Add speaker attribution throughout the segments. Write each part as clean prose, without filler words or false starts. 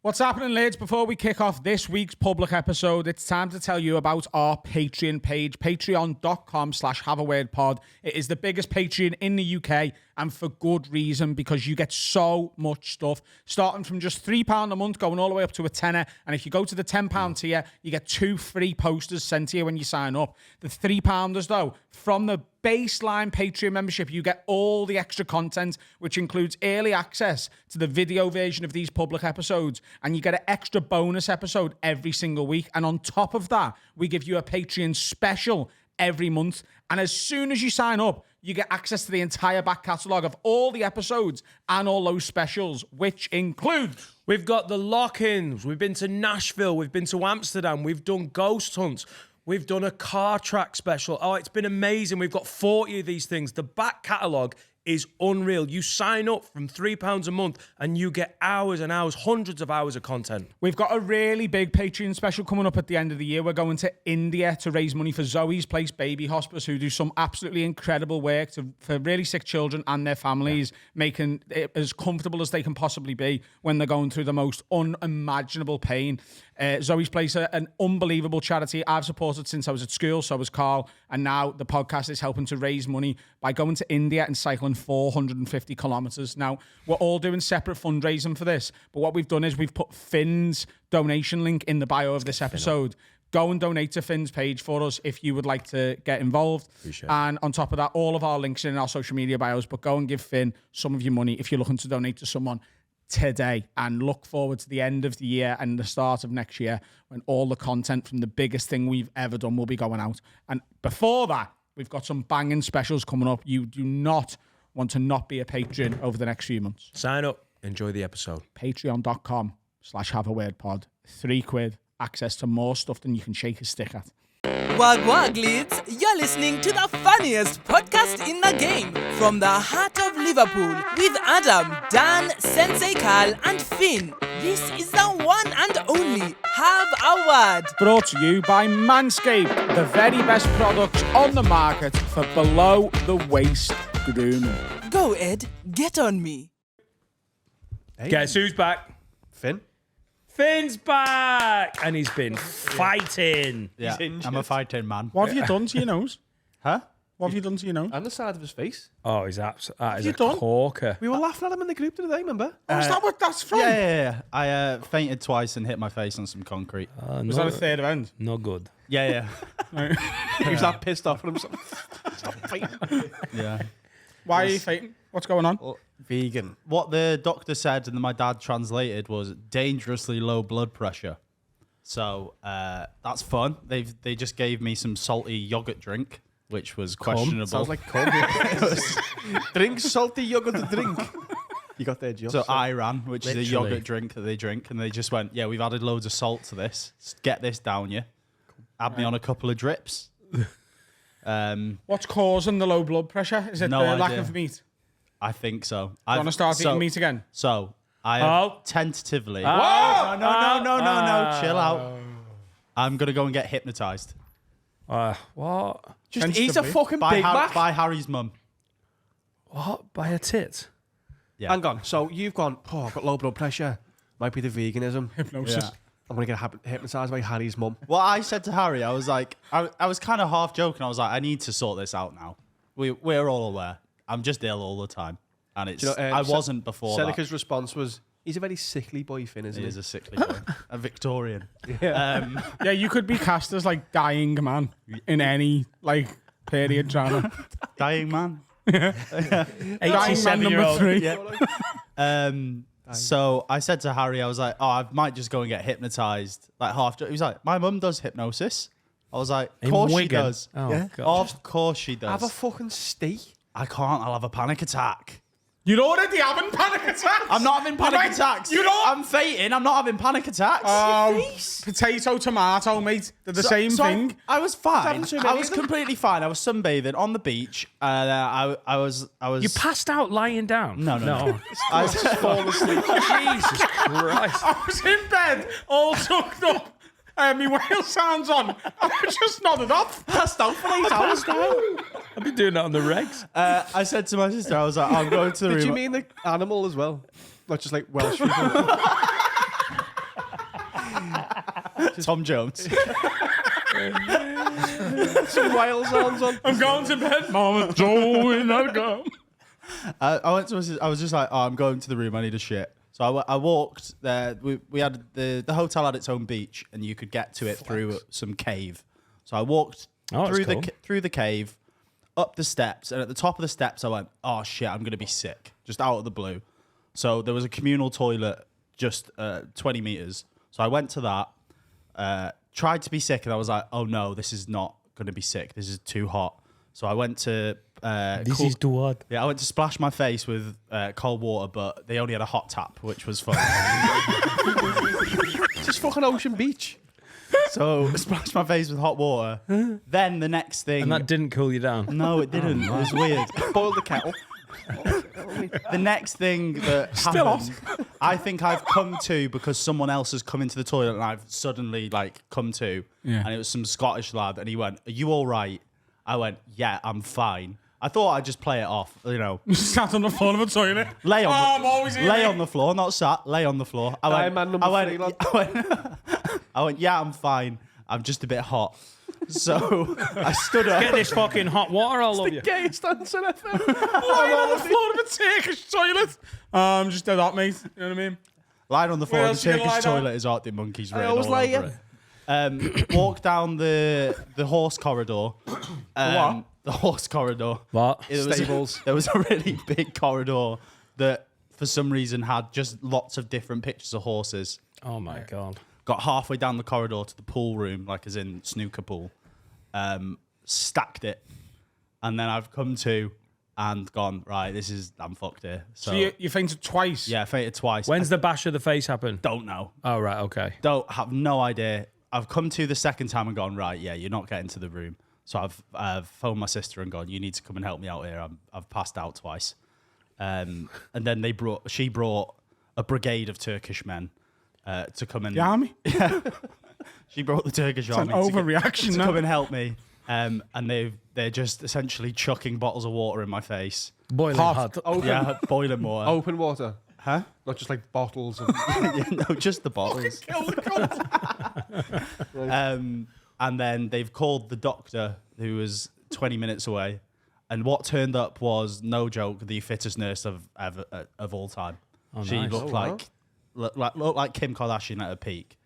Speaker 1: What's happening, lads? Before we kick off this week's public episode, it's time to tell you about our Patreon page, patreon.com/haveawordpod. It is the biggest Patreon in the UK, and for good reason, because you get so much stuff, starting from just £3 a month, going all the way up to a tenner. And if you go to the £10 tier, you get 2 free posters sent to you when you sign up. The £3-pounders, though, from the baseline Patreon membership, you get all the extra content, which includes early access to the video version of these public episodes, and you get an extra bonus episode every single week. And on top of that, we give you a Patreon special every month. And as soon as you sign up, you get access to the entire back catalogue of all the episodes and all those specials, which includes...
Speaker 2: We've got the lock-ins. We've been to Nashville. We've been to Amsterdam. We've done ghost hunts. We've done a car track special. Oh, it's been amazing. We've got 40 of these things. The back catalogue is unreal. You sign up from £3 a month and you get hours and hours, hundreds of hours of content.
Speaker 1: We've got a really big Patreon special coming up at the end of the year. We're going to India to raise money for Zoe's Place Baby Hospice, who do some absolutely incredible work for really sick children and their families, making it as comfortable as they can possibly be when they're going through the most unimaginable pain. Zoe's Place, an unbelievable charity I've supported since I was at school, so was Carl, and now the podcast is helping to raise money by going to India and cycling 450 kilometres. Now, we're all doing separate fundraising for this, but what we've done is we've put Finn's donation link in the bio of this episode. Go and donate to Finn's page for us if you would like to get involved. And on top of that, all of our links are in our social media bios, but go and give Finn some of your money if you're looking to donate to someone today, and look forward to the end of the year and the start of next year when all the content from the biggest thing we've ever done will be going out. And before that, we've got some banging specials coming up. You do not want to not be a patron over the next few months.
Speaker 2: Sign up. Enjoy the episode.
Speaker 1: Patreon.com/haveawordpod. £3, access to more stuff than you can shake a stick at.
Speaker 3: Wag wag leads, you're listening to the funniest podcast in the game. From the heart of Liverpool, with Adam, Dan, Sensei Carl and Finn. This is the one and only Have a Word.
Speaker 1: Brought to you by Manscaped, the very best products on the market for below-the-waist grooming.
Speaker 3: Go Ed, get on me.
Speaker 2: Hey. Guess who's back?
Speaker 4: Finn?
Speaker 2: Finn's back! And he's been fighting.
Speaker 4: Yeah, I'm a fighting man.
Speaker 1: What have you done to your nose?
Speaker 4: Huh?
Speaker 1: What have you done to your nose?
Speaker 4: And the side of his face.
Speaker 2: Oh, he's absolutely... That is
Speaker 1: you
Speaker 2: a
Speaker 1: done?
Speaker 2: corker.
Speaker 4: We were laughing at him in the group the other day, remember?
Speaker 1: Oh, is that what that's from?
Speaker 5: Yeah. I fainted twice and hit my face on some concrete.
Speaker 1: Was that a third event?
Speaker 2: No good.
Speaker 5: Yeah.
Speaker 4: He was that pissed off at himself. Stop fighting.
Speaker 5: Yeah.
Speaker 1: Why are you fighting? What's going on?
Speaker 4: Vegan.
Speaker 5: What the doctor said and my dad translated was dangerously low blood pressure. So that's fun. They just gave me some salty yogurt drink, which was questionable.
Speaker 4: Sounds like cum. Drink salty yogurt to drink. You got there, Josh.
Speaker 5: So Iran, which is a
Speaker 2: Literally.
Speaker 5: yogurt drink that they drink, and they just went, yeah, we've added loads of salt to this. Get this down you. Add me on a couple of drips.
Speaker 1: What's causing the low blood pressure? Is it
Speaker 5: No
Speaker 1: the lack
Speaker 5: idea.
Speaker 1: of meat?
Speaker 5: I think so.
Speaker 1: Do you want to start eating meat again?
Speaker 5: So I have tentatively. No. Chill out. I'm gonna go and get hypnotized
Speaker 2: What?
Speaker 4: Just eat a fucking
Speaker 5: by,
Speaker 4: Big Mac.
Speaker 5: by Harry's mum.
Speaker 2: What? By a tit?
Speaker 5: Yeah.
Speaker 4: Hang on. So you've gone, I've got low blood pressure. Might be the veganism.
Speaker 1: Hypnosis.
Speaker 5: Yeah.
Speaker 4: I'm going to get hypnotised by Harry's mum.
Speaker 5: Well, I said to Harry, I was like, I was kind of half joking. I was like, I need to sort this out now. We're all aware. I'm just ill all the time, and it's. I wasn't before.
Speaker 4: Seneca's response was, "He's a very sickly boy, Finn, isn't
Speaker 5: He
Speaker 4: he?"
Speaker 5: is a sickly boy, a Victorian.
Speaker 4: Yeah.
Speaker 1: Yeah, you could be cast as like dying man in any like period drama.
Speaker 5: Dying man.
Speaker 1: Dying man number 3.
Speaker 5: Yeah. So I said to Harry, I was like, I might just go and get hypnotized. Like half. He was like, my mum does hypnosis. I was like, of course she does.
Speaker 2: Oh,
Speaker 4: Yeah.
Speaker 2: God.
Speaker 5: Of course she does.
Speaker 4: Have a fucking steak.
Speaker 5: I can't. I'll have a panic attack.
Speaker 1: You're already having panic attacks.
Speaker 5: I'm not having panic attacks.
Speaker 1: You know?
Speaker 5: I'm fainting. I'm not having panic attacks.
Speaker 1: Potato, tomato, mate. They're the same thing.
Speaker 5: I was fine.
Speaker 4: Haven't too many
Speaker 5: I was
Speaker 4: of them.
Speaker 5: completely fine. I was sunbathing on the beach. I was.
Speaker 2: You passed out lying down?
Speaker 5: No.
Speaker 4: I was just falling asleep.
Speaker 2: Jesus Christ.
Speaker 1: I was in bed, all tucked up. My whale sounds on. I was just nodded off.
Speaker 5: passed out for 8 hours.
Speaker 2: I've been doing that on the regs.
Speaker 5: I said to my sister, I was like, I'm going to the room.
Speaker 4: Did you mean the animal as well? Not just like Welsh people?
Speaker 5: Tom Jones.
Speaker 4: Some Wales songs on.
Speaker 1: I'm going to bed, Mama Joe, and I'll go.
Speaker 5: I went to. I was just like, oh, I'm going to the room. I need a shit. So I walked there. We had the hotel had its own beach, and you could get to it through some cave. So I walked through the cave, up the steps, and at the top of the steps, I went, oh shit, I'm gonna be sick, just out of the blue. So there was a communal toilet just 20 meters. So I went to that, tried to be sick, and I was like, oh no, this is not gonna be sick. This is too hot. So I went to
Speaker 2: is too hot.
Speaker 5: Yeah, I went to splash my face with cold water, but they only had a hot tap, which was fun.
Speaker 4: Just fucking Ocean Beach.
Speaker 5: So I splashed my face with hot water. Then the next thing,
Speaker 2: And that didn't cool you down.
Speaker 5: no, it didn't. It was weird.
Speaker 4: Boil the kettle.
Speaker 5: The next thing that happened, I think I've come to because someone else has come into the toilet, and I've suddenly come to,
Speaker 1: Yeah.
Speaker 5: and it was some Scottish lad, and he went, "Are you all right?" I went, "Yeah, I'm fine." I thought I'd just play it off,
Speaker 1: Sat on the floor of a toilet.
Speaker 5: Lay on,
Speaker 1: I'm always here,
Speaker 5: lay
Speaker 1: mate.
Speaker 5: on the floor, not sat. Lay on the floor.
Speaker 4: Diamond number 3, lad.
Speaker 5: I went, yeah, I'm fine. I'm just a bit hot. So I stood up.
Speaker 2: Get this fucking hot water all over you.
Speaker 4: Gayest answer ever.
Speaker 1: Lying on the floor of a Turkish toilet. Just dead hot, mate. You know what I mean?
Speaker 5: Lying on the floor
Speaker 1: Where
Speaker 5: of
Speaker 1: else
Speaker 5: the
Speaker 1: you gonna
Speaker 5: Turkish
Speaker 1: lie down?
Speaker 5: toilet is Arctic Monkeys written
Speaker 4: always
Speaker 5: all
Speaker 4: lie,
Speaker 5: over it. Walk down the horse corridor.
Speaker 4: What?
Speaker 5: The horse corridor.
Speaker 2: What?
Speaker 4: Stables.
Speaker 5: There was a really big corridor that, for some reason, had just lots of different pictures of horses.
Speaker 2: Oh my God.
Speaker 5: Got halfway down the corridor to the pool room, like as in snooker pool. Stacked it, and then I've come to and gone, right, I'm fucked here.
Speaker 1: So you fainted twice?
Speaker 5: Yeah, I fainted twice.
Speaker 2: When's the bash of the face happen?
Speaker 5: Don't know.
Speaker 2: Oh, right, okay.
Speaker 5: Don't have no idea. I've come to the second time and gone, right, yeah, you're not getting to the room. So I've phoned my sister and gone, you need to come and help me out here. I've passed out twice. And then she brought a brigade of Turkish men to come and...
Speaker 1: The army?
Speaker 5: She brought the Turkish
Speaker 1: It's an
Speaker 5: army
Speaker 1: overreaction
Speaker 5: to
Speaker 1: now.
Speaker 5: come and help me. And they're just essentially chucking bottles of water in my face.
Speaker 2: Boiling hot.
Speaker 5: Yeah, boiling water.
Speaker 4: Open water.
Speaker 5: Huh?
Speaker 4: Not just like bottles of...
Speaker 5: Yeah, no, just the bottles.
Speaker 1: Kill the cunt.
Speaker 5: And then they've called the doctor, who was 20 minutes away. And what turned up was, no joke, the fittest nurse of all time.
Speaker 2: Oh,
Speaker 5: She
Speaker 2: nice.
Speaker 5: looked looked like Kim Kardashian at her peak.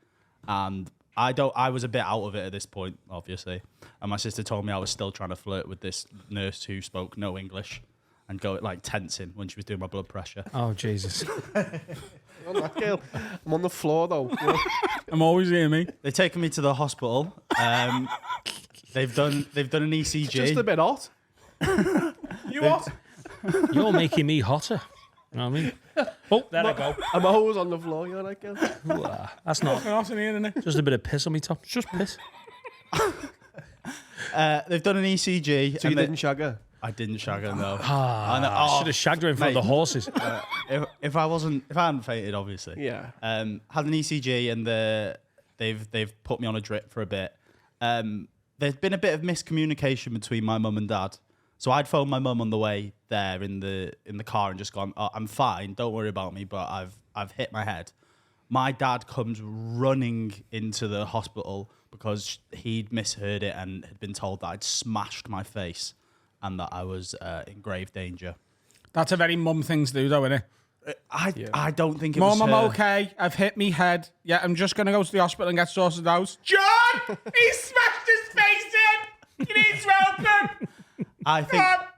Speaker 5: And I was a bit out of it at this point, obviously. And my sister told me I was still trying to flirt with this nurse who spoke no English and go tensing when she was doing my blood pressure.
Speaker 2: Oh, Jesus.
Speaker 4: On that girl. I'm on the floor, though.
Speaker 1: I'm always here, mate.
Speaker 5: They've taken me to the hospital. They've done an ECG.
Speaker 4: Just a bit hot.
Speaker 1: You what?
Speaker 2: You're making me hotter. You know what I mean? Oh, there I go.
Speaker 4: I'm always on the floor, you know that girl?
Speaker 2: Ooh, that's not
Speaker 1: Hot in here, isn't it?
Speaker 2: just a bit of piss on me top. It's just piss.
Speaker 5: They've done an ECG.
Speaker 4: So you
Speaker 5: and
Speaker 4: didn't shag her?
Speaker 5: I didn't shag her, no.
Speaker 2: I should have shagged her in front of the horses.
Speaker 5: If I hadn't fainted, obviously.
Speaker 4: Yeah.
Speaker 5: Had an ECG and they've put me on a drip for a bit. There's been a bit of miscommunication between my mum and dad. So I'd phoned my mum on the way there in the car and just gone, oh, I'm fine, don't worry about me, but I've hit my head. My dad comes running into the hospital because he'd misheard it and had been told that I'd smashed my face and that I was in grave danger.
Speaker 1: That's a very mum thing to do, though, isn't it?
Speaker 5: I don't think it was
Speaker 1: Mum,
Speaker 5: her.
Speaker 1: I'm okay. I've hit me head. Yeah, I'm just going to go to the hospital and get sorted out. John! He smashed his face in! He needs help!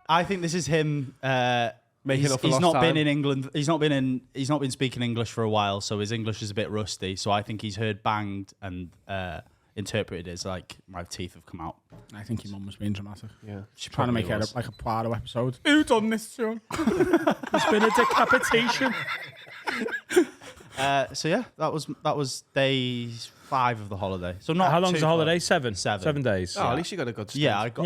Speaker 5: I think this is him
Speaker 4: Making up for
Speaker 5: he's
Speaker 4: lost
Speaker 5: not
Speaker 4: time.
Speaker 5: been in England. He's not been speaking English for a while, so his English is a bit rusty. So I think he's heard banged and interpreted as like my teeth have come out.
Speaker 1: I think your mum was being dramatic.
Speaker 4: Yeah.
Speaker 1: She's trying to make it
Speaker 5: was.
Speaker 1: like a Poirot episode. Who done this to him?
Speaker 2: It's been a decapitation.
Speaker 5: So yeah, that was day 5 of the holiday. So not
Speaker 2: How long's
Speaker 5: too
Speaker 2: the holiday?
Speaker 5: far.
Speaker 2: 7?
Speaker 5: 7.
Speaker 2: 7 days.
Speaker 4: Oh, at least you got a good stint.
Speaker 5: Yeah, I got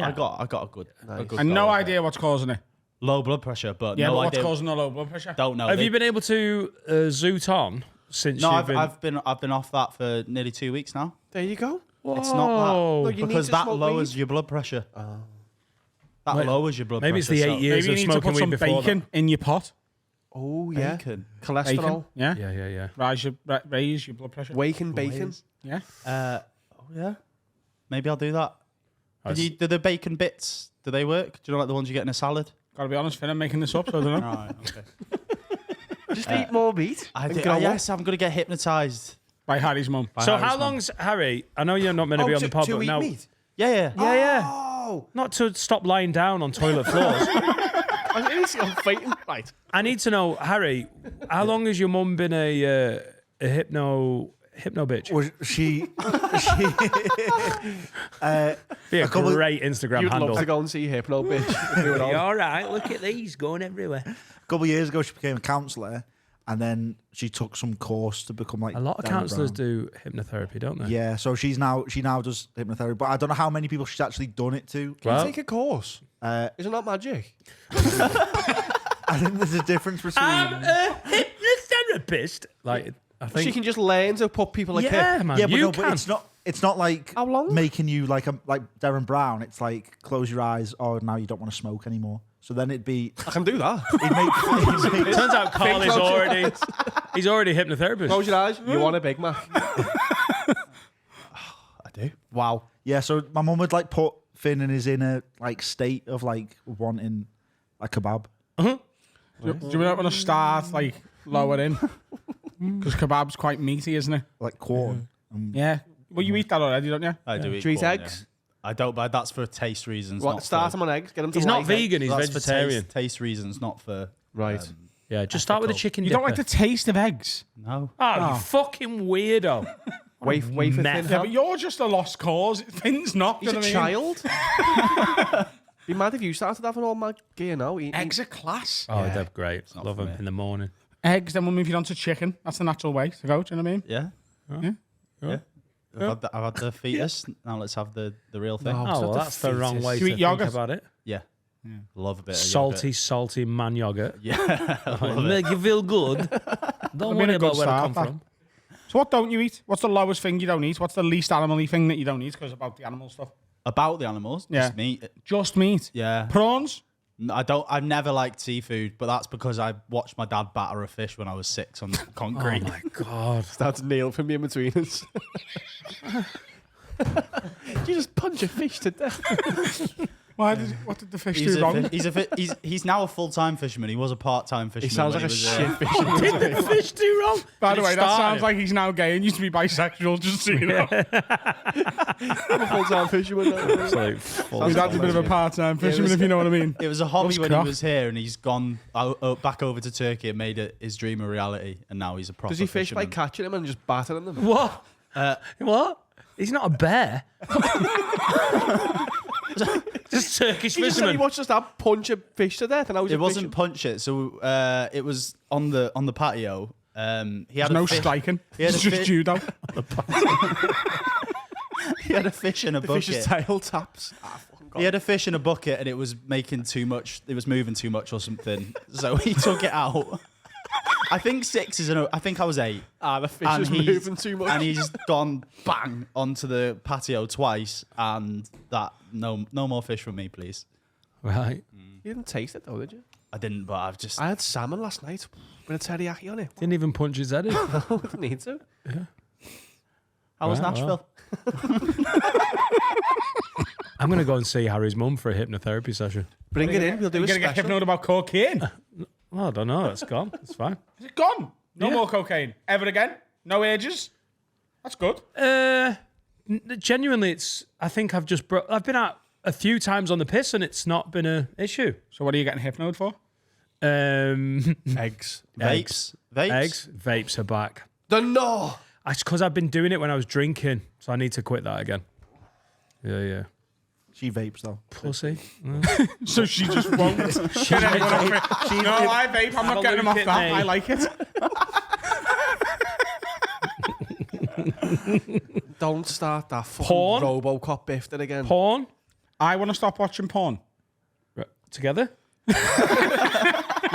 Speaker 5: a good.
Speaker 1: And no
Speaker 5: go with
Speaker 1: idea what's causing it.
Speaker 5: it. Low blood pressure, but
Speaker 1: Yeah,
Speaker 5: no
Speaker 1: but what's
Speaker 5: idea.
Speaker 1: causing the low blood pressure?
Speaker 5: Don't know.
Speaker 2: Have
Speaker 5: They-
Speaker 2: you been able to zoot on since
Speaker 5: No,
Speaker 2: you've been...
Speaker 5: I've been off that for nearly 2 weeks now.
Speaker 4: There you go.
Speaker 5: It's not that.
Speaker 2: Whoa.
Speaker 4: No, you need
Speaker 5: Because
Speaker 4: to
Speaker 5: that
Speaker 4: smoke
Speaker 5: lowers
Speaker 4: weed.
Speaker 5: your blood pressure. That
Speaker 2: Wait,
Speaker 5: lowers your blood
Speaker 2: maybe it's
Speaker 5: pressure.
Speaker 2: the 8 years
Speaker 1: Maybe you
Speaker 2: of
Speaker 1: need to
Speaker 2: smoking
Speaker 1: put
Speaker 2: weed
Speaker 1: some
Speaker 2: before
Speaker 1: bacon in your pot.
Speaker 4: Oh, yeah.
Speaker 5: Bacon.
Speaker 4: Cholesterol.
Speaker 1: Yeah.
Speaker 2: Yeah.
Speaker 1: Raise your blood pressure.
Speaker 4: Wake and bacon.
Speaker 1: Yeah.
Speaker 5: Oh, yeah. Maybe I'll do that.
Speaker 2: I
Speaker 5: Do the bacon bits, do they work? Do you know like the ones you get in a salad?
Speaker 1: Gotta be honest, Finn, I'm making this up, so I don't know.
Speaker 5: Right, okay.
Speaker 4: Just eat more meat.
Speaker 5: Yes, I'm going to get hypnotised.
Speaker 1: By Harry's mum.
Speaker 2: So how long's Harry? I know you're not meant to be on the pod,
Speaker 4: to
Speaker 2: but
Speaker 4: eat
Speaker 2: now
Speaker 4: meat?
Speaker 5: Yeah.
Speaker 4: Oh.
Speaker 2: not to stop lying down on toilet floors.
Speaker 4: I'm fighting. Right.
Speaker 2: I need to know, Harry, how long has your mum been a hypno bitch?
Speaker 6: Was she
Speaker 2: Be a great Instagram
Speaker 4: You'd
Speaker 2: handle.
Speaker 4: love to go and see Hypno, bitch. if we were on.
Speaker 6: all right? Look at these going everywhere. A couple of years ago, she became a counsellor, and then she took some course to become like
Speaker 2: A lot of
Speaker 6: Darren
Speaker 2: counsellors
Speaker 6: Brown.
Speaker 2: do hypnotherapy, don't they?
Speaker 6: Yeah, so she now does hypnotherapy, but I don't know how many people she's actually done it to.
Speaker 2: Well,
Speaker 4: Take a course. Isn't that magic?
Speaker 6: I think there's a difference between.
Speaker 2: a hypnotherapist. Like, I think.
Speaker 4: She can just learn to put people like
Speaker 2: yeah, man.
Speaker 6: Yeah, but
Speaker 2: you
Speaker 6: no,
Speaker 2: can.
Speaker 6: but it's not like
Speaker 4: How long?
Speaker 6: making you like Darren Brown. It's like close your eyes. Oh, now you don't want to smoke anymore. So then it'd be.
Speaker 4: I can do that.
Speaker 6: It'd make
Speaker 2: Turns out Carl is
Speaker 4: close your
Speaker 2: he's already a hypnotherapist.
Speaker 4: Close your eyes. You want a Big Mac?
Speaker 5: I do.
Speaker 4: Wow.
Speaker 6: Yeah, so my mum would like put Finn in his inner like state of like wanting a kebab.
Speaker 1: Do you want to start like lower in? Because kebab's quite meaty, isn't it?
Speaker 6: Like corn.
Speaker 1: Yeah. Well, you eat that already, don't you?
Speaker 5: I do eat
Speaker 4: Do you eat
Speaker 5: corn,
Speaker 4: eggs?
Speaker 5: yeah. I don't, but that's for taste reasons.
Speaker 4: What?
Speaker 5: not
Speaker 4: Start
Speaker 5: for,
Speaker 4: them on eggs. Get them to
Speaker 2: He's not
Speaker 4: like eggs.
Speaker 2: vegan, he's
Speaker 5: that's for
Speaker 2: vegetarian.
Speaker 5: taste reasons, not for
Speaker 4: Right.
Speaker 2: Yeah, just start with a
Speaker 5: ethical.
Speaker 2: chicken
Speaker 1: You
Speaker 2: dipper.
Speaker 1: don't like the taste of eggs.
Speaker 5: No.
Speaker 2: Oh, you fucking weirdo.
Speaker 4: Wafer
Speaker 2: Meth.
Speaker 4: thin.
Speaker 1: Yeah,
Speaker 4: How?
Speaker 1: but you're just a lost cause. Finn's not.
Speaker 4: He's
Speaker 1: do
Speaker 4: a
Speaker 1: you know what I mean?
Speaker 4: child. Be mad if you started having all my gear now. Eating.
Speaker 1: Eggs are class.
Speaker 2: Oh, they're great.
Speaker 5: not
Speaker 2: Love
Speaker 5: for
Speaker 2: them
Speaker 5: me.
Speaker 2: in the morning.
Speaker 1: Eggs, then we'll move you on to chicken. That's the natural way to go. Do you know what I mean?
Speaker 5: Yeah.
Speaker 1: Yeah.
Speaker 5: I've had the fetus. Now let's have the real thing.
Speaker 4: No.
Speaker 2: Oh, well,
Speaker 4: not
Speaker 2: that's the wrong
Speaker 4: defeatist.
Speaker 2: way
Speaker 1: Do you
Speaker 2: to
Speaker 1: eat
Speaker 2: think
Speaker 1: yogurt?
Speaker 2: about it.
Speaker 5: Yeah. Love a bit of
Speaker 2: Salty,
Speaker 5: yogurt.
Speaker 2: salty man yogurt.
Speaker 5: Yeah. I love it.
Speaker 2: Make you feel good. Don't
Speaker 1: been
Speaker 2: worry
Speaker 1: a good
Speaker 2: about where it
Speaker 1: start,
Speaker 2: come
Speaker 1: that.
Speaker 2: from.
Speaker 1: So what don't you eat? What's the lowest thing you don't eat? What's the least animal-y thing that you don't eat? Because about the animal stuff.
Speaker 5: About the animals,
Speaker 1: Yeah.
Speaker 5: just meat.
Speaker 1: Just meat.
Speaker 5: Yeah.
Speaker 1: Prawns?
Speaker 5: I've never liked seafood, but that's because I watched my dad batter a fish when I was 6 on concrete.
Speaker 2: Oh my god.
Speaker 4: That's Neil from me in between us. You just punch a fish to death.
Speaker 1: What did the fish do wrong?
Speaker 5: He's now a full-time fisherman. He was a part-time fisherman.
Speaker 4: He sounds
Speaker 5: when
Speaker 4: like a
Speaker 5: was,
Speaker 4: shit fisherman.
Speaker 2: Did the fish do wrong?
Speaker 1: By the
Speaker 2: Did it
Speaker 1: way, that
Speaker 2: start
Speaker 1: sounds
Speaker 2: him?
Speaker 1: like he's now gay and used to be bisexual, just so you know.
Speaker 4: I'm a full-time fisherman now.
Speaker 2: Absolute
Speaker 1: His
Speaker 2: full-
Speaker 1: dad's a bit of a part-time fisherman,
Speaker 5: was-
Speaker 1: if you know what I mean.
Speaker 5: It was a hobby
Speaker 1: Loves
Speaker 5: when
Speaker 1: craft.
Speaker 5: he was here, and he's gone back over to Turkey and made it his dream a reality, and now he's a proper
Speaker 4: Does he fish by
Speaker 5: fisherman.
Speaker 4: catching them and just battering them?
Speaker 2: What? What? He's not a bear. Just Turkish
Speaker 4: He just said he
Speaker 2: fisherman.
Speaker 4: watched us dad punch a fish to death, and I was.
Speaker 5: It wasn't punch it, so it was on the patio. He
Speaker 1: There's
Speaker 5: had
Speaker 1: no
Speaker 5: a fish,
Speaker 1: striking.
Speaker 5: He had
Speaker 1: It's
Speaker 5: a
Speaker 1: just
Speaker 5: fi-
Speaker 1: judo.
Speaker 5: He had a fish in a
Speaker 4: the
Speaker 5: bucket.
Speaker 4: fish's tail taps.
Speaker 5: He had a fish in a bucket, and it was making too much. It was moving too much or something. So he took it out. I think 6 is I think I was 8.
Speaker 4: The fish
Speaker 5: And
Speaker 4: is
Speaker 5: he's-
Speaker 4: moving too much.
Speaker 5: And he's gone bang onto the patio twice, and that no more fish from me, please.
Speaker 2: Right.
Speaker 4: You didn't taste it though, did you?
Speaker 5: I didn't, but I've just.
Speaker 4: I had salmon last night with a teriyaki on it.
Speaker 2: Didn't even punch his head in.
Speaker 4: Didn't need to.
Speaker 5: How was
Speaker 2: Wow,
Speaker 5: Nashville?
Speaker 2: I'm going to go and see Harry's mum for a hypnotherapy session.
Speaker 4: Bring it in. We'll do
Speaker 1: You're
Speaker 4: a
Speaker 1: going to get
Speaker 4: special.
Speaker 1: hypnoed about cocaine.
Speaker 2: Well, I don't know. It's gone. It's fine.
Speaker 1: Is it gone? No
Speaker 2: Yeah.
Speaker 1: more cocaine. Ever again? No ages? That's good.
Speaker 2: Genuinely, it's. I think I've just. I've been out a few times on the piss, and it's not been an issue.
Speaker 1: So what are you getting hypnoed for?
Speaker 4: Eggs.
Speaker 5: Vapes.
Speaker 2: Eggs. Vapes are back.
Speaker 4: No.
Speaker 2: It's because I've been doing it when I was drinking, so I need to quit that again. Yeah.
Speaker 6: She vapes though.
Speaker 2: Pussy.
Speaker 1: So she just won't get anyone off it. No, I vape. I'm not getting him off
Speaker 2: look
Speaker 1: that.
Speaker 2: at me.
Speaker 1: I like it.
Speaker 4: Don't start that fucking
Speaker 2: Porn?
Speaker 4: RoboCop biffed it again.
Speaker 2: Porn.
Speaker 1: I want to stop watching porn.
Speaker 2: Together.
Speaker 4: You're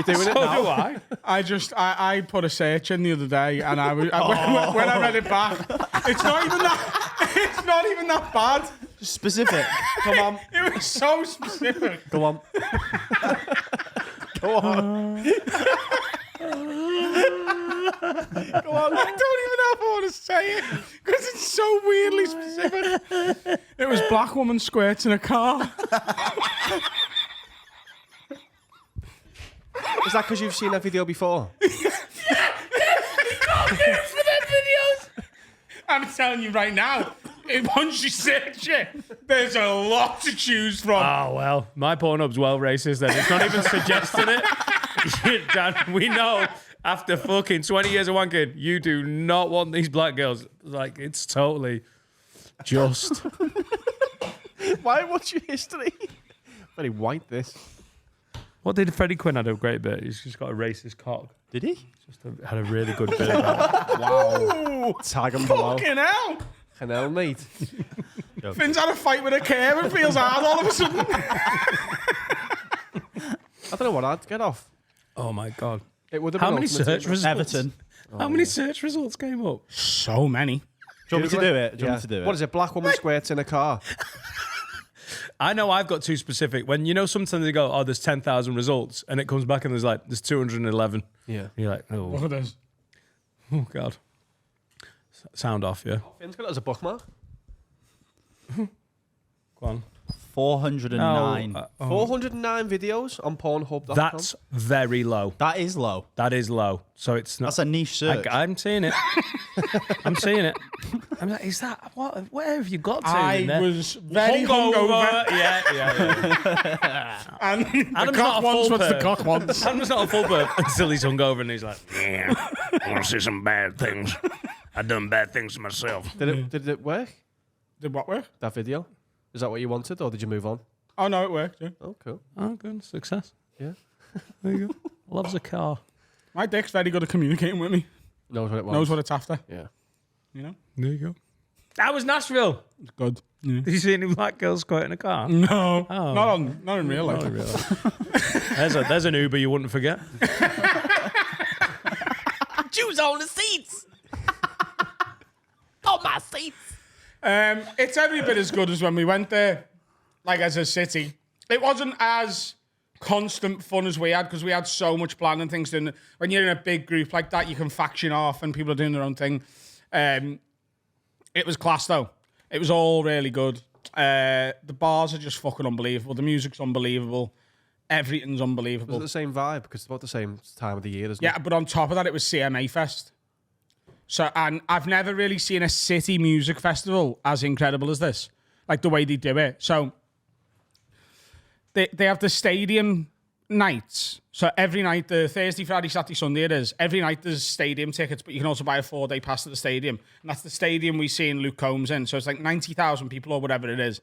Speaker 4: doing it
Speaker 2: So
Speaker 4: now.
Speaker 2: do I.
Speaker 1: I put a search in the other day, and when I read it back, it's not even that bad.
Speaker 5: Specific.
Speaker 4: Come on.
Speaker 1: It was so specific.
Speaker 4: Go on. Go on.
Speaker 1: Go on. I don't even know if I want to say it because it's so weirdly specific. It was black woman squirts in a car.
Speaker 4: Is that because you've seen that video before?
Speaker 1: I'm telling you right now, once you search it, there's a lot to choose from.
Speaker 2: Oh, well, my Pornhub's well racist then. It's not even suggesting it. Dan, we know after fucking 20 years of wanking, you do not want these black girls. Like, it's totally just.
Speaker 4: Why? What's your history? Very white, this.
Speaker 2: What did Freddie Quinn had a great bit? He's just got a racist cock.
Speaker 4: Did he?
Speaker 2: Had a really good bit about it.
Speaker 4: Wow. Tag him below.
Speaker 1: Fucking hell.
Speaker 4: Hell, mate.
Speaker 1: Finn's had a fight with a curve and feels hard all of a sudden.
Speaker 4: I don't know what I'd get off.
Speaker 2: Oh, my God.
Speaker 4: It would have
Speaker 2: How
Speaker 4: been
Speaker 2: many
Speaker 4: ultimate
Speaker 2: search
Speaker 4: team.
Speaker 2: results?
Speaker 5: Everton.
Speaker 2: How many search results came up?
Speaker 1: So many.
Speaker 5: Do you want me to do it? Do you want me to do it?
Speaker 4: What is it? Black woman squirts in a car.
Speaker 2: I know I've got too specific. When, you know, sometimes they go, oh, there's 10,000 results, and it comes back and there's 211.
Speaker 4: Yeah.
Speaker 2: You're like,
Speaker 1: Look
Speaker 2: oh,
Speaker 1: at this.
Speaker 2: oh God. Sound off, yeah.
Speaker 4: Finn's got it as a bookmark.
Speaker 2: Go on.
Speaker 5: 409.
Speaker 2: No,
Speaker 4: 409 videos on Pornhub.com.
Speaker 2: That's very low.
Speaker 5: That is low.
Speaker 2: That is low. So it's not.
Speaker 5: That's a niche search.
Speaker 2: I'm seeing it. I'm seeing it. I'm like, is that what? Where have you got to?
Speaker 1: I
Speaker 2: in there?
Speaker 1: was very hungover.
Speaker 2: Yeah.
Speaker 1: And the
Speaker 2: Adam's
Speaker 1: cock
Speaker 2: not a
Speaker 1: ones,
Speaker 2: full
Speaker 1: what's the
Speaker 2: perv.
Speaker 1: cock ones?
Speaker 2: Adam's not a full bird until he's hungover and he's like, yeah, I want to see some bad things. I've done bad things to myself.
Speaker 4: Did it work?
Speaker 1: Did what work?
Speaker 4: That video? Is that what you wanted, or did you move on?
Speaker 1: Oh, no, it worked. Yeah.
Speaker 4: Oh, cool.
Speaker 2: Oh, good. Success.
Speaker 4: Yeah.
Speaker 2: There you go. Loves a car.
Speaker 1: My dick's very good at communicating with me.
Speaker 4: Knows what it was.
Speaker 1: Knows what it's after.
Speaker 4: Yeah.
Speaker 1: You know?
Speaker 2: There you go. That was Nashville.
Speaker 1: It's good. Yeah.
Speaker 2: Did you see any black girls quite in a car?
Speaker 1: No.
Speaker 2: Oh.
Speaker 1: Not in real life.
Speaker 2: Not really. There's an Uber you wouldn't forget.
Speaker 3: Choose on the seats. On my seats.
Speaker 1: It's every bit as good as when we went there, like as a city. It wasn't as constant fun as we had because we had so much plan and things. And when you're in a big group like that, you can faction off and people are doing their own thing. It was class though. It was all really good. The bars are just fucking unbelievable. The music's unbelievable. Everything's
Speaker 4: Was
Speaker 1: unbelievable.
Speaker 4: it the same vibe? Because it's about the same time of the year, isn't
Speaker 1: Yeah,
Speaker 4: it?
Speaker 1: but on top of that, it was CMA Fest. So, and I've never really seen a city music festival as incredible as this. Like the way they do it. So, they have the stadium nights. So every night, the Thursday, Friday, Saturday, Sunday it is. Every night there's stadium tickets, but you can also buy a 4-day pass to the stadium. And that's the stadium we see in Luke Combs in. So it's like 90,000 people or whatever it is.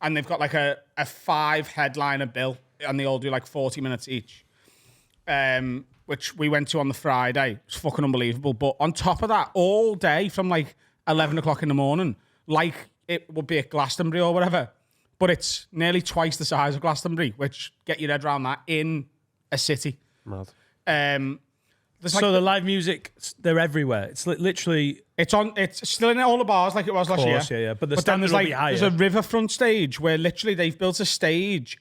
Speaker 1: And they've got like a 5 headliner bill. And they all do like 40 minutes each. Which we went to on the Friday. It was fucking unbelievable. But on top of that, all day from like 11 o'clock in the morning, like it would be at Glastonbury or whatever, but it's nearly twice the size of Glastonbury, which get your head around that in a city.
Speaker 4: Mad.
Speaker 1: There's
Speaker 2: So the live music, they're everywhere. It's literally.
Speaker 1: it's still in all the bars like it was last
Speaker 2: course,
Speaker 1: year.
Speaker 2: yeah. But the
Speaker 1: then
Speaker 2: standard
Speaker 1: there's
Speaker 2: will
Speaker 1: like
Speaker 2: be higher.
Speaker 1: there's a riverfront stage where literally they've built a stage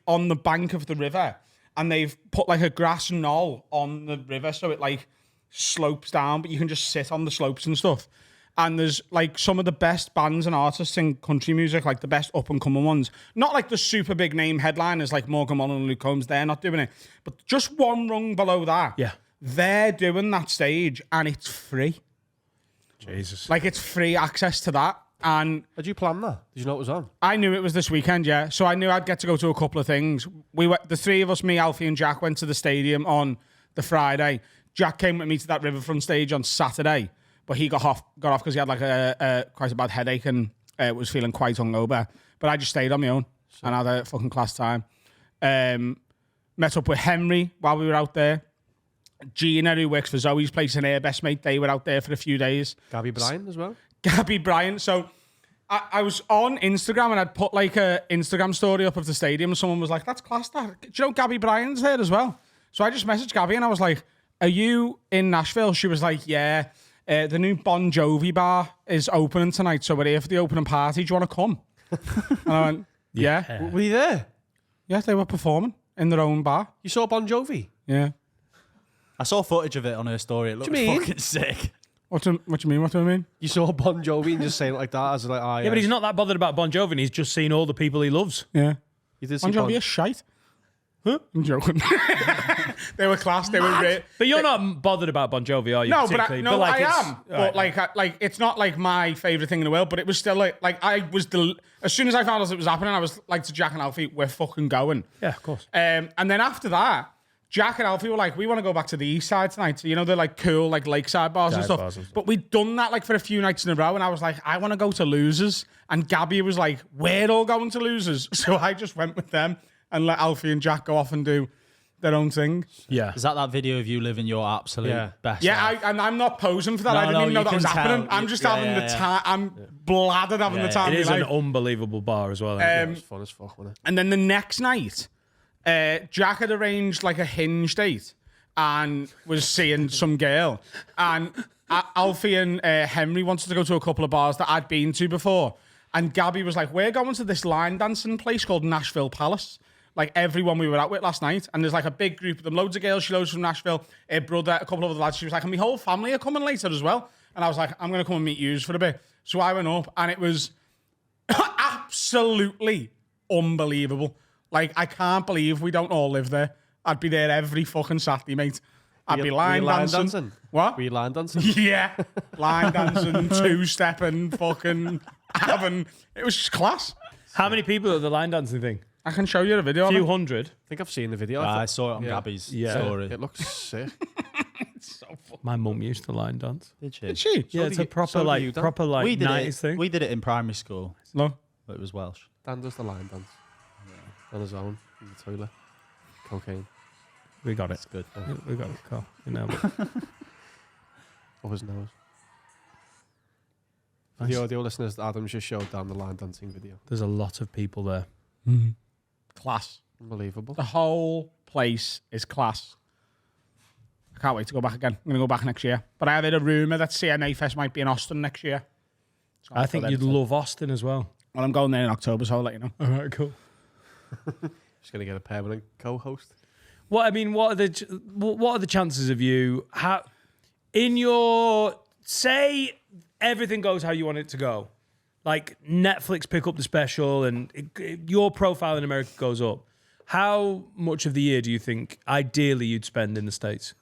Speaker 1: on the bank of the river. And they've put like a grass knoll on the river so it like slopes down, but you can just sit on the slopes and stuff. And there's like some of the best bands and artists in country music, like the best up and coming ones. Not like the super big name headliners like Morgan Wallen and Luke Combs, they're not doing it. But just one rung below that,
Speaker 2: Yeah.
Speaker 1: they're doing that stage and it's free.
Speaker 2: Jesus.
Speaker 1: Like it's free access to that. And
Speaker 4: Did you plan that? Did you know it was on?
Speaker 1: I knew it was this weekend, yeah. So I knew I'd get to go to a couple of things. We went, the three of us, me, Alfie, and Jack, went to the stadium on the Friday. Jack came with me to that riverfront stage on Saturday, but he got off because he had like a quite a bad headache and was feeling quite hungover. But I just stayed on my own and had a fucking class time. Met up with Henry while we were out there. Gina, who works for Zoe's place, and her best mate, they were out there for a few days.
Speaker 4: Gabby Bryan as well?
Speaker 1: Gabby Bryan. So I was on Instagram and I'd put like a Instagram story up of the stadium and someone was like, that's class. That. Do you know Gabby Bryan's there as well? So I just messaged Gabby and I was like, are you in Nashville? She was like, yeah. The new Bon Jovi bar is opening tonight, so we're here for the opening party. Do you want to come? And I went, yeah.
Speaker 4: Were you there?
Speaker 1: Yeah, they were performing in their own bar.
Speaker 4: You saw Bon Jovi?
Speaker 1: Yeah.
Speaker 5: I saw footage of it on her story. It looked
Speaker 4: mean?
Speaker 5: fucking sick.
Speaker 1: What do you mean? What do I mean?
Speaker 4: You saw Bon Jovi and just saying it like that. As like,
Speaker 2: Yeah, but he's not that bothered about Bon Jovi. He's just seen all the people he loves.
Speaker 1: Yeah.
Speaker 4: You did see
Speaker 1: Bon Jovi is shite. Huh? I'm joking. They were class. They were great.
Speaker 2: But you're not bothered about Bon Jovi, are you?
Speaker 1: No, but I
Speaker 2: particularly? like,
Speaker 1: am. But like, it's not like my favorite thing in the world. But it was still like I was as soon as I found out it was happening, I was like to Jack and Alfie, we're fucking going.
Speaker 2: Yeah, of course.
Speaker 1: And then after that, Jack and Alfie were like, we want to go back to the east side tonight. So, you know, they're like cool, like lakeside bars and
Speaker 2: Dive
Speaker 1: stuff.
Speaker 2: bars and stuff.
Speaker 1: But we'd done that like for a few nights in a row. And I was like, I want to go to Losers. And Gabby was like, we're all going to Losers. So I just went with them and let Alfie and Jack go off and do their own thing.
Speaker 2: Yeah.
Speaker 5: Is that video of you living your absolute best
Speaker 1: Yeah,
Speaker 5: life?
Speaker 1: and I'm not posing for that.
Speaker 5: No,
Speaker 1: I didn't even know
Speaker 5: you
Speaker 1: that was
Speaker 5: can
Speaker 1: happening.
Speaker 5: tell.
Speaker 1: I'm just
Speaker 5: Yeah,
Speaker 1: having
Speaker 5: yeah,
Speaker 1: the
Speaker 5: yeah.
Speaker 1: time. I'm bladdered having the time
Speaker 2: It
Speaker 1: of
Speaker 2: is
Speaker 1: my
Speaker 2: an
Speaker 1: life.
Speaker 2: unbelievable bar as well.
Speaker 4: It was fun as fuck, wasn't it?
Speaker 1: And then the next night, Jack had arranged like a Hinge date and was seeing some girl. And Alfie and Henry wanted to go to a couple of bars that I'd been to before. And Gabby was like, we're going to this line dancing place called Nashville Palace. Like everyone we were out with last night. And there's like a big group of them, loads of girls. She loads from Nashville, her brother, a couple of other lads. She was like, and my whole family are coming later as well. And I was like, I'm going to come and meet yous for a bit. So I went up and it was absolutely unbelievable. Like, I can't believe we don't all live there. I'd be there every fucking Saturday, mate. I'd be line dancing. What?
Speaker 4: Were you line dancing?
Speaker 1: Yeah. Line dancing, two-stepping, fucking having... It was just class.
Speaker 2: How many people at the line dancing thing?
Speaker 1: I can show you a video
Speaker 2: A
Speaker 1: of
Speaker 2: few
Speaker 1: it.
Speaker 2: hundred.
Speaker 4: I think I've seen the video.
Speaker 5: I saw it on
Speaker 4: Yeah.
Speaker 5: Gabby's
Speaker 2: Yeah.
Speaker 5: story.
Speaker 4: It looks sick.
Speaker 2: My mum used to line dance.
Speaker 5: Did she?
Speaker 1: Did she?
Speaker 2: Yeah, it's a proper
Speaker 4: so do
Speaker 2: like
Speaker 4: you, Dan.
Speaker 2: proper like
Speaker 5: We did
Speaker 2: 90s
Speaker 5: it.
Speaker 2: thing.
Speaker 5: We did it in primary school,
Speaker 1: No.
Speaker 5: but it was Welsh.
Speaker 4: Dan does the line dance. On his own in the toilet. Cocaine.
Speaker 2: We got it.
Speaker 5: It's good.
Speaker 2: We got it. Cool. You know,
Speaker 4: Up his nose. For
Speaker 2: Nice.
Speaker 4: the audio listeners, Adam's just showed Dan the line dancing video.
Speaker 2: there's a lot of people there.
Speaker 1: Class.
Speaker 4: Unbelievable.
Speaker 1: The whole place is class. I can't wait to go back again. I'm going to go back next year. But I had a rumour that CNA Fest might be in Austin next year. So
Speaker 2: I think you'd love Austin as well.
Speaker 1: Well, I'm going there in October, so I'll let you know.
Speaker 2: All right, cool.
Speaker 4: Just gonna get a permanent co-host.
Speaker 2: What are the chances of you in your say everything goes how you want it to go, like Netflix pick up the special and your profile in America goes up? How much of the year do you think ideally you'd spend in the States?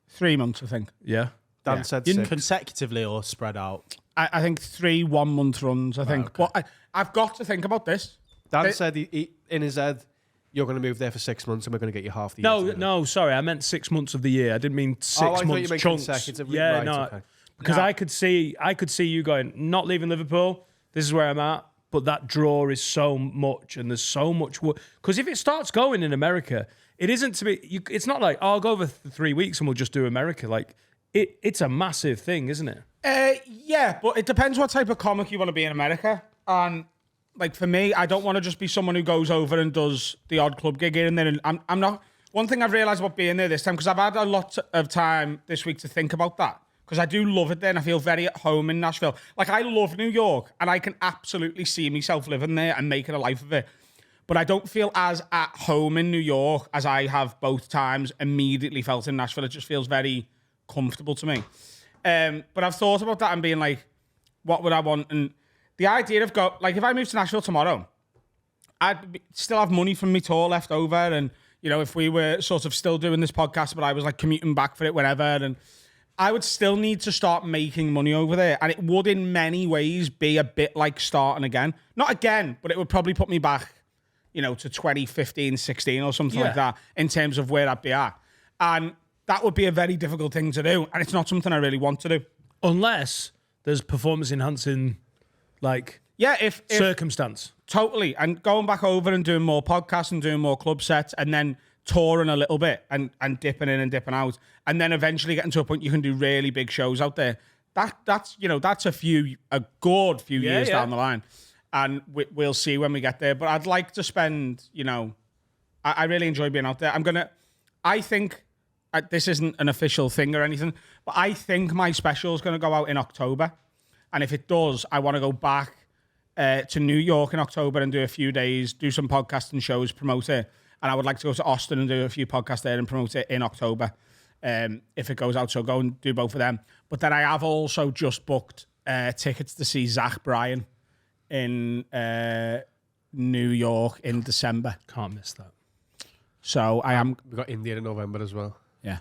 Speaker 1: 3 months, I think.
Speaker 2: Yeah.
Speaker 4: Dan
Speaker 1: Yeah.
Speaker 4: said
Speaker 5: In
Speaker 4: 6.
Speaker 5: consecutively or spread out?
Speaker 1: I think 3 1-month runs, I think.
Speaker 5: okay.
Speaker 1: But I've got to think about this.
Speaker 4: Dan said he, in his head, you're going to move there for 6 months and we're going to get you half the year.
Speaker 2: No,
Speaker 4: together.
Speaker 2: no, sorry, I meant 6 months of the year. I didn't mean 6
Speaker 4: I thought you
Speaker 2: months
Speaker 4: meant
Speaker 2: chunks.
Speaker 4: consecutively.
Speaker 2: Yeah,
Speaker 4: Right,
Speaker 2: no,
Speaker 4: okay.
Speaker 2: because
Speaker 1: No.
Speaker 2: I could see you going, not leaving Liverpool. This is where I'm at. But that draw is so much, and there's so much work. Because if it starts going in America, it isn't to be. It's not like, oh, I'll go over 3 weeks and we'll just do America. Like it's a massive thing, isn't it?
Speaker 1: Yeah, but it depends what type of comic you want to be in America. And like for me, I don't want to just be someone who goes over and does the odd club gig here and there. And I'm not. One thing I've realised about being there this time, because I've had a lot of time this week to think about that, because I do love it there and I feel very at home in Nashville. Like, I love New York and I can absolutely see myself living there and making a life of it. But I don't feel as at home in New York as I have both times immediately felt in Nashville. It just feels very comfortable to me. But I've thought about that and being like, what would I want? And the idea of if I moved to Nashville tomorrow, I'd still have money from my tour left over. And, you know, if we were sort of still doing this podcast, but I was like commuting back for it whenever, and I would still need to start making money over there. And it would in many ways be a bit like starting again. Not again, but it would probably put me back, you know, to 2015, 16 or something like that in terms of where I'd be at. And that would be a very difficult thing to do. And it's not something I really want to do.
Speaker 2: Unless there's performance enhancing, like,
Speaker 1: Yeah, if
Speaker 2: circumstance.
Speaker 1: totally. And going back over and doing more podcasts and doing more club sets and then touring a little bit and dipping in and dipping out. And then eventually getting to a point you can do really big shows out there. That's a good few years down the line. And we'll see when we get there. But I'd like to spend, you know, I really enjoy being out there. I think, this isn't an official thing or anything, but I think my special is going to go out in October. And if it does, I want to go back to New York in October and do a few days, do some podcasting shows, promote it. And I would like to go to Austin and do a few podcasts there and promote it in October. if it goes out. So go and do both of them. But then I have also just booked tickets to see Zach Bryan in New York in December.
Speaker 2: Can't miss that.
Speaker 1: So I am.
Speaker 4: We got India in November as well.
Speaker 1: Yeah.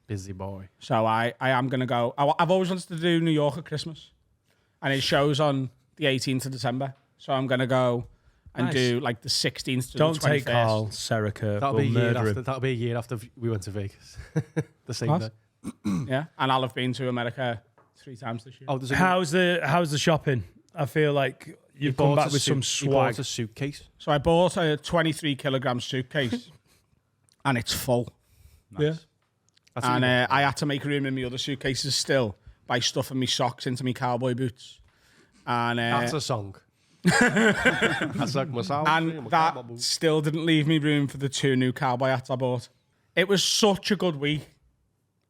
Speaker 4: Busy boy.
Speaker 1: So I am going to go. I've always wanted to do New York at Christmas. And it shows on the 18th of December. So I'm going to go and do like the 16th to
Speaker 2: Don't
Speaker 1: the 21st.
Speaker 2: take Carl, Serica.
Speaker 4: That'll
Speaker 2: We'll
Speaker 4: be a year
Speaker 2: murder
Speaker 4: after.
Speaker 2: him.
Speaker 4: That'll be a year after we went to Vegas. The same
Speaker 1: What?
Speaker 4: day.
Speaker 1: Yeah. And I'll have been to America 3 times this year.
Speaker 4: Oh, there's a
Speaker 2: How's the shopping? I feel like you've come back with some
Speaker 4: He bought
Speaker 2: swag.
Speaker 4: a suitcase.
Speaker 1: So I bought a 23 kilogram suitcase and it's full.
Speaker 2: Yeah.
Speaker 4: That's
Speaker 1: And
Speaker 4: what you
Speaker 1: I had to make room in my other suitcases still by stuffing my socks into my cowboy boots. And
Speaker 4: that's a song. That's like myself.
Speaker 1: and that still didn't leave me room for the 2 new cowboy hats I bought. It was such a good week.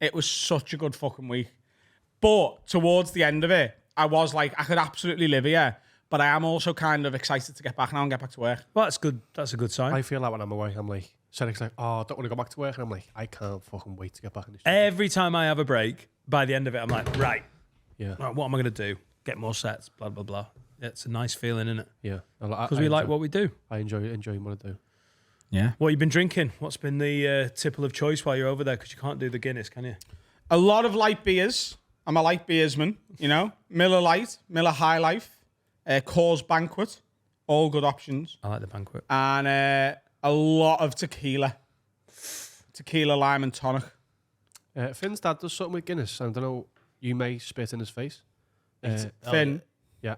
Speaker 1: It was such a good fucking week. But towards the end of it, I was like, I could absolutely live here. But I am also kind of excited to get back now and get back to work.
Speaker 2: Well, that's good. That's a good sign.
Speaker 4: I feel like when I'm away, I'm like, Cedric's like, oh, I don't want to go back to work. And I'm like, I can't fucking wait to get back in this.
Speaker 2: Every time I have a break, by the end of it, I'm like, right,
Speaker 4: Yeah.
Speaker 2: what am I going to do? Get more sets, blah, blah, blah. It's a nice feeling, isn't it?
Speaker 4: Yeah.
Speaker 2: Because we like what we do.
Speaker 4: I enjoy what I do.
Speaker 1: Yeah.
Speaker 2: What you been drinking? What's been the tipple of choice while you're over there? Because you can't do the Guinness, can you?
Speaker 1: A lot of light beers. I'm a light beersman, you know. Miller Lite, Miller High Life, Coors Banquet, all good options.
Speaker 2: I like the banquet.
Speaker 1: And a lot of tequila. Tequila, lime and tonic.
Speaker 4: Finn's dad does something with Guinness. I don't know. You may spit in his face.
Speaker 1: Finn,
Speaker 4: Yeah.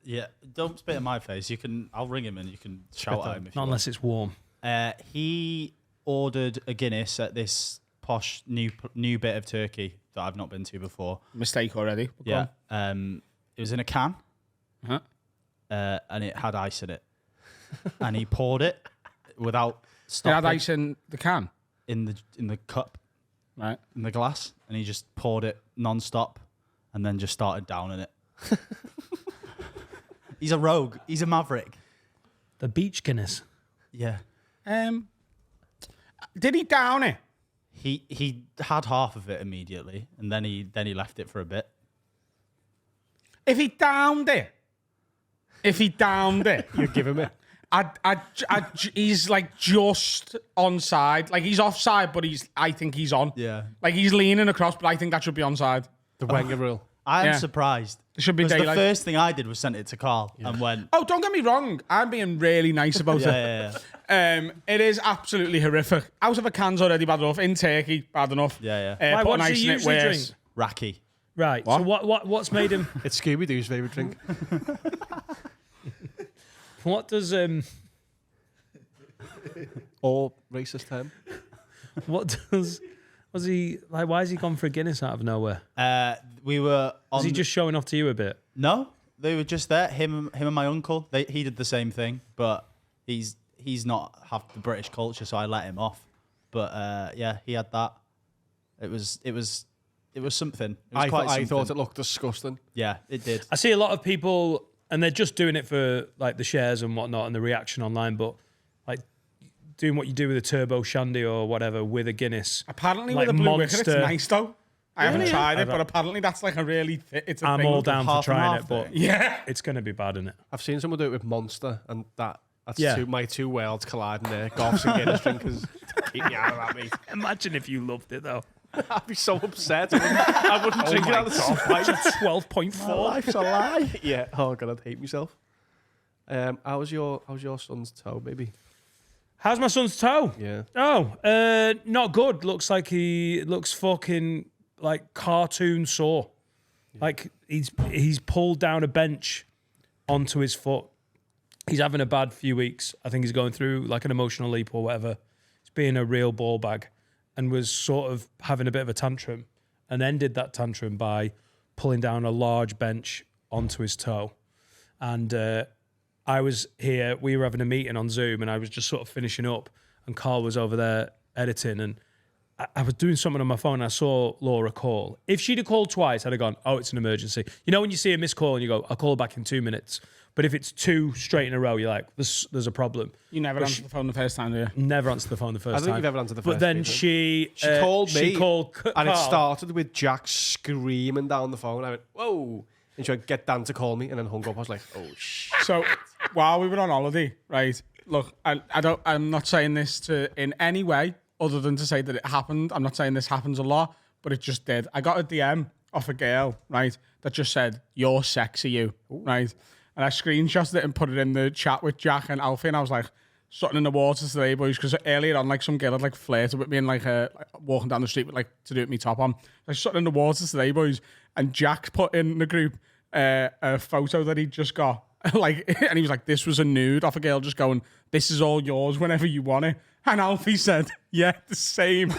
Speaker 5: Yeah, don't spit in my face. I'll ring him and you can shout at him if
Speaker 2: Not
Speaker 5: you
Speaker 2: unless it's warm.
Speaker 5: want. He ordered a Guinness at this posh new bit of Turkey that I've not been to before.
Speaker 1: mistake already. But go
Speaker 5: Yeah. It was in a can.
Speaker 1: on.
Speaker 5: And it had ice in it. And he poured it without
Speaker 1: It
Speaker 5: stopping
Speaker 1: had ice in the can,
Speaker 5: in the cup,
Speaker 1: right?
Speaker 5: in the glass, and he just poured it non-stop and then just started downing it. He's a rogue. He's a maverick.
Speaker 2: The beach Guinness.
Speaker 5: Yeah.
Speaker 1: Did he down it?
Speaker 5: He had half of it immediately, and then he left it for a bit.
Speaker 1: If he downed it,
Speaker 4: You give him it.
Speaker 1: he's like just onside. Like he's offside, but I think he's on.
Speaker 5: Yeah.
Speaker 1: Like he's leaning across, but I think that should be onside.
Speaker 4: The Wenger rule.
Speaker 5: I am
Speaker 1: Yeah.
Speaker 5: surprised.
Speaker 1: It should be
Speaker 5: 'Cause the
Speaker 1: daylight.
Speaker 5: first thing I did was sent it to Carl and went,
Speaker 1: Oh, don't get me wrong. I'm being really nice about it.
Speaker 5: yeah.
Speaker 1: It is absolutely horrific. Out of a can's already bad enough. In Turkey, bad enough.
Speaker 5: Yeah.
Speaker 2: Why,
Speaker 1: Put
Speaker 2: what
Speaker 1: an
Speaker 2: does
Speaker 1: ice
Speaker 2: he
Speaker 1: in it,
Speaker 2: usually
Speaker 1: worse.
Speaker 2: drink?
Speaker 5: Raki.
Speaker 2: Right. So what's made him?
Speaker 4: It's Scooby Doo's favourite drink.
Speaker 2: What does
Speaker 4: Or racist term.
Speaker 2: was he like? Why has he gone for a Guinness out of nowhere?
Speaker 5: We were on.
Speaker 2: Is he just showing off to you a bit?
Speaker 5: No, they were just there. Him and my uncle. He did the same thing, but he's not half the British culture, so I let him off. But yeah, he had that. It was something. It was
Speaker 4: I thought it looked disgusting.
Speaker 5: Yeah, it did.
Speaker 2: I see a lot of people, and they're just doing it for like the shares and whatnot and the reaction online, but like doing what you do with a turbo shandy or whatever with a Guinness.
Speaker 1: Apparently,
Speaker 2: like
Speaker 1: with a blue wicker, it's
Speaker 2: Monster.
Speaker 1: nice though. I haven't
Speaker 2: Really?
Speaker 1: tried
Speaker 2: I
Speaker 1: it,
Speaker 2: don't-
Speaker 1: but apparently that's like a really. It's a
Speaker 2: I'm
Speaker 1: thing.
Speaker 2: all down for
Speaker 5: half and
Speaker 2: trying
Speaker 5: half
Speaker 2: it, but
Speaker 5: thing.
Speaker 1: Yeah.
Speaker 2: it's going to be bad, isn't it?
Speaker 4: I've seen someone do it with Monster, and that's
Speaker 2: Yeah.
Speaker 4: my two worlds colliding there. Golfs and Guinness drinkers. Keep me out of that, mate.
Speaker 2: Imagine if you loved it though.
Speaker 4: I'd be so upset. I wouldn't drink it out of the top.
Speaker 2: 12.4.
Speaker 5: Life's a lie.
Speaker 4: Yeah. Oh god, I'd hate myself. How's your son's toe, baby?
Speaker 2: How's my son's toe?
Speaker 4: Yeah.
Speaker 2: Oh, not good. Looks like he looks fucking like cartoon sore. Like he's pulled down a bench onto his foot. He's having a bad few weeks. I think he's going through like an emotional leap or whatever. He's being a real ball bag and was sort of having a bit of a tantrum and ended that tantrum by pulling down a large bench onto his toe. And I was here, we were having a meeting on Zoom and I was just sort of finishing up and Carl was over there editing and I was doing something on my phone and I saw Laura call. If she'd have called twice, I'd have gone, oh, it's an emergency. You know when you see a missed call and you go, I'll call back in 2 minutes. But if it's 2 straight in a row, you're like, there's a problem.
Speaker 1: You never answered the phone the first time, do you?
Speaker 2: Never answered the phone the first time.
Speaker 4: I don't think you've ever answered the first
Speaker 2: But then
Speaker 4: time.
Speaker 2: she
Speaker 4: called me.
Speaker 2: She called
Speaker 4: And it
Speaker 2: Carl.
Speaker 4: started with Jack screaming down the phone. I went, whoa. And she went, get Dan to call me. And then hung up. I was like, oh, shit.
Speaker 1: So while we were on holiday, right? Look, I'm not saying this in any way other than to say that it happened. I'm not saying this happens a lot, but it just did. I got a DM off a girl, right, that just said, "You're sexy, you," right? And I screenshotted it and put it in the chat with Jack and Alfie, and I was like, something in the water today, boys, because earlier on, like, some girl had, like, flirted with me and, like, walking down the street with, like, to do with me top on. Like, something in the water today, boys. And Jack put in the group a photo that he'd just got, like, and he was like, this was a nude off a girl just going, "This is all yours whenever you want it." And Alfie said, yeah, the same.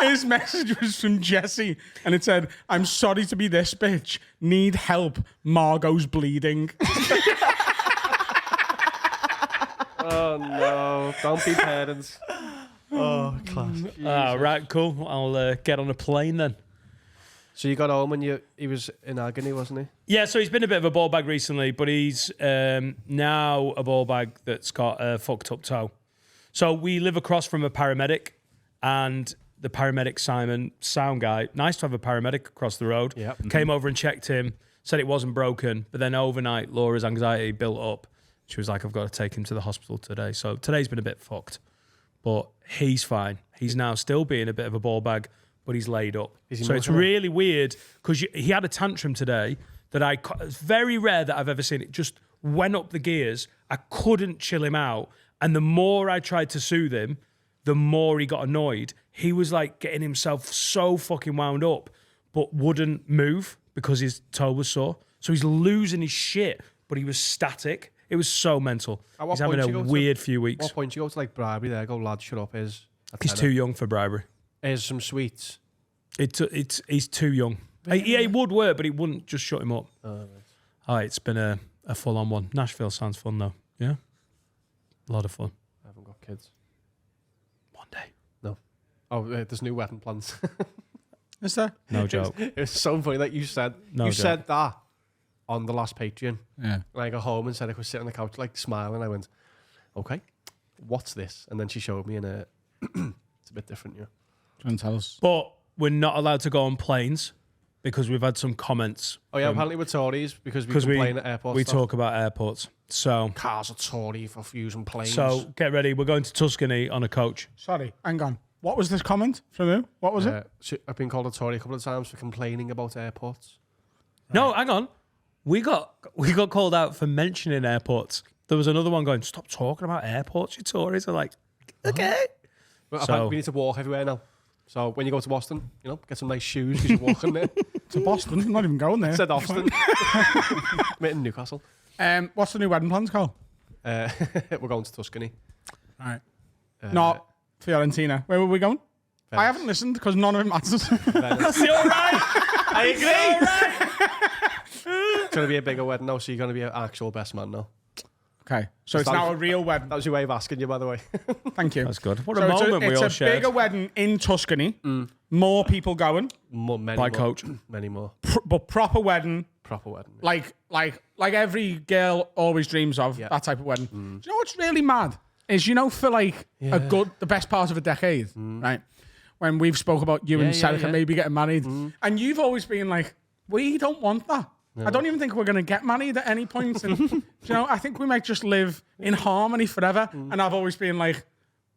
Speaker 1: his message was from Jesse, and it said, "I'm sorry to be this bitch. Need help. Margot's bleeding."
Speaker 4: Oh, no. Don't be parents.
Speaker 5: Oh, class.
Speaker 2: Right, cool. I'll get on a plane then.
Speaker 4: So you got home and he was in agony, wasn't he?
Speaker 2: Yeah, so he's been a bit of a ball bag recently, but he's now a ball bag that's got a fucked up toe. So we live across from a paramedic, and the paramedic, Simon, sound guy, nice to have a paramedic across the road, came over and checked him, said it wasn't broken, but then overnight, Laura's anxiety built up. She was like, I've got to take him to the hospital today. So today's been a bit fucked, but he's fine. He's now still being a bit of a ball bag, but he's laid up. So it's really weird because he had a tantrum today that it's very rare that I've ever seen. It just went up the gears. I couldn't chill him out. And the more I tried to soothe him, the more he got annoyed. He was like getting himself so fucking wound up, but wouldn't move because his toe was sore. So he's losing his shit, but he was static. It was so mental. He's having a weird few weeks.
Speaker 4: What point do you go to like bribery there? Go, lad, shut up. He's
Speaker 2: too young for bribery.
Speaker 4: Here's some sweets.
Speaker 2: He's too young. Yeah, it would work, but it wouldn't just shut him up. It's been a full-on one. Nashville sounds fun, though. Yeah? A lot of fun.
Speaker 4: I haven't got kids.
Speaker 2: One day.
Speaker 4: No. Oh, there's new wedding plans.
Speaker 1: Is there?
Speaker 2: No joke.
Speaker 4: It was so funny that you said said that on the last Patreon.
Speaker 1: Yeah.
Speaker 4: And I got home and said I was sitting on the couch like smiling. I went, okay, what's this? And then she showed me, and it's a bit different, yeah.
Speaker 1: Try and tell us.
Speaker 2: But we're not allowed to go on planes because we've had some comments.
Speaker 4: Oh yeah, apparently we're Tories because we complain at airports.
Speaker 2: We talk about airports. So
Speaker 4: cars are Tory for using planes.
Speaker 2: So get ready. We're going to Tuscany on a coach.
Speaker 1: Sorry, hang on. What was this comment from who? What was it?
Speaker 4: I've been called a Tory a couple of times for complaining about airports.
Speaker 2: No, hang on. We got called out for mentioning airports. There was another one going, "Stop talking about airports, you Tories." I'm like, okay.
Speaker 4: Well, we need to walk everywhere now. So when you go to Boston, get some nice shoes because you're walking there.
Speaker 1: To Boston? I'm not even going there.
Speaker 4: Said Austin. I'm in Newcastle.
Speaker 1: What's the new wedding plans, Carl?
Speaker 4: We're going to Tuscany.
Speaker 1: All right. Not Fiorentina. Where were we going? I haven't listened because none of it matters.
Speaker 2: That's all right.
Speaker 4: I agree. It's going to be a bigger wedding now, so you're going to be an actual best man now.
Speaker 1: Okay. So it's now a real wedding.
Speaker 4: That was your way of asking you, by the way.
Speaker 1: Thank you.
Speaker 2: That's good. What a moment we all shared.
Speaker 1: It's a bigger wedding in Tuscany. More people going.
Speaker 2: By coach.
Speaker 4: Many more.
Speaker 1: But proper wedding.
Speaker 4: Proper wedding.
Speaker 1: Like every girl always dreams of. Yeah. That type of wedding. Do you know what's really mad? Is, for like the best part of a decade, right? When we've spoke about you and Serica maybe getting married. And you've always been like, we don't want that. No. I don't even think we're going to get married at any point. And, I think we might just live in harmony forever. And I've always been like,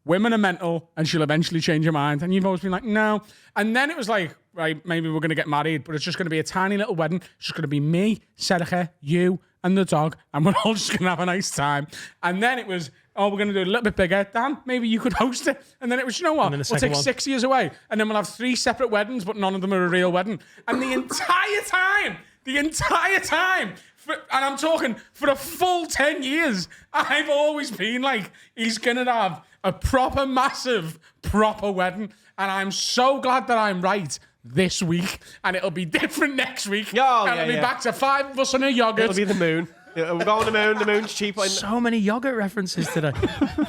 Speaker 1: women are mental and she'll eventually change her mind. And you've always been like, no. And then it was like, right, maybe we're going to get married, but it's just going to be a tiny little wedding. It's just going to be me, Serica, you, and the dog. And we're all just going to have a nice time. And then it was, we're going to do it a little bit bigger. Dan, maybe you could host it. And then it was, what? We'll take 6 years away. And then we'll have 3 separate weddings, but none of them are a real wedding. And the entire time, and I'm talking for a full 10 years, I've always been like, he's going to have a proper, massive, proper wedding. And I'm so glad that I'm right this week. And it'll be different next week. And it'll be back to 5 of us on a yogurt.
Speaker 4: It'll be the moon. We're going on the moon. The moon's cheap.
Speaker 2: So many yogurt references today.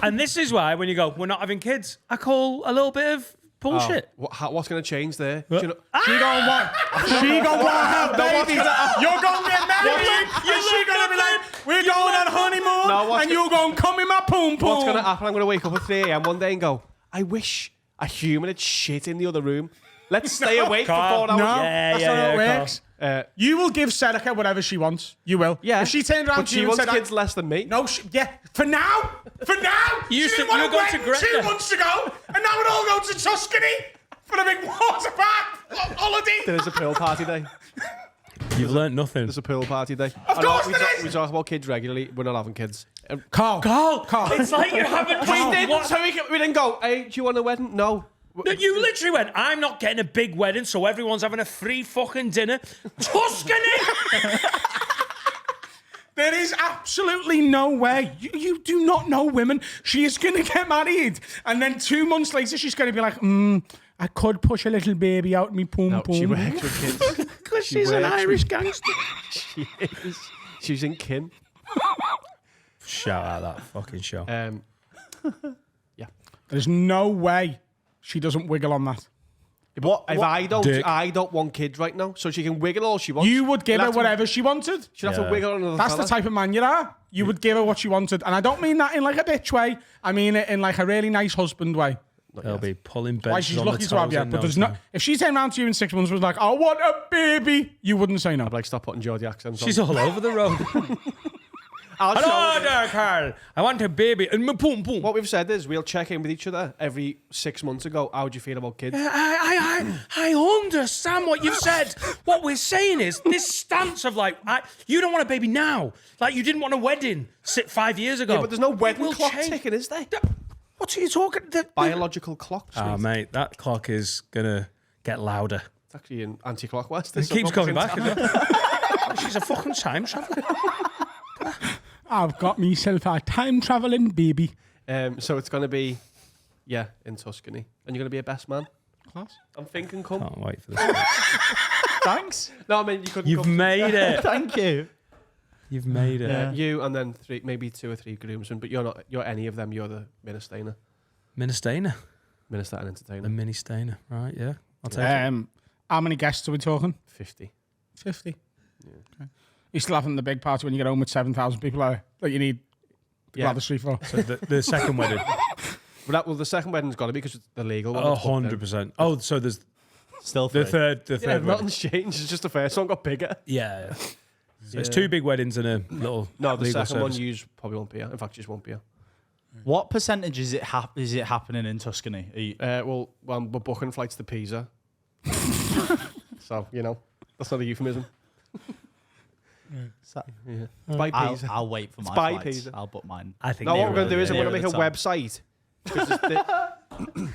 Speaker 2: And this is why when you go, we're not having kids, I call a little bit of Bullshit.
Speaker 4: What's going to change there? Do you know,
Speaker 1: She don't want to have babies. You're going to get married. And she going to be like, we're going on honeymoon.
Speaker 4: No,
Speaker 1: and you're going to come in my poom poom.
Speaker 4: what's going to happen? I'm going to wake up at 3 a.m. one day and go, I wish a human had shit in the other room. Let's stay awake for 4 hours.
Speaker 1: No,
Speaker 2: Yeah,
Speaker 1: that's
Speaker 2: yeah,
Speaker 1: not how it
Speaker 2: yeah,
Speaker 1: works.
Speaker 4: You
Speaker 1: You will give Serica whatever she wants. You will.
Speaker 4: Yeah.
Speaker 1: If she turned around
Speaker 4: but
Speaker 1: to
Speaker 4: she
Speaker 1: you and
Speaker 4: wants
Speaker 1: said,
Speaker 4: kids less than me.
Speaker 1: no, for now.
Speaker 2: You used
Speaker 1: she
Speaker 2: to-
Speaker 1: didn't want
Speaker 2: you were going to
Speaker 1: wedding
Speaker 2: Greta.
Speaker 1: 2 months ago, and now it all goes to Tuscany for a big water park holiday.
Speaker 4: There's a pool party day.
Speaker 2: You've learnt nothing.
Speaker 4: There's a pool party day.
Speaker 1: Of course there is.
Speaker 4: We talk about kids regularly. We're not having kids.
Speaker 1: Carl.
Speaker 2: It's like you haven't.
Speaker 4: We didn't go, hey, do you want a wedding? No.
Speaker 2: No, you literally went, I'm not getting a big wedding, so everyone's having a free fucking dinner. Tuscany!
Speaker 1: There is absolutely no way. You do not know women. She is going to get married, and then 2 months later, she's going to be like, I could push a little baby out me poom
Speaker 4: No,
Speaker 1: poom.
Speaker 4: she works with kids.
Speaker 1: Because
Speaker 4: She
Speaker 1: she's an
Speaker 4: works
Speaker 1: Irish
Speaker 4: with-
Speaker 1: gangster.
Speaker 4: She is. She's in kin.
Speaker 2: Shout out that fucking show.
Speaker 1: There's no way she doesn't wiggle on that.
Speaker 4: If I
Speaker 2: Dick.
Speaker 4: don't want kids right now, so she can wiggle all she wants.
Speaker 1: You would give
Speaker 4: She'll
Speaker 1: her
Speaker 4: have to-
Speaker 1: whatever she wanted.
Speaker 4: She'll have to wiggle on another
Speaker 1: That's the
Speaker 4: fella.
Speaker 1: type of man you are. You would give her what she wanted. And I don't mean that in like a bitch way. I mean it in like a really nice husband way.
Speaker 2: They'll be pulling benches
Speaker 1: Why she's
Speaker 2: on
Speaker 1: lucky
Speaker 2: the
Speaker 1: to have
Speaker 2: toes
Speaker 1: you.
Speaker 2: in
Speaker 1: But
Speaker 2: no
Speaker 1: there's no.
Speaker 2: time.
Speaker 1: If she turned around to you in 6 months and was like, I want a baby, you wouldn't say no.
Speaker 4: I'd like stop putting Geordie accents on.
Speaker 2: She's all over the road.
Speaker 4: I'll show
Speaker 2: Hello
Speaker 4: her.
Speaker 2: there, Carl. I want a baby and my poom poom.
Speaker 4: What we've said is we'll check in with each other every 6 months ago. How do you feel about kids?
Speaker 2: I understand what you've said. What we're saying is this stance of like, you don't want a baby now. Like you didn't want a wedding 5 years ago.
Speaker 4: Yeah, but there's no
Speaker 2: It
Speaker 4: wedding
Speaker 2: will
Speaker 4: clock
Speaker 2: change.
Speaker 4: ticking, is there?
Speaker 2: What are you talking?
Speaker 4: Biological clock.
Speaker 2: Oh, mate, that clock is gonna get louder.
Speaker 4: It's actually in anti-clockwise.
Speaker 2: It keeps going back. Isn't it? She's a fucking time traveler.
Speaker 1: I've got myself a time traveling baby.
Speaker 4: So it's going to be, in Tuscany. And you're going to be a best man.
Speaker 1: Class.
Speaker 4: I'm thinking come.
Speaker 2: Can't wait for this.
Speaker 5: Thanks.
Speaker 4: No, I mean, you couldn't
Speaker 2: You've
Speaker 4: come.
Speaker 2: made it.
Speaker 5: Thank you.
Speaker 2: You've made it.
Speaker 4: You and then maybe 2 or 3 groomsmen, but you're any of them. You're the minister
Speaker 2: Ministainer.
Speaker 4: and entertainer.
Speaker 2: The mini stainer. Right, yeah. I'll take it.
Speaker 1: How many guests are we talking?
Speaker 4: 50.
Speaker 1: 50. Okay. You're still having the big party when you get home with 7,000 people that you need to go out the street for.
Speaker 2: So the second wedding.
Speaker 4: Well, the second wedding's got to be because it's the legal one. that's booked in.
Speaker 2: 100%. Oh, so there's
Speaker 5: Still
Speaker 2: the
Speaker 5: three.
Speaker 2: third
Speaker 4: Yeah,
Speaker 2: wedding.
Speaker 4: nothing's changed. It's just the first one got bigger.
Speaker 2: Yeah. So it's 2 big weddings and a little
Speaker 4: No, the
Speaker 2: legal
Speaker 4: second one
Speaker 2: service.
Speaker 4: you probably won't be here. In fact, just won't be here.
Speaker 5: What percentage is it happening in Tuscany? Are you,
Speaker 4: Well, we're booking flights to Pisa. So, that's not a euphemism. Yeah. By Pisa.
Speaker 5: I'll wait for my
Speaker 4: by
Speaker 5: flights.
Speaker 4: Pisa.
Speaker 5: I'll book mine.
Speaker 2: I think
Speaker 4: No, what
Speaker 2: they're
Speaker 4: we're going to do is I'm
Speaker 5: near
Speaker 4: going to make a
Speaker 5: the top.
Speaker 4: website. 'Cause it's the-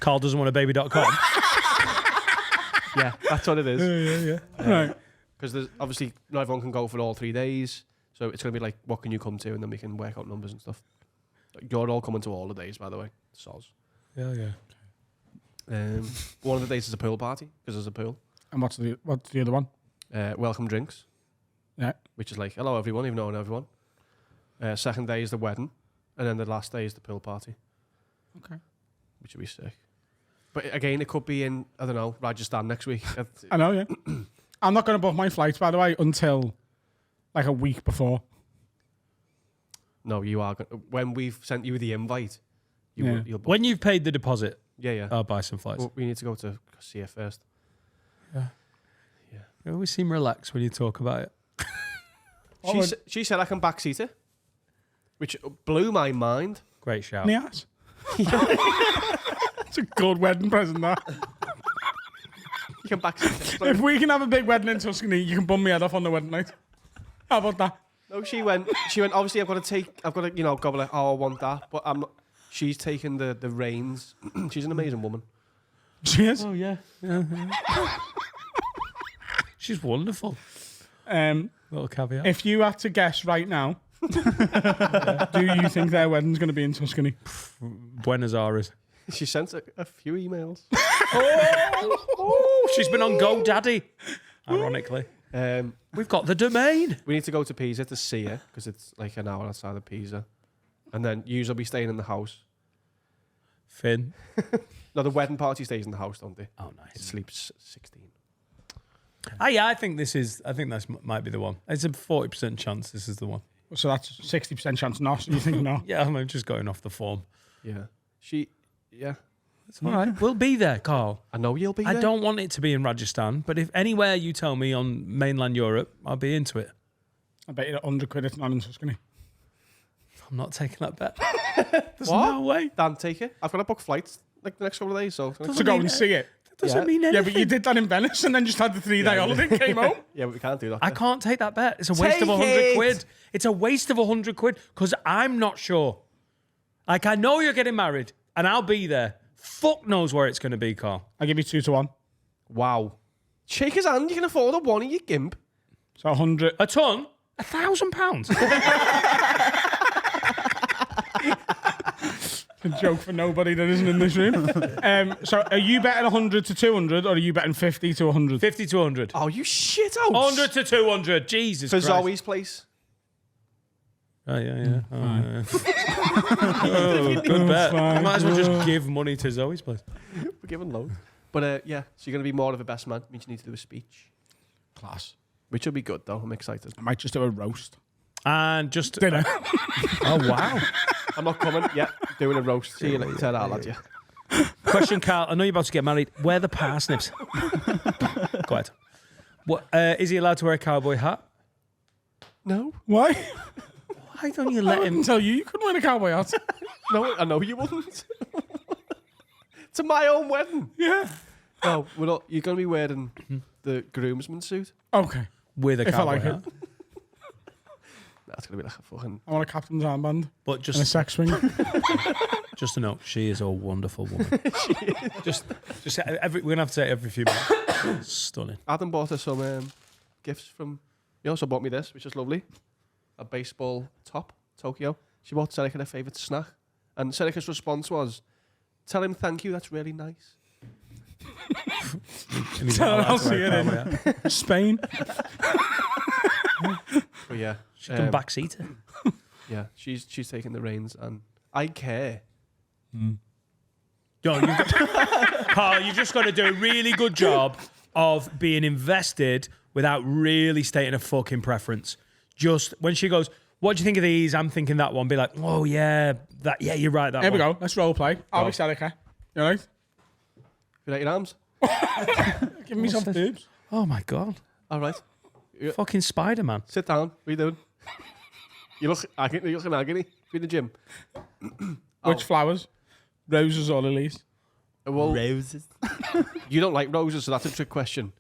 Speaker 2: Carl doesn't want a baby.com.
Speaker 4: yeah, that's what it is.
Speaker 1: Right.
Speaker 4: Because there's obviously not everyone can go for all 3 days. So it's going to be like, what can you come to? And then we can work out numbers and stuff. You're all coming to all the days, by the way. Soz.
Speaker 2: Yeah.
Speaker 4: One of the days is a pool party, because there's a pool.
Speaker 1: And what's the other one?
Speaker 4: Welcome drinks,
Speaker 1: Yeah.
Speaker 4: which is like, hello everyone, even though I know everyone. Second day is the wedding. And then the last day is the pool party.
Speaker 1: Okay.
Speaker 4: Which would be sick. But again, it could be in, I don't know, Rajasthan next week.
Speaker 1: I know, yeah. I'm not going to book my flights, by the way, until like a week before.
Speaker 4: No, you are. When we've sent you the invite, you'll book.
Speaker 2: When you've paid the deposit,
Speaker 4: Yeah.
Speaker 2: I'll buy some flights.
Speaker 4: Well, we need to go to see it first.
Speaker 2: You always seem relaxed when you talk about it.
Speaker 4: She said I can backseat it, which blew my mind.
Speaker 2: Great shout.
Speaker 1: In the ass. It's a good wedding present, that.
Speaker 4: You can backseat it.
Speaker 1: If we can have a big wedding in Tuscany, you can bum me head off on the wedding night. How about that?
Speaker 4: No, she went. Obviously, I've got to, go like, oh, I want that, but I'm not. She's taken the reins. She's an amazing woman.
Speaker 1: Cheers.
Speaker 2: Oh, yeah. She's wonderful. Little caveat.
Speaker 1: If you had to guess right now, do you think their wedding's going to be in Tuscany?
Speaker 2: Buenos Aires.
Speaker 4: She sent a few emails.
Speaker 2: Oh, she's been on GoDaddy. Ironically. We've got the domain.
Speaker 4: We need to go to Pisa to see her because it's like an hour outside of Pisa, and then you'll be staying in the house.
Speaker 2: Finn.
Speaker 4: No, the wedding party stays in the house, don't they?
Speaker 2: Oh,
Speaker 4: It
Speaker 2: nice.
Speaker 4: sleeps 16.
Speaker 2: Yeah, I think that might be the one. It's a 40% chance this is the one.
Speaker 1: So that's 60% chance not. So you think no?
Speaker 2: Yeah, I'm just going off the form.
Speaker 4: Yeah. Yeah.
Speaker 2: It's all right. We'll be there, Carl.
Speaker 4: I know you'll be
Speaker 2: I
Speaker 4: there.
Speaker 2: don't want it to be in Rajasthan, but if anywhere you tell me on mainland Europe, I'll be into it.
Speaker 1: I bet you 100 quid it's not in Tuscany.
Speaker 2: I'm not taking that bet. There's no way.
Speaker 4: Dan, take it. I've got to book flights like the next couple of days, so...
Speaker 1: To go and see it.
Speaker 2: Doesn't
Speaker 4: Yeah.
Speaker 2: mean anything.
Speaker 1: Yeah, but you did that in Venice and then just had the 3-day holiday and came home.
Speaker 4: Yeah, but we can't do that.
Speaker 2: I can't take that bet. It's a waste of
Speaker 6: Take
Speaker 2: 100
Speaker 6: it.
Speaker 2: quid. It's a waste of 100 quid because I'm not sure. Like, I know you're getting married and I'll be there. Fuck knows where it's going to be, Carl.
Speaker 1: I'll give you 2 to 1.
Speaker 4: Wow. Shake his hand. You can afford a one, you gimp.
Speaker 1: So 100.
Speaker 2: A ton? £1,000?
Speaker 1: A joke for nobody that isn't in this room. So are you betting 100 to 200 or are you betting 50 to 100?
Speaker 2: 50 to 100.
Speaker 4: Oh, you shit out.
Speaker 2: 100 to 200. Jesus
Speaker 4: For
Speaker 2: Christ.
Speaker 4: Zoe's place.
Speaker 2: Oh, yeah. Oh, good bet. I might as well just give money to Zoe's place.
Speaker 4: We're giving loads. But yeah, so you're going to be more of a best man. Means you need to do a speech.
Speaker 1: Class.
Speaker 4: Which will be good, though. I'm excited.
Speaker 1: I might just do a roast.
Speaker 2: And just...
Speaker 1: Dinner.
Speaker 2: Oh, wow.
Speaker 4: I'm not coming yet. Doing a roast. See you later, lad. Yeah.
Speaker 2: Question, Carl. I know you're about to get married. Where are the parsnips? Go ahead. What, is he allowed to wear a cowboy hat?
Speaker 4: No.
Speaker 1: Why?
Speaker 2: Why don't you
Speaker 1: I
Speaker 2: let
Speaker 1: didn't
Speaker 2: him...
Speaker 1: tell you couldn't wear a cowboy hat.
Speaker 4: No, I know you wouldn't. To my own wedding.
Speaker 1: Yeah.
Speaker 4: No, we're not. You're going to be wearing the groomsman suit.
Speaker 1: Okay.
Speaker 2: With a
Speaker 1: If I
Speaker 2: cowboy
Speaker 1: like
Speaker 2: hat?
Speaker 1: it.
Speaker 4: That's going to be like a fucking...
Speaker 1: I want a captain's armband
Speaker 2: But
Speaker 1: and a
Speaker 2: just
Speaker 1: sex swing.
Speaker 2: to note, she is a wonderful woman. just we're going to have to say it every few minutes. Stunning.
Speaker 4: Adam bought her some gifts from... He also bought me this, which is lovely. A baseball top, Tokyo. She bought Seneca their favourite snack. And Seneca's response was, tell him thank you, that's really nice.
Speaker 2: And he's
Speaker 1: Tell her
Speaker 2: not allowed
Speaker 1: I'll
Speaker 2: to
Speaker 1: see
Speaker 2: wear a
Speaker 1: it in.
Speaker 2: cowboy hat.
Speaker 1: Spain.
Speaker 4: But yeah.
Speaker 2: She can backseat it.
Speaker 4: Yeah, she's taking the reins and I care.
Speaker 2: Yo, Carl, you've just got to do a really good job of being invested without really stating a fucking preference. Just when she goes, what do you think of these? I'm thinking that one. Be like, oh yeah, you're right. That
Speaker 1: Here we
Speaker 2: one.
Speaker 1: go. Let's role play. I'll be Seneca. You all right?
Speaker 4: You like your arms?
Speaker 1: Give me some boobs.
Speaker 2: Oh my god,
Speaker 4: All right.
Speaker 2: fucking Spider-Man.
Speaker 4: Sit down. What are you doing? You look agony. Be in the gym.
Speaker 1: Which flowers? Roses or lilies?
Speaker 4: Well,
Speaker 6: Roses.
Speaker 4: you don't like roses, so that's a trick question.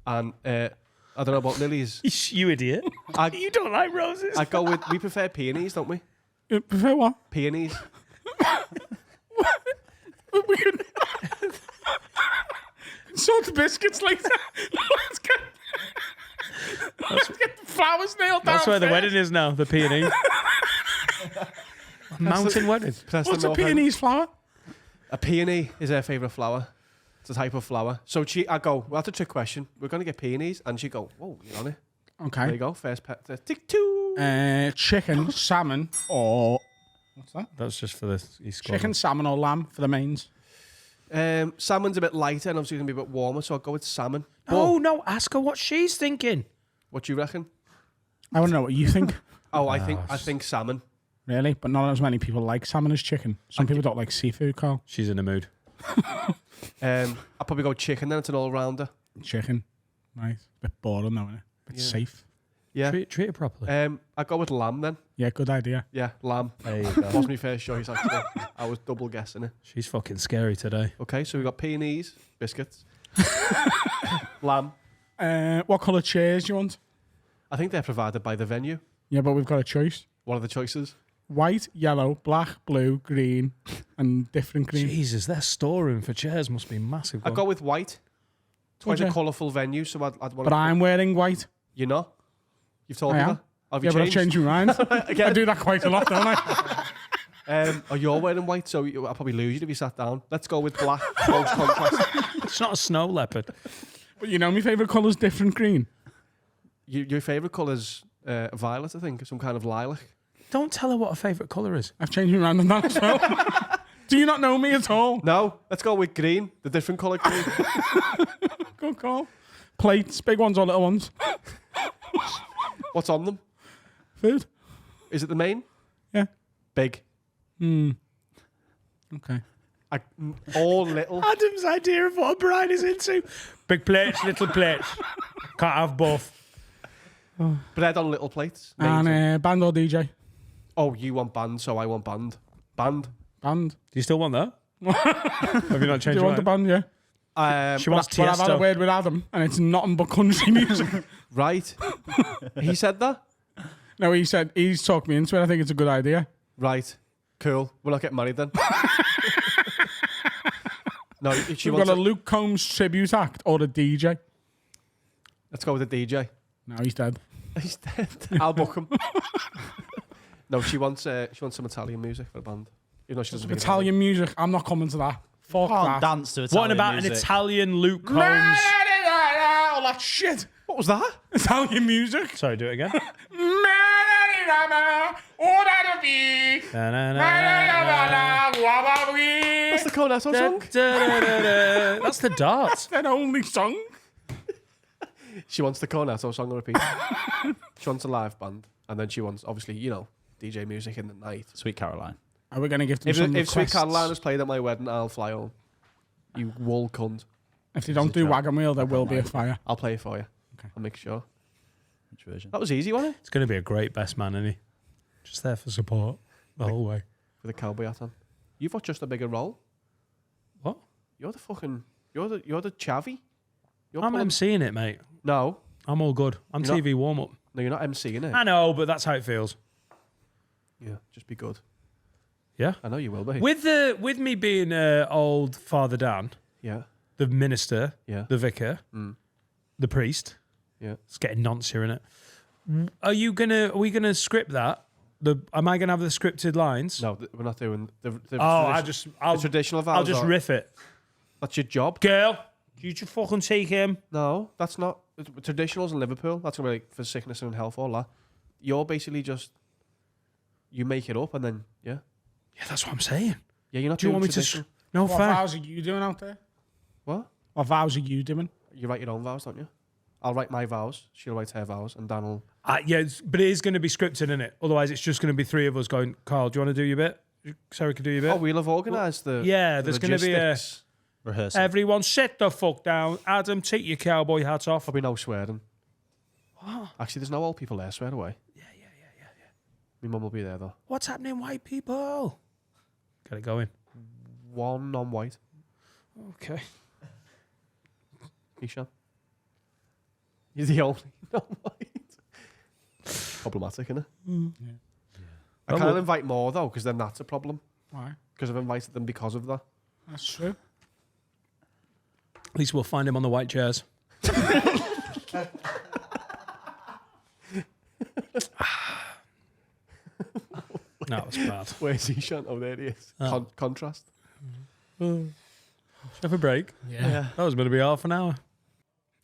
Speaker 4: And I don't know about lilies.
Speaker 2: You idiot. You don't like roses.
Speaker 4: I go with, we prefer peonies, don't we?
Speaker 1: You prefer what?
Speaker 4: Peonies.
Speaker 1: We can... Salt and biscuits later. Let's get the flowers nailed down.
Speaker 2: That's where the
Speaker 1: first.
Speaker 2: wedding is now. The peony. Mountain wedding.
Speaker 4: Preston
Speaker 1: What's a
Speaker 4: North End.
Speaker 1: peony's flower?
Speaker 4: A peony is her favourite flower. It's a type of flower. So I go, well, that's a trick question. We're going to get peonies. And she go, whoa, you're on it. There you
Speaker 1: Okay.
Speaker 4: go. First pet. Tick two.
Speaker 1: Chicken, salmon, or... What's that?
Speaker 2: That's just for the East
Speaker 1: Chicken, salmon, or lamb for the mains.
Speaker 4: Salmon's a bit lighter and obviously going to be a bit warmer, so I'll go with salmon.
Speaker 2: No, ask her what she's thinking.
Speaker 4: What do you reckon?
Speaker 1: I want to know what you think.
Speaker 4: Oh, I think salmon.
Speaker 1: Really? But not as many people like salmon as chicken. Some people don't like seafood, Carl.
Speaker 2: She's in the mood.
Speaker 4: I'll probably go chicken then. It's an all-rounder.
Speaker 1: Chicken. Nice. Bit boring though, isn't it? Bit safe.
Speaker 4: Yeah.
Speaker 2: Treat her properly.
Speaker 4: I'll go with lamb then.
Speaker 1: Yeah, good idea.
Speaker 4: Yeah, lamb.
Speaker 2: There you go.
Speaker 4: Was my first choice, actually. I was double guessing it.
Speaker 2: She's fucking scary today.
Speaker 4: Okay, so we've got peonies, biscuits, lamb.
Speaker 1: What colour chairs do you want?
Speaker 4: I think they're provided by the venue.
Speaker 1: Yeah, but we've got a choice.
Speaker 4: What are the choices?
Speaker 1: White, yellow, black, blue, green, and different green.
Speaker 2: Jesus, their storeroom for chairs must be massive.
Speaker 4: I'll go with white. It's quite
Speaker 1: Would
Speaker 4: a
Speaker 1: you?
Speaker 4: colourful venue, so I'd want
Speaker 1: But I'm wearing white.
Speaker 4: You're not? You've told
Speaker 1: I
Speaker 4: me
Speaker 1: am.
Speaker 4: that? Have
Speaker 1: Yeah,
Speaker 4: you
Speaker 1: but I've
Speaker 4: changed?
Speaker 1: changed my mind. I do that quite a lot, don't I?
Speaker 4: Oh, you're wearing white, so I'll probably lose you if you sat down. Let's go with black. Most contrast.
Speaker 2: It's not a snow leopard.
Speaker 1: But you know my favourite colour's different green.
Speaker 4: Your favourite colour's violet, I think, some kind of lilac.
Speaker 2: Don't tell her what her favourite colour is.
Speaker 1: I've changed my mind on that as well. Do you not know me at all?
Speaker 4: No, let's go with green, the different colour green.
Speaker 1: Good call. Plates, big ones or little ones?
Speaker 4: What's on them?
Speaker 1: Food?
Speaker 4: Is it the main?
Speaker 1: Yeah.
Speaker 4: Big.
Speaker 1: Okay.
Speaker 4: All little.
Speaker 2: Adam's idea of what a bride is into. Big plates, little plates. Can't have both.
Speaker 4: Bread on little plates.
Speaker 1: And band or DJ?
Speaker 4: Oh, you want band, so I want band. Band.
Speaker 1: Band.
Speaker 2: Do you still want that? Have you not
Speaker 1: Do
Speaker 2: changed
Speaker 1: you want the
Speaker 2: your mind?
Speaker 1: band? Yeah.
Speaker 2: She wants
Speaker 1: But I've had a
Speaker 2: Tiesto.
Speaker 1: word with Adam, and it's nothing but country music.
Speaker 4: Right. He said that?
Speaker 1: No, he's talked me into it. I think it's a good idea.
Speaker 4: Right. Cool. We're not getting married then. No, she
Speaker 1: We've
Speaker 4: wants
Speaker 1: got a Luke Combs tribute act or a DJ.
Speaker 4: Let's go with the DJ.
Speaker 1: No, he's dead.
Speaker 4: He's dead. I'll book him. No, she wants some Italian music for a band. Even though she doesn't think
Speaker 1: Italian music. I'm not coming to that. Fuck
Speaker 5: Can't
Speaker 1: that.
Speaker 5: dance to Italian
Speaker 2: What about
Speaker 5: music.
Speaker 2: an Italian Luke Combs?
Speaker 1: All that shit.
Speaker 4: What was that?
Speaker 1: Italian music.
Speaker 2: Sorry, do it again.
Speaker 4: That's the Cornetto song.
Speaker 2: That's the dart.
Speaker 1: That only song.
Speaker 4: She wants the Cornetto song on repeat. She wants a live band. And then she wants, obviously, DJ music in the night.
Speaker 5: Sweet Caroline.
Speaker 1: Are we going to give them
Speaker 4: If
Speaker 1: some
Speaker 4: Sweet
Speaker 1: requests?
Speaker 4: Caroline has played at my wedding, I'll fly home. You wool cunt.
Speaker 1: If they don't do Wagon Wheel, there will be a fire.
Speaker 4: I'll play it for you.
Speaker 1: Okay.
Speaker 4: I'll make sure.
Speaker 5: Which version?
Speaker 4: That was easy, wasn't it?
Speaker 2: It's going to be a great best man, isn't he? Just there for support the whole way.
Speaker 4: With a cowboy hat on. You've got just a bigger role.
Speaker 2: What?
Speaker 4: You're the chavvy. You're
Speaker 2: I'm
Speaker 4: pulling-
Speaker 2: emceeing it, mate.
Speaker 4: No.
Speaker 2: I'm all good. I'm
Speaker 4: You're not-
Speaker 2: TV warm up.
Speaker 4: No, you're not MCing it.
Speaker 2: I know, but that's how it feels.
Speaker 4: Yeah, just be good.
Speaker 2: Yeah.
Speaker 4: I know you will be.
Speaker 2: With me being old Father Dan,
Speaker 4: Yeah,
Speaker 2: the minister,
Speaker 4: yeah,
Speaker 2: the vicar, the priest.
Speaker 4: yeah.
Speaker 2: It's getting nonce here, innit? Are we gonna script that? Am I gonna have the scripted lines?
Speaker 4: No, we're not doing the
Speaker 2: I'll
Speaker 4: traditional vows.
Speaker 2: I'll just riff it.
Speaker 4: That's your job.
Speaker 2: Girl, you just fucking take him.
Speaker 4: No, that's not. Traditionals in Liverpool, that's going to be like for sickness and health, all that. You're basically just, you make it up and then, yeah.
Speaker 2: Yeah, that's what I'm saying.
Speaker 4: Yeah, you're not
Speaker 2: Do you
Speaker 4: doing
Speaker 2: want me to?
Speaker 4: traditional.
Speaker 2: No
Speaker 1: What
Speaker 2: fair.
Speaker 1: vows are you doing out there?
Speaker 4: What?
Speaker 1: What vows are you doing?
Speaker 4: You write your own vows, don't you? I'll write my vows, she'll write her vows, and Dan will...
Speaker 2: Yeah, but it is going to be scripted, isn't it? Otherwise, it's just going to be three of us going, Carl, do you want to do your bit? Sarah can do your bit.
Speaker 4: Oh, we'll have organised the
Speaker 2: Yeah,
Speaker 4: the
Speaker 2: there's going to be a...
Speaker 4: logistics.
Speaker 5: Rehearsal.
Speaker 2: Everyone sit the fuck down. Adam, take your cowboy hat off.
Speaker 4: Probably no swearing. What? Actually, there's no old people there, swear away.
Speaker 2: Yeah.
Speaker 4: My mum will be there, though.
Speaker 2: What's happening, white people? Get it going.
Speaker 4: One non-white.
Speaker 2: Okay.
Speaker 4: Ishan. You're the only non-white. Problematic, isn't it?
Speaker 1: Yeah.
Speaker 4: I can't invite more, though, because then that's a problem.
Speaker 1: Why?
Speaker 4: Because I've invited them because of that.
Speaker 1: That's true.
Speaker 2: At least we'll find him on the white chairs. No, it's bad.
Speaker 4: Where's Ishan? Oh, there he is. Contrast.
Speaker 2: Have a break.
Speaker 1: Yeah.
Speaker 2: That was going to be half an hour.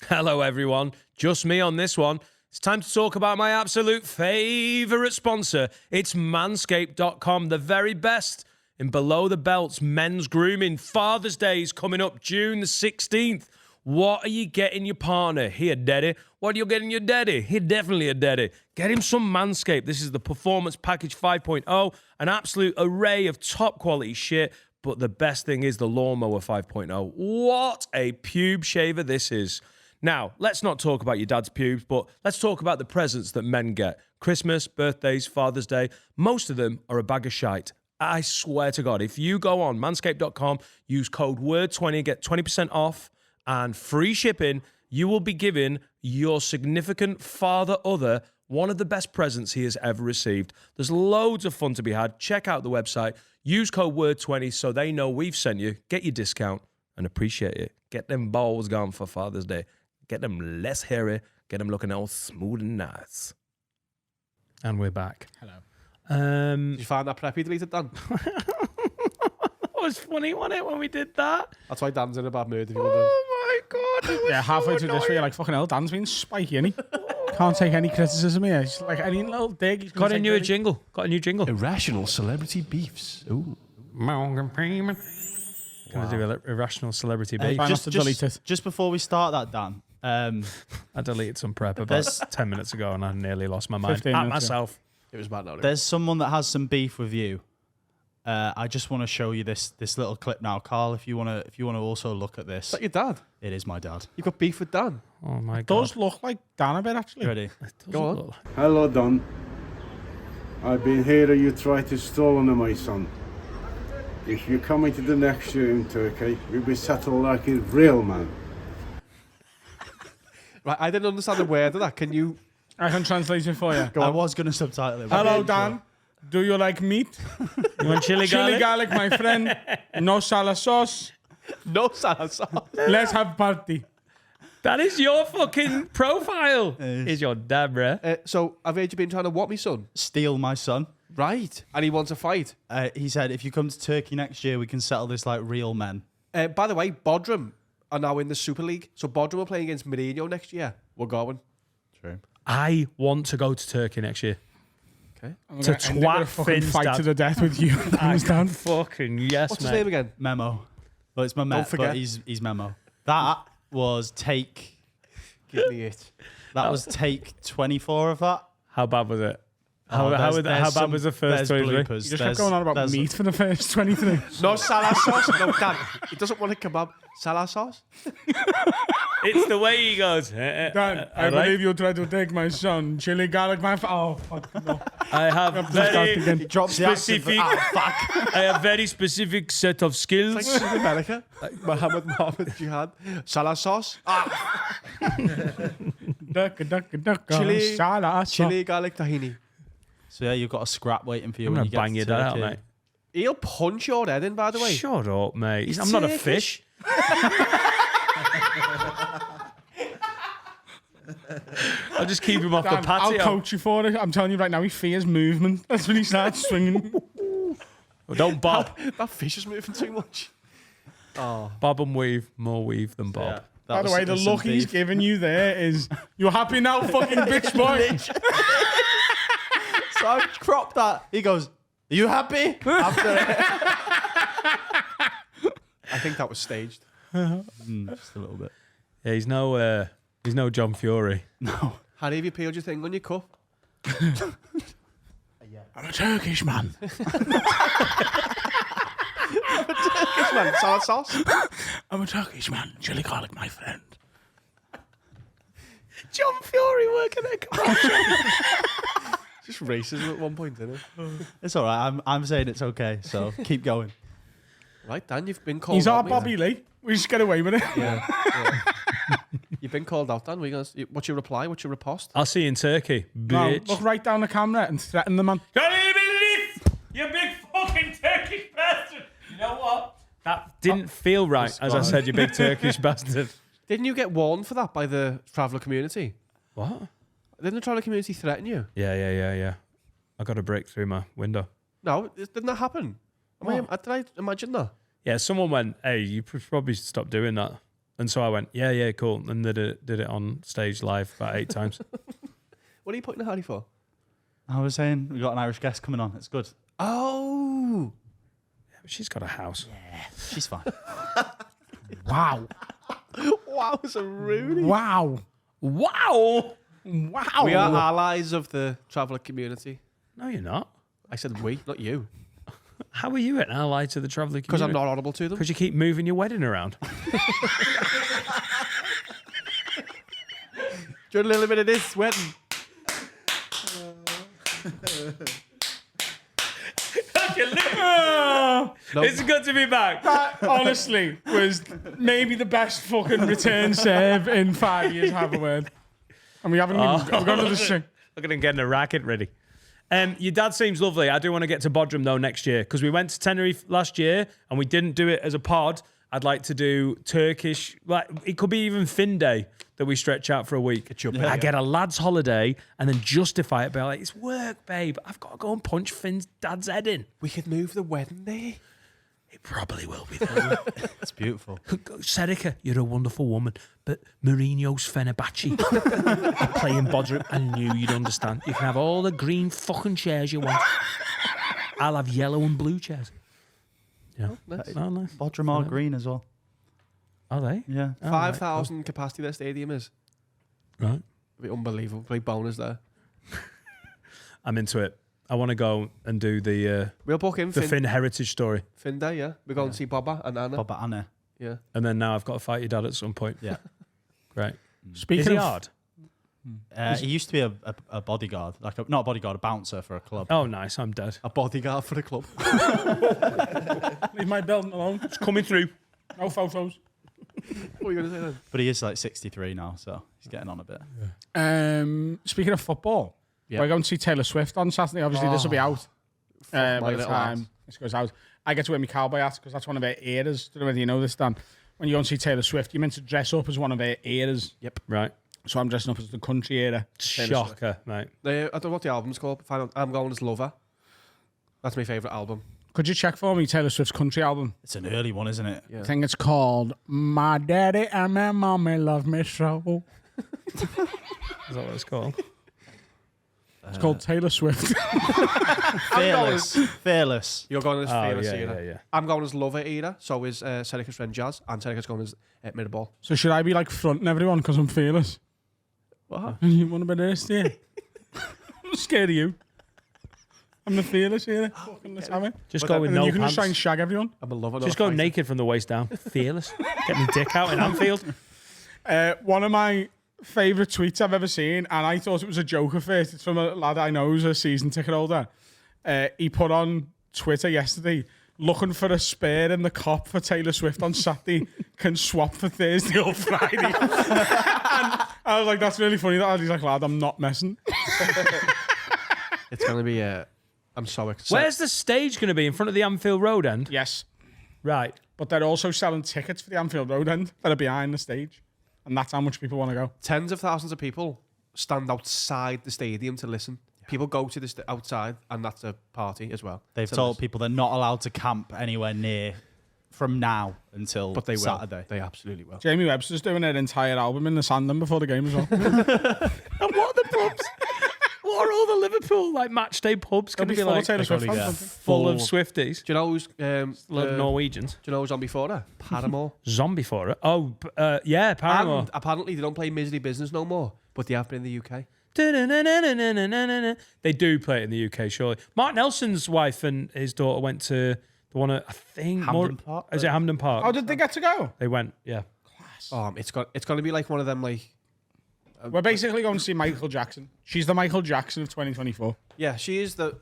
Speaker 2: Hello, everyone. Just me on this one. It's time to talk about my absolute favourite sponsor. It's manscaped.com, the very best in below the belts men's grooming. Father's Day is coming up June the 16th. What are you getting your partner? Here, daddy. What are you getting your daddy? Here, definitely a daddy. Get him some Manscaped. This is the Performance Package 5.0, an absolute array of top quality shit. But the best thing is the Lawnmower 5.0. What a pube shaver this is. Now, let's not talk about your dad's pubes, but let's talk about the presents that men get. Christmas, birthdays, Father's Day. Most of them are a bag of shite. I swear to God, if you go on manscaped.com, use code WORD20, get 20% off and free shipping, you will be giving your significant father other one of the best presents he has ever received. There's loads of fun to be had. Check out the website. Use code WORD20 so they know we've sent you. Get your discount and appreciate it. Get them balls gone for Father's Day. Get them less hairy. Get them looking all smooth and nice. And we're back.
Speaker 1: Hello.
Speaker 4: Did you find that preppy deleted, Dan?
Speaker 2: It was funny, wasn't it, when we did that?
Speaker 4: That's why Dan's in a bad mood, if you wonder.
Speaker 2: Oh my God.
Speaker 1: Yeah, halfway through this, where you're like, fucking hell, Dan's been spiky, innit? Can't take any criticism here. It's like any little dig. He's
Speaker 2: Got a new jingle.
Speaker 4: Irrational celebrity beefs. Ooh.
Speaker 2: Morgan Freeman. Gonna do a irrational celebrity beef.
Speaker 1: Try not to delete it.
Speaker 5: Just before we start that, Dan,
Speaker 2: I deleted some prep about 10 minutes ago and I nearly lost my mind.
Speaker 1: 15
Speaker 2: At
Speaker 1: minutes,
Speaker 2: myself.
Speaker 4: It was bad now.
Speaker 5: there's someone that has some beef with you. I just want to show you this little clip now, Carl. If you wanna also look at this,
Speaker 4: Is that your dad?
Speaker 5: it is my dad.
Speaker 4: You've got beef with Dan?
Speaker 2: Oh my God.
Speaker 1: Does look like Dan a bit, actually.
Speaker 5: You ready?
Speaker 4: Go on.
Speaker 7: Hello, Don. I've been hearing you try to stall on my son. If you're coming to the next year in Turkey, you'll be settled like a real man.
Speaker 4: Right, I didn't understand the word of that. Can you?
Speaker 1: I can translate it for you.
Speaker 5: I was going to subtitle it. but
Speaker 1: Hello,
Speaker 5: I'm
Speaker 1: Dan. Do you like meat?
Speaker 2: You want chili
Speaker 1: Chili
Speaker 2: garlic?
Speaker 1: garlic, my friend. No salad sauce.
Speaker 4: No salad sauce.
Speaker 1: Let's have party.
Speaker 2: That is your fucking profile. Is your dad, bruh?
Speaker 4: So I've heard you been trying to what me son?
Speaker 5: Steal my son.
Speaker 4: Right. And he wants a fight.
Speaker 5: He said, if you come to Turkey next year, we can settle this like real men.
Speaker 4: By the way, Bodrum are now in the Super League. So Bodrum are playing against Mourinho next year. We're going.
Speaker 5: True.
Speaker 2: I want to go to Turkey next year.
Speaker 4: Okay.
Speaker 1: I'm
Speaker 2: To
Speaker 1: gonna end it with a
Speaker 2: twat
Speaker 1: fucking
Speaker 2: Finn's
Speaker 1: fight
Speaker 2: dad.
Speaker 1: to the death with you. Understand?
Speaker 2: Fucking yes,
Speaker 4: What's
Speaker 2: mate.
Speaker 4: his name again?
Speaker 5: Memo. Well, it's my mate,
Speaker 4: forget.
Speaker 5: but he's Memo. That was take.
Speaker 4: Give me it.
Speaker 5: That was take 24 of that.
Speaker 2: How bad was it?
Speaker 5: Oh,
Speaker 2: How
Speaker 5: there's
Speaker 2: bad
Speaker 5: some-
Speaker 2: was the first
Speaker 5: there's
Speaker 2: 23?
Speaker 5: bloopers.
Speaker 1: You just
Speaker 5: There's-
Speaker 1: kept going on about
Speaker 5: there's-
Speaker 1: meat for the first 23.
Speaker 4: No salad sauce. No, Dan. He doesn't want a kebab. Salad sauce.
Speaker 2: It's the way he goes.
Speaker 1: Dan, I believe you tried to take my son. Chili garlic, my oh, fuck no.
Speaker 2: I have
Speaker 1: Just start
Speaker 2: very
Speaker 1: again.
Speaker 5: He drops the accent.
Speaker 2: specific. I have very specific set of skills.
Speaker 4: Like in America. Like Mohammed Jihad. Salad sauce.
Speaker 1: Duck,
Speaker 4: Chili-
Speaker 1: salad,
Speaker 4: Chili garlic tahini.
Speaker 5: So yeah, you've got a scrap waiting for you
Speaker 2: I'm
Speaker 5: when
Speaker 2: gonna
Speaker 5: you get
Speaker 2: bang
Speaker 5: to
Speaker 2: your dad out,
Speaker 5: Turkey.
Speaker 2: mate.
Speaker 4: He'll punch your head in, by the way.
Speaker 2: Shut up, mate. I'm not a fish. I'll just keep him off the
Speaker 1: Dan, I'll
Speaker 2: patio.
Speaker 1: coach you for it. I'm telling you right now, he fears movement. That's when he starts swinging.
Speaker 2: Don't bob.
Speaker 4: That fish is moving too much.
Speaker 2: Bob and weave. More weave than bob.
Speaker 5: Yeah, that
Speaker 1: By the
Speaker 5: was-
Speaker 1: way, the
Speaker 5: there's some
Speaker 1: look he's
Speaker 5: beef.
Speaker 1: giving you there is, you happy now, fucking bitch boy?
Speaker 5: So I cropped that. He goes, "Are you happy?" After it.
Speaker 4: I think that was staged.
Speaker 5: Just a little bit.
Speaker 2: Yeah, he's no John Fury.
Speaker 5: No.
Speaker 4: Harry, have you peeled your thing on your cup?
Speaker 1: I'm a Turkish man.
Speaker 4: Yes, man. Salad sauce.
Speaker 1: I'm a Turkish man. Chili garlic, my friend.
Speaker 4: John Fury working at Just racism at one point, isn't it?
Speaker 5: It's all right. I'm saying it's okay. So keep going.
Speaker 4: Right, Dan, you've been called
Speaker 1: He's
Speaker 4: out.
Speaker 1: our
Speaker 4: mate.
Speaker 1: Bobby Lee. We just get away with it.
Speaker 4: Yeah. You've been called out, Dan. What's your reply? What's your riposte?
Speaker 2: I'll see you in Turkey,
Speaker 1: No,
Speaker 2: bitch.
Speaker 1: look right down the camera and threaten the man.
Speaker 2: Can you believe you big fucking Turkish bastard? You know what? That didn't feel right, as I said, you big Turkish bastard.
Speaker 4: Didn't you get warned for that by the traveller community?
Speaker 2: What?
Speaker 4: Didn't the traveller community threaten you?
Speaker 2: Yeah. I got a break through my window.
Speaker 4: No, didn't that happen? Did I imagine that?
Speaker 2: Yeah, someone went, "Hey, you probably stop doing that." And so I went, yeah, cool. And they did it on stage live about 8 times.
Speaker 4: What are you putting the Harry for?
Speaker 5: I was saying we got an Irish guest coming on. It's good.
Speaker 4: Oh.
Speaker 2: She's got a house.
Speaker 5: She's fine.
Speaker 1: Wow.
Speaker 4: Wow, it's a Rooney.
Speaker 1: Wow.
Speaker 2: Wow!
Speaker 1: Wow.
Speaker 4: We are allies of the traveller community.
Speaker 2: No, you're not.
Speaker 4: I said we, not you.
Speaker 2: How are you an ally to the traveller community?
Speaker 4: Because I'm not audible to them.
Speaker 2: Because you keep moving your wedding around.
Speaker 4: Do you want a little bit of this wedding?
Speaker 2: It's good to be back.
Speaker 1: That honestly was maybe the best fucking return serve in 5 years, have a word. And we haven't even we've got another string.
Speaker 2: Look at him getting a racket ready. Your dad seems lovely. I do want to get to Bodrum though next year because we went to Tenerife last year and we didn't do it as a pod. I'd like to do Turkish, like it could be even Fin Day that we stretch out for a week. I get a lad's holiday and then justify it by like, it's work, babe. I've got to go and punch Finn's dad's head in.
Speaker 4: We could move the wedding day.
Speaker 2: It probably will be though.
Speaker 5: It's beautiful.
Speaker 2: Serica, you're a wonderful woman, but Mourinho's Fenerbahce are playing Bodrum. I knew you'd understand. You can have all the green fucking chairs you want. I'll have yellow and blue chairs. Yeah.
Speaker 4: Nice.
Speaker 2: Oh, nice.
Speaker 5: Bodramar Green as well.
Speaker 2: Are they?
Speaker 5: Yeah.
Speaker 2: Oh,
Speaker 4: 5,000 capacity their stadium is.
Speaker 2: Right.
Speaker 4: It'd be unbelievable. Play bonus there.
Speaker 2: I'm into it. I want to go and do the
Speaker 4: We'll book in
Speaker 2: Finn heritage story.
Speaker 4: Finn Day, yeah. We're going to see Bobba and Anna.
Speaker 5: Boba Anna.
Speaker 4: Yeah.
Speaker 2: And then now I've got to fight your dad at some point.
Speaker 5: Yeah.
Speaker 2: Great.
Speaker 1: Speaking
Speaker 2: Is he
Speaker 1: of
Speaker 2: hard?
Speaker 5: He used to be a bodyguard, not a bodyguard, a bouncer for a club.
Speaker 2: Oh, nice. I'm dead.
Speaker 4: A bodyguard for the club.
Speaker 1: leave my belt alone.
Speaker 2: It's coming through.
Speaker 1: No photos.
Speaker 4: What are you going to say then?
Speaker 5: But he is like 63 now, so he's getting on a bit.
Speaker 1: Speaking of football,
Speaker 4: Yeah.
Speaker 1: we're going to see Taylor Swift on Saturday. Obviously, this will be out by
Speaker 4: my
Speaker 1: the
Speaker 4: little
Speaker 1: time
Speaker 4: ass.
Speaker 1: this goes out. I get to wear my cowboy hat because that's one of her eras. Don't know whether you know this, Dan. When you go and see Taylor Swift, you're meant to dress up as one of her eras.
Speaker 4: Yep.
Speaker 2: Right.
Speaker 1: So I'm dressing up as the country era. Taylor Swift.
Speaker 2: Shocker, mate.
Speaker 4: I don't know what the album's called. I'm going as Lover. That's my favourite album.
Speaker 1: Could you check for me Taylor Swift's country album?
Speaker 5: It's an early one, isn't it?
Speaker 4: Yeah.
Speaker 1: I think it's called My Daddy and My Mommy Love Me So.
Speaker 2: Is that what it's called?
Speaker 1: It's called Taylor Swift.
Speaker 5: Fearless.
Speaker 4: You're going as Fearless
Speaker 2: yeah,
Speaker 4: era.
Speaker 2: yeah.
Speaker 4: I'm going as Lover era. So is Serica's friend Jazz. And Serica's going as Mirrorball.
Speaker 1: So should I be like fronting everyone because I'm fearless?
Speaker 4: What?
Speaker 1: You want to be this, yeah? I'm scared of you. I'm the fearless here. Fucking let's have it.
Speaker 2: Just go with
Speaker 1: And then
Speaker 2: no
Speaker 1: you can just try and
Speaker 2: pants.
Speaker 1: shag everyone.
Speaker 4: I'm a lover.
Speaker 2: Just go naked from the waist down. Fearless. Get me dick out in Anfield.
Speaker 1: One of my favourite tweets I've ever seen, and I thought it was a joke at first. It's from a lad I know who's a season ticket holder. He put on Twitter yesterday, looking for a spare in the cop for Taylor Swift on Saturday, can swap for Thursday or Friday. And I was like, that's really funny. That he's like, lad, I'm not messing.
Speaker 4: It's going to be... I'm so excited.
Speaker 2: Where's the stage going to be? In front of the Anfield Road end?
Speaker 1: Yes.
Speaker 2: Right.
Speaker 1: But they're also selling tickets for the Anfield Road end that are behind the stage. And that's how much people want to go.
Speaker 4: Tens of thousands of people stand outside the stadium to listen. People go to the outside, and that's a party as well.
Speaker 5: They've
Speaker 4: To
Speaker 5: told
Speaker 4: listen.
Speaker 5: people they're not allowed to camp anywhere near from now until
Speaker 4: But they will.
Speaker 5: Saturday.
Speaker 4: They absolutely will.
Speaker 1: Jamie Webster's doing her entire album in the Sandon before the game as well.
Speaker 2: And what are the pubs? What are all the Liverpool like match day pubs going to be
Speaker 1: full of
Speaker 2: like?
Speaker 1: Taylor Swift
Speaker 5: probably
Speaker 1: fans.
Speaker 5: get
Speaker 2: Full of Swifties.
Speaker 4: Do you know who's...
Speaker 2: Load of Norwegians.
Speaker 4: do you know who's on before her? Paramore.
Speaker 2: Zombie for it. Oh, yeah, Paramore.
Speaker 4: And apparently they don't play Misery Business no more, but they have been in the UK.
Speaker 2: They do play it in the UK, surely. Mark Nelson's wife and his daughter went to the one at, I think...
Speaker 5: Hampden Park?
Speaker 2: Is it Hampden Park?
Speaker 1: How did they get to go?
Speaker 2: They went, yeah.
Speaker 4: It's going to be like one of them, like...
Speaker 1: We're basically going to see Michael Jackson. She's the Michael Jackson of 2024.
Speaker 4: Yeah, she is the...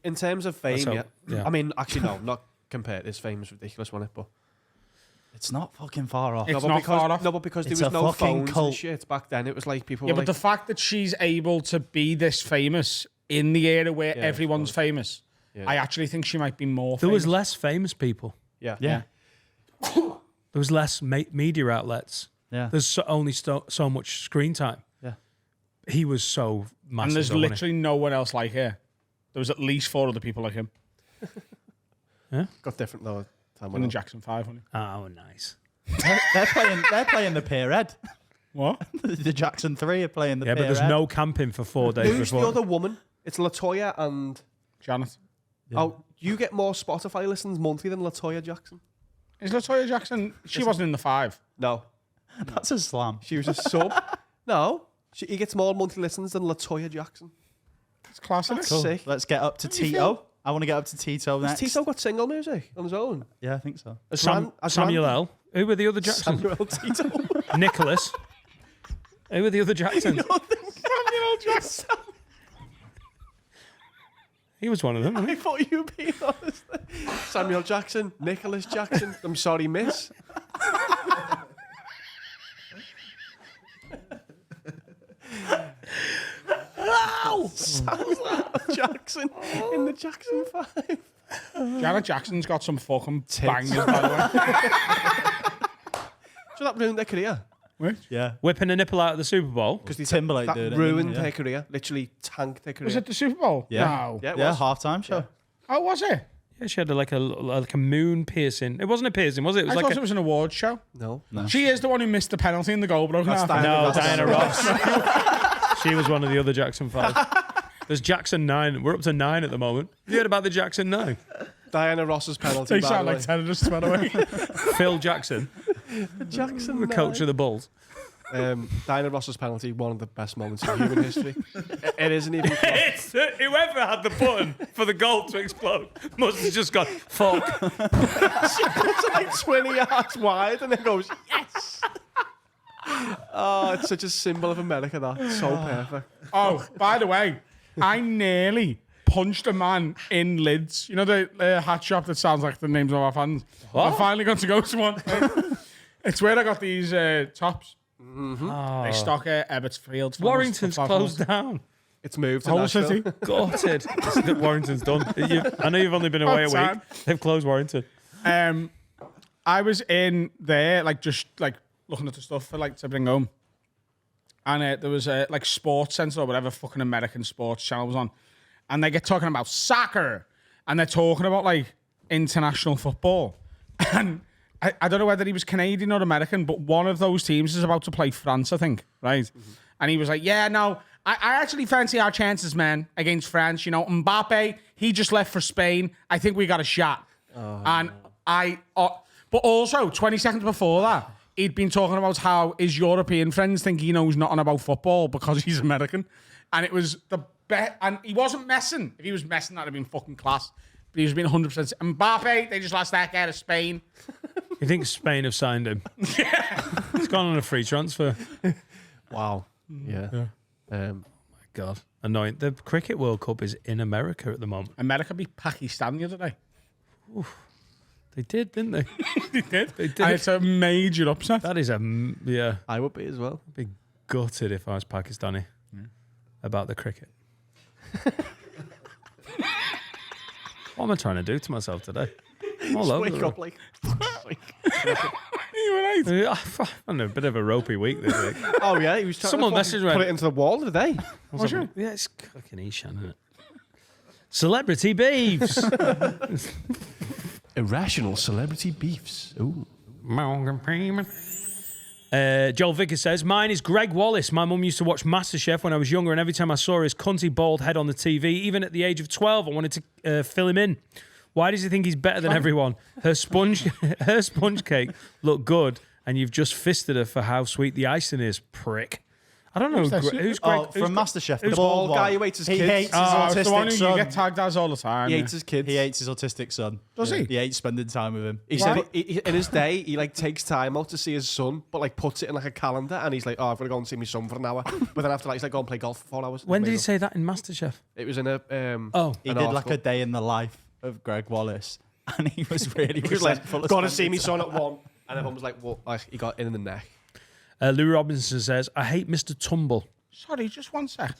Speaker 4: In terms of fame,
Speaker 2: hope.
Speaker 4: yeah.
Speaker 2: Yeah.
Speaker 4: I mean, actually, no, not compared. His fame is ridiculous, wasn't it? But
Speaker 5: It's not fucking far off.
Speaker 1: It's
Speaker 4: but
Speaker 1: not
Speaker 4: because,
Speaker 1: far off.
Speaker 4: No, but because
Speaker 5: It's
Speaker 4: there was
Speaker 5: a
Speaker 4: no
Speaker 5: fucking
Speaker 4: phones
Speaker 5: cult.
Speaker 4: and shit back then, it was like people
Speaker 1: Yeah,
Speaker 4: were
Speaker 1: but
Speaker 4: like...
Speaker 1: the fact that she's able to be this famous in the era where
Speaker 4: Yeah,
Speaker 1: everyone's
Speaker 4: of course.
Speaker 1: famous,
Speaker 4: Yeah.
Speaker 1: I actually think she might be more
Speaker 2: There
Speaker 1: famous.
Speaker 2: was less famous people.
Speaker 4: Yeah.
Speaker 5: Yeah.
Speaker 2: There was less media outlets.
Speaker 5: Yeah.
Speaker 2: There's only so much screen time.
Speaker 5: Yeah.
Speaker 2: He was so massive.
Speaker 1: And there's
Speaker 2: though, wasn't he?
Speaker 1: literally no one else like her. There was at least 4 other people like him
Speaker 4: Got different though. Time
Speaker 1: in
Speaker 4: went
Speaker 1: the
Speaker 4: on.
Speaker 1: Jackson 5. Honey.
Speaker 2: Oh, nice.
Speaker 5: They're playing the Pier Ed.
Speaker 1: What?
Speaker 5: The Jackson 3 are playing the
Speaker 2: Yeah,
Speaker 5: Pier
Speaker 2: but there's
Speaker 5: Ed.
Speaker 2: no camping for 4 days
Speaker 4: Who's the
Speaker 2: before.
Speaker 4: other woman? It's LaToya and...
Speaker 1: Janet.
Speaker 4: Oh, you get more Spotify listens monthly than LaToya Jackson?
Speaker 1: Is LaToya Jackson? She wasn't in the 5.
Speaker 4: No.
Speaker 5: That's a slam.
Speaker 4: She was a sub. No. He gets more monthly listens than LaToya Jackson.
Speaker 1: It's classic.
Speaker 4: That's sick.
Speaker 5: Let's get up to
Speaker 4: do you
Speaker 5: Tito. I want to get up to Tito
Speaker 4: Has
Speaker 5: next.
Speaker 4: Tito got single music on his own?
Speaker 5: Yeah, I think so.
Speaker 2: Samuel L. Who were the other Jacksons?
Speaker 4: Samuel Tito.
Speaker 2: Nicholas. Who were the other Jacksons?
Speaker 1: Samuel Jackson.
Speaker 2: He was one of them. Wasn't
Speaker 4: I
Speaker 2: he?
Speaker 4: thought you were being honest. Samuel Jackson, Nicholas Jackson. I'm sorry, miss. Samuel Jackson in the Jackson 5.
Speaker 1: Janet Jackson's got some fucking
Speaker 4: Tits.
Speaker 1: bangers, by the
Speaker 4: So that ruined their career.
Speaker 1: way.
Speaker 5: Yeah.
Speaker 2: Whipping a nipple out of the Super Bowl.
Speaker 4: Because
Speaker 5: Timberlake
Speaker 4: that
Speaker 5: did it,
Speaker 4: ruined
Speaker 5: didn't he?
Speaker 4: their career. Literally tanked their career.
Speaker 1: Was it the Super Bowl?
Speaker 5: Yeah.
Speaker 1: No.
Speaker 4: Yeah, it
Speaker 5: Yeah,
Speaker 4: was.
Speaker 5: halftime show.
Speaker 1: How was it?
Speaker 2: Yeah, she had like a moon piercing. It wasn't a piercing, was it? It was
Speaker 1: I
Speaker 2: like
Speaker 1: thought it was an awards show.
Speaker 4: No.
Speaker 1: She is the one who missed the penalty in the goal broken
Speaker 4: That's
Speaker 1: half.
Speaker 4: Diana.
Speaker 2: No,
Speaker 4: That's
Speaker 2: Diana Ross. She was one of the other Jackson 5. There's Jackson 9. We're up to 9 at the moment. Have you heard about the Jackson 9?
Speaker 4: Diana Ross's penalty.
Speaker 1: They
Speaker 4: by
Speaker 1: sound
Speaker 4: the
Speaker 1: like
Speaker 4: way.
Speaker 1: terrorists, by the way.
Speaker 2: Phil Jackson,
Speaker 4: Jackson,
Speaker 2: the coach of the Bulls.
Speaker 4: Diana Ross's penalty, one of the best moments in human history. It isn't even. Close.
Speaker 2: It's whoever had the button for the goal to explode must have just gone, fuck.
Speaker 4: It's like 20 yards wide, and it goes, yes. Oh, it's such a symbol of America. That's so perfect.
Speaker 1: Oh, by the way, I nearly punched a man in Lids. You know the hat shop that sounds like the names of our fans? I finally got to go to one. It's where I got these tops.
Speaker 2: Oh.
Speaker 1: They stock Ebbets Field.
Speaker 2: Warrington's closed down.
Speaker 4: It's moved to
Speaker 1: Whole
Speaker 4: Nashville.
Speaker 1: city.
Speaker 2: Gutted. Warrington's done. I know you've only been away a week. They've closed Warrington.
Speaker 1: I was in there, like, just like looking at the stuff for like to bring home. And there was like Sports Centre or whatever fucking American sports channel was on. And they get talking about soccer. And they're talking about like international football. And I don't know whether he was Canadian or American, but one of those teams is about to play France, I think, right? Mm-hmm. And he was like, yeah, no, I actually fancy our chances, man, against France. You know, Mbappe, he just left for Spain. I think we got a shot. But also, 20 seconds before that, he'd been talking about how his European friends think he knows nothing about football because he's American. And it was the best. And he wasn't messing. If he was messing, that'd have been fucking class. But he was being 100%. Mbappe, they just lost that guy to Spain.
Speaker 2: You think Spain have signed him? Yeah. He's gone on a free transfer.
Speaker 4: Wow. Yeah.
Speaker 2: My God. Annoying. The Cricket World Cup is in America at the moment.
Speaker 1: America beat Pakistan the other day.
Speaker 2: Oof. They did, didn't they?
Speaker 1: They did.
Speaker 2: They did.
Speaker 1: And it's a major upset.
Speaker 2: That is yeah.
Speaker 4: I would be as well.
Speaker 2: I'd be gutted if I was Pakistani about the cricket. What am I trying to do to myself today? I'm all over
Speaker 4: Wake up like.
Speaker 1: You were right.
Speaker 2: I've had a bit of a ropey week this week.
Speaker 4: Oh yeah, he was trying
Speaker 2: Someone
Speaker 4: to
Speaker 2: messaged
Speaker 4: put
Speaker 2: me.
Speaker 4: it into the wall today.
Speaker 2: Yeah, it's fucking Eshan, isn't it? Celebrity beefs.
Speaker 4: Irrational celebrity beefs. Ooh.
Speaker 2: Joel Vickers says, mine is Greg Wallace. My mum used to watch MasterChef when I was younger, and every time I saw his cunty bald head on the TV, even at the age of 12, I wanted to fill him in. Why does he think he's better than everyone? Her sponge cake looked good, and you've just fisted her for how sweet the icing is, prick. I don't know who's Greg.
Speaker 5: From MasterChef, the
Speaker 4: who's
Speaker 5: bald
Speaker 4: bald guy
Speaker 5: one.
Speaker 4: who hates his
Speaker 5: He
Speaker 4: kids?
Speaker 5: hates his
Speaker 1: It's the one
Speaker 5: autistic
Speaker 1: who
Speaker 5: son.
Speaker 1: you get tagged as all the time.
Speaker 4: He
Speaker 1: yeah.
Speaker 4: hates his kids.
Speaker 5: He hates his autistic son.
Speaker 1: Does he?
Speaker 5: He hates spending time with him.
Speaker 4: He said in his day, he like takes time out to see his son, but like puts it in like a calendar, and he's like, "Oh, I've got to go and see my son for an hour." But then after that, he's like, "Go and play golf for 4 hours."
Speaker 2: When did he
Speaker 4: Amazing.
Speaker 2: say that in MasterChef?
Speaker 4: It was in a.
Speaker 5: He
Speaker 4: an
Speaker 5: did like
Speaker 4: article.
Speaker 5: a day in the life of Greg Wallace, and he was really
Speaker 4: He was like,
Speaker 5: resentful. of
Speaker 4: "Got to see
Speaker 5: spending
Speaker 4: me son
Speaker 5: time.
Speaker 4: at 1," and everyone was like, "What?" Like he got in the neck.
Speaker 2: Lou Robinson says, I hate Mr. Tumble.
Speaker 1: Sorry, just one sec.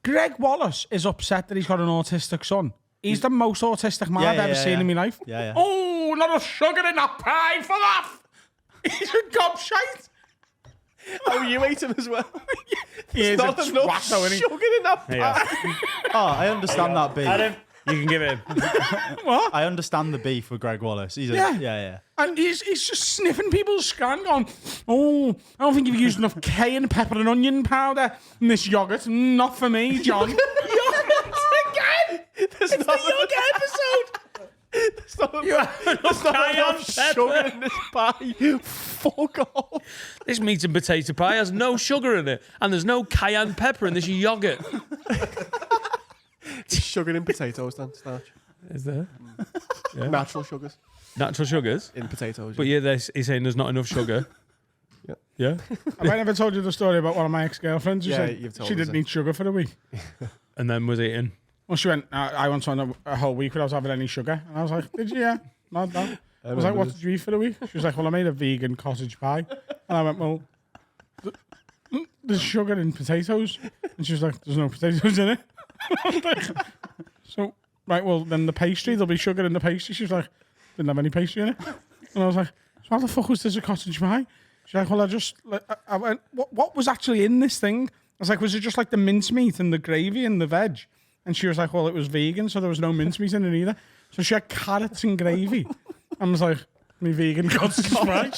Speaker 1: Greg Wallace is upset that he's got an autistic son. He's the most autistic man I've ever seen in my life.
Speaker 5: Yeah, yeah.
Speaker 1: Oh, not a sugar in that pie for that. He's a gobshite.
Speaker 4: Oh, you ate him as well.
Speaker 1: He is
Speaker 4: Not
Speaker 1: a
Speaker 4: enough
Speaker 1: twat, though, isn't he?
Speaker 4: sugar in that pie.
Speaker 5: Oh, I understand that beef.
Speaker 2: Adam, you can give it him.
Speaker 5: I understand the beef with Greg Wallace. He's
Speaker 1: Yeah. And he's just sniffing people's scan going, oh, I don't think you've used enough cayenne pepper and onion powder in this yoghurt. Not for me, John.
Speaker 4: Again? There's not
Speaker 2: Yoga episode.
Speaker 4: There's not enough
Speaker 2: cayenne
Speaker 4: sugar
Speaker 2: pepper.
Speaker 4: in this pie. Fuck off.
Speaker 2: This meat and potato pie has no sugar in it, and there's no cayenne pepper in this yogurt.
Speaker 4: Sugar in potatoes, then, starch.
Speaker 2: Is there
Speaker 4: Natural sugars
Speaker 2: natural sugars?
Speaker 4: in potatoes.
Speaker 2: But yeah, he's saying there's not enough sugar.
Speaker 4: Yeah.
Speaker 2: Yeah.
Speaker 1: Have I never told you the story about one of my ex-girlfriends? Who
Speaker 4: Yeah,
Speaker 1: said
Speaker 4: you've told
Speaker 1: she
Speaker 4: us
Speaker 1: didn't
Speaker 4: it.
Speaker 1: eat sugar for a week.
Speaker 2: And then was eating.
Speaker 1: Well, she went, I went on a whole week without having any sugar. And I was like, did you? Yeah. No. I was like, what did you eat for the week? She was like, well, I made a vegan cottage pie. And I went, well, there's sugar in potatoes. And she was like, there's no potatoes in it. I was like, so, right, well, then the pastry, there'll be sugar in the pastry. She was like, didn't have any pastry in it. And I was like, so how the fuck was this a cottage pie? She's like, well, I went, what was actually in this thing? I was like, was it just like the mincemeat and the gravy and the veg? And she was like, well, it was vegan, so there was no mincemeat in it either. So she had carrots and gravy. I was like, me vegan cottage pie.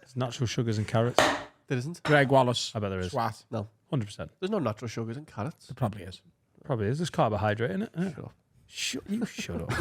Speaker 2: There's natural sugars and carrots.
Speaker 4: There isn't.
Speaker 1: Greg Wallace.
Speaker 2: I bet there is.
Speaker 1: Swat.
Speaker 4: No.
Speaker 2: 100%.
Speaker 4: There's no natural sugars in carrots.
Speaker 1: It probably is.
Speaker 2: Probably is. There's carbohydrate in it. Isn't it?
Speaker 4: Shut up.
Speaker 2: Shut up.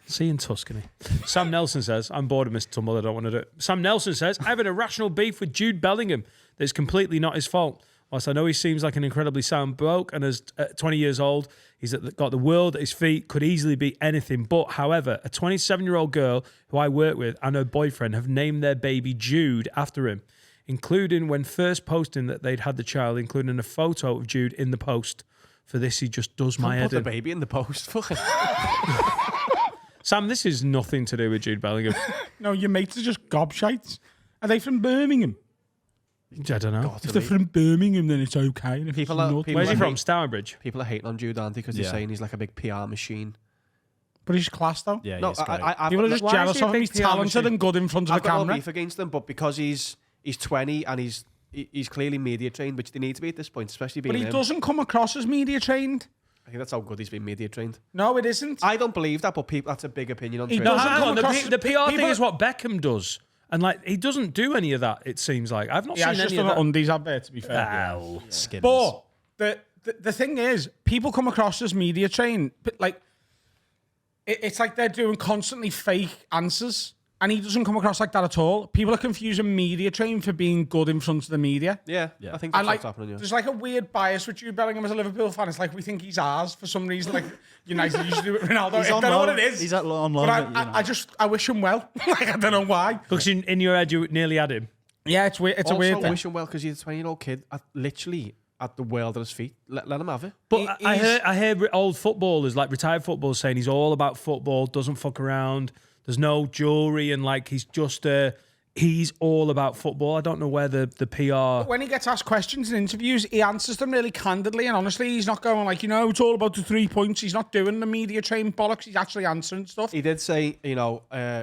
Speaker 2: See you in Tuscany. Sam Nelson says, I'm bored of Mr. Tumble, I don't want to do it. Sam Nelson says, I have an irrational beef with Jude Bellingham that's completely not his fault. Whilst I know he seems like an incredibly sound bloke and as 20 years old, he's got the world at his feet, could easily be anything. But, however, a 27-year-old girl who I work with and her boyfriend have named their baby Jude after him, including when first posting that they'd had the child, including a photo of Jude in the post. For this, he just does my head
Speaker 4: Put the
Speaker 2: in.
Speaker 4: baby in the post. Fuck it.
Speaker 2: Sam, this is nothing to do with Jude Bellingham.
Speaker 1: No, your mates are just gobshites. Are they from Birmingham?
Speaker 2: I don't know.
Speaker 4: God,
Speaker 1: If they're from Birmingham, then it's okay. And if
Speaker 4: People
Speaker 1: it's
Speaker 4: are-
Speaker 1: not,
Speaker 4: people
Speaker 2: Where's he
Speaker 4: are-
Speaker 2: from? Stourbridge?
Speaker 4: People are hating on Jude, aren't they? Because they're
Speaker 5: Yeah.
Speaker 4: saying he's like a big PR machine.
Speaker 1: but he's class though.
Speaker 5: Yeah,
Speaker 4: No,
Speaker 5: he's great.
Speaker 4: I've
Speaker 1: People are
Speaker 4: got
Speaker 1: just
Speaker 2: Why is
Speaker 1: jealous
Speaker 2: he a
Speaker 1: of him.
Speaker 2: big
Speaker 1: He's
Speaker 2: PR
Speaker 1: talented
Speaker 2: machine?
Speaker 1: and good in front of
Speaker 4: I've
Speaker 1: the
Speaker 4: got no
Speaker 1: camera.
Speaker 4: beef against him, but because he's 20 and he's clearly media trained, which they need to be at this point, especially being
Speaker 1: But he
Speaker 4: him.
Speaker 1: doesn't come across as media trained.
Speaker 4: I think that's how good he's been media trained.
Speaker 1: No, it isn't.
Speaker 4: I don't believe that, but people, that's a big opinion on
Speaker 1: He
Speaker 4: Twitter.
Speaker 2: No,
Speaker 1: doesn't
Speaker 2: hang
Speaker 1: come
Speaker 2: on.
Speaker 1: across-
Speaker 2: The PR thing
Speaker 1: people-
Speaker 2: is what Beckham does. And like he doesn't do any of that, it seems like. I've not
Speaker 1: He
Speaker 2: seen
Speaker 1: has just
Speaker 2: any of
Speaker 1: done
Speaker 2: that.
Speaker 1: an undies advert, to be fair.
Speaker 2: Ow.
Speaker 5: Skims.
Speaker 1: But the thing is, people come across as media trained, but like it's like they're doing constantly fake answers, and he doesn't come across like that at all. People are confusing media trained for being good in front of the media.
Speaker 4: Yeah, I think
Speaker 1: And
Speaker 4: that's
Speaker 1: like,
Speaker 4: what's happening. Yeah.
Speaker 1: there's like a weird bias with Jude Bellingham as a Liverpool fan. It's like we think he's ours for some reason. Like United used to do it with Ronaldo.
Speaker 5: He's
Speaker 1: I
Speaker 5: on
Speaker 1: don't know what
Speaker 5: loan.
Speaker 1: it is.
Speaker 5: He's on loan
Speaker 1: But
Speaker 5: at United.
Speaker 1: I wish him well. Like I don't know why.
Speaker 2: Because in your head, you nearly had him.
Speaker 1: Yeah, it's weird. It's
Speaker 4: also,
Speaker 1: a weird thing.
Speaker 4: wish him well because he's a 20-year-old kid, literally at the world at his feet. Let him have it.
Speaker 2: But I heard old footballers, like retired footballers, saying he's all about football, doesn't fuck around. There's no jewelry, and like he's just he's all about football. I don't know where the PR.
Speaker 1: When he gets asked questions in interviews, he answers them really candidly and honestly. He's not going like, it's all about the 3 points. He's not doing the media trained bollocks. He's actually answering stuff.
Speaker 4: He did say,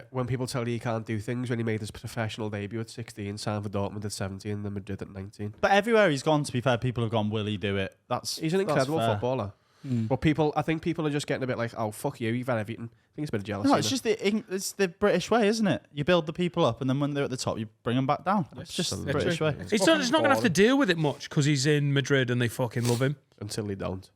Speaker 4: when people tell you can't do things, when he made his professional debut at 16, signed for Dortmund at 17, and then Madrid at 19.
Speaker 5: But everywhere he's gone, to be fair, people have gone, will he do it?
Speaker 4: He's an incredible
Speaker 5: fair.
Speaker 4: footballer. But I think people are just getting a bit like, oh, fuck you, you've had everything. I think it's a bit of jealousy.
Speaker 5: No, it's just it's the British way, isn't it? You build the people up, and then when they're at the top, you bring them back down. It's just the British way.
Speaker 2: He's not going to have to deal with it much because he's in Madrid and they fucking love him.
Speaker 4: Until they don't.